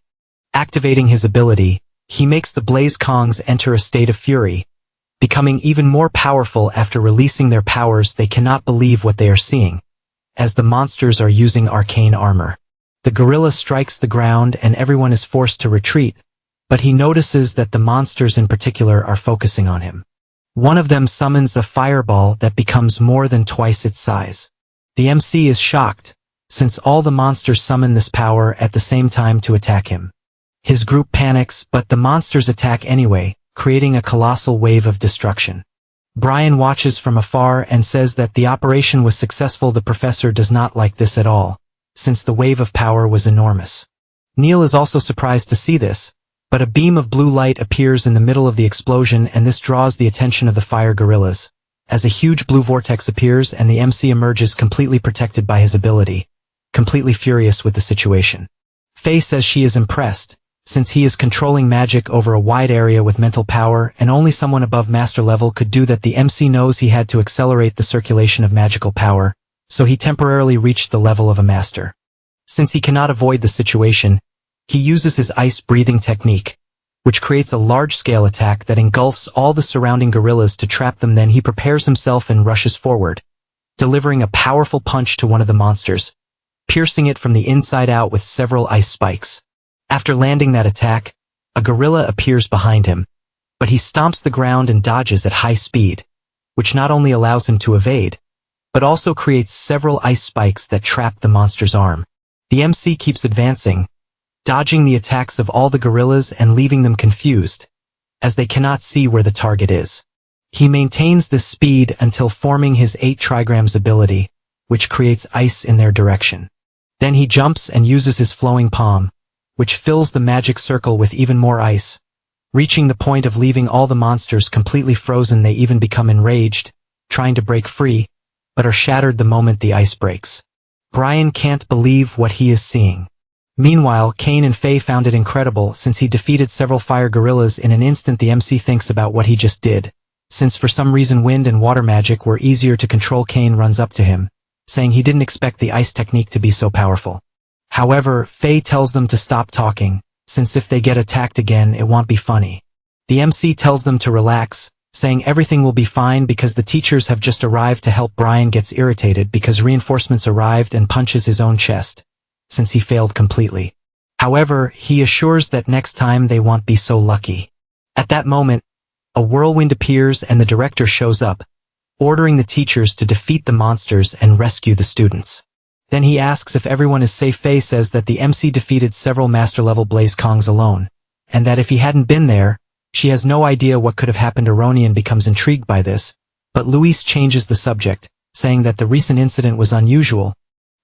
Activating his ability, he makes the Blaze Kongs enter a state of fury, becoming even more powerful. After releasing their powers, they cannot believe what they are seeing, as the monsters are using arcane armor. The gorilla strikes the ground and everyone is forced to retreat, but he notices that the monsters in particular are focusing on him. One of them summons a fireball that becomes more than twice its size. The MC is shocked, since all the monsters summon this power at the same time to attack him. His group panics, but the monsters attack anyway, creating a colossal wave of destruction. Brian watches from afar and says that the operation was successful. The professor does not like this at all, since the wave of power was enormous. Neil is also surprised to see this, but a beam of blue light appears in the middle of the explosion and this draws the attention of the fire gorillas, as a huge blue vortex appears and the MC emerges completely protected by his ability, completely furious with the situation. Faye says she is impressed, since he is controlling magic over a wide area with mental power and only someone above master level could do that. The MC knows he had to accelerate the circulation of magical power, so he temporarily reached the level of a master. Since he cannot avoid the situation, he uses his ice-breathing technique, which creates a large-scale attack that engulfs all the surrounding gorillas to trap them. Then he prepares himself and rushes forward, delivering a powerful punch to one of the monsters, piercing it from the inside out with several ice spikes. After landing that attack, a gorilla appears behind him, but he stomps the ground and dodges at high speed, which not only allows him to evade, but also creates several ice spikes that trap the monster's arm. The MC keeps advancing, dodging the attacks of all the gorillas and leaving them confused, as they cannot see where the target is. He maintains this speed until forming his 8 trigrams ability, which creates ice in their direction. Then he jumps and uses his flowing palm, which fills the magic circle with even more ice, reaching the point of leaving all the monsters completely frozen. They even become enraged, trying to break free, but are shattered the moment the ice breaks. Brian can't believe what he is seeing. Meanwhile, Kane and Faye found it incredible since he defeated several fire gorillas in an instant. The MC thinks about what he just did. Since for some reason wind and water magic were easier to control, Kane runs up to him, saying he didn't expect the ice technique to be so powerful. However, Faye tells them to stop talking, since if they get attacked again it won't be funny. The MC tells them to relax, saying everything will be fine because the teachers have just arrived to help. Brian gets irritated because reinforcements arrived and punches his own chest, since he failed completely. However, he assures that next time they won't be so lucky. At that moment, a whirlwind appears and the director shows up, ordering the teachers to defeat the monsters and rescue the students. Then he asks if everyone is safe. Faye says that the MC defeated several master-level Blaze Kongs alone, and that if he hadn't been there, she has no idea what could have happened. Aronian becomes intrigued by this, but Luis changes the subject, saying that the recent incident was unusual,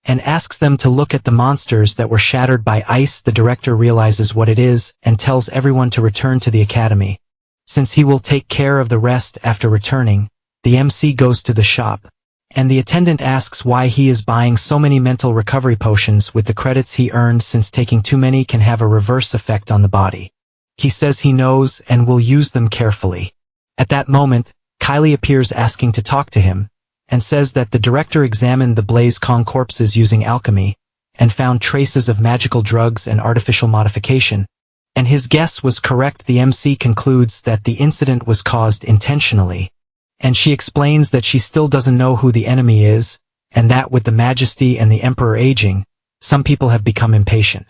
and asks them to look at the monsters that were shattered by ice. The director realizes what it is and tells everyone to return to the academy. Since he will take care of the rest after returning, the MC goes to the shop, and the attendant asks why he is buying so many mental recovery potions with the credits he earned, since taking too many can have a reverse effect on the body. He says he knows and will use them carefully. At that moment, Kylie appears asking to talk to him, and says that the director examined the Blaze Kong corpses using alchemy, and found traces of magical drugs and artificial modification, and his guess was correct. The MC concludes that the incident was caused intentionally, and she explains that she still doesn't know who the enemy is, and that with the Majesty and the Emperor aging, some people have become impatient.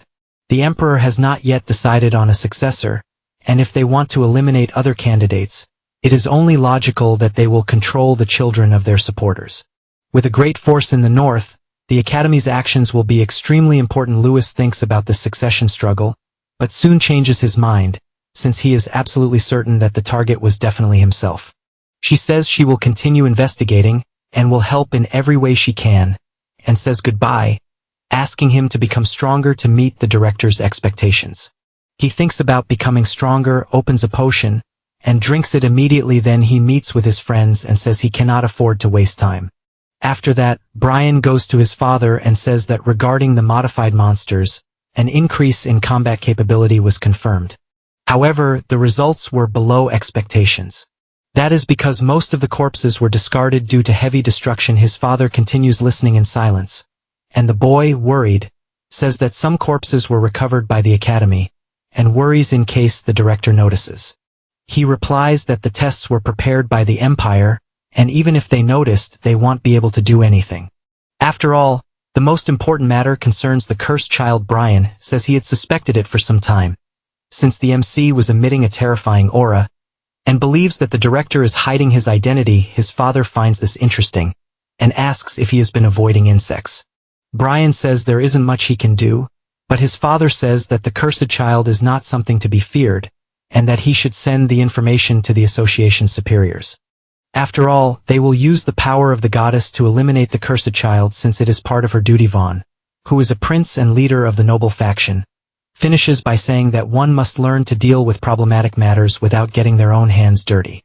The Emperor has not yet decided on a successor, and if they want to eliminate other candidates, it is only logical that they will control the children of their supporters. With a great force in the north, the Academy's actions will be extremely important. Lewis thinks about this succession struggle, but soon changes his mind, since he is absolutely certain that the target was definitely himself. She says she will continue investigating, and will help in every way she can, and says goodbye, asking him to become stronger to meet the director's expectations. He thinks about becoming stronger, opens a potion, and drinks it immediately. Then he meets with his friends and says he cannot afford to waste time. After that, Brian goes to his father and says that regarding the modified monsters, an increase in combat capability was confirmed. However, the results were below expectations. That is because most of the corpses were discarded due to heavy destruction. His father continues listening in silence, and the boy, worried, says that some corpses were recovered by the Academy, and worries in case the director notices. He replies that the tests were prepared by the Empire, and even if they noticed, they won't be able to do anything. After all, the most important matter concerns the cursed child. Brian says he had suspected it for some time, since the MC was emitting a terrifying aura, and believes that the director is hiding his identity. His father finds this interesting, and asks if he has been avoiding insects. Brian says there isn't much he can do, but his father says that the cursed child is not something to be feared, and that he should send the information to the association's superiors. After all, they will use the power of the goddess to eliminate the cursed child, since it is part of her duty. Vaughn, who is a prince and leader of the noble faction, finishes by saying that one must learn to deal with problematic matters without getting their own hands dirty.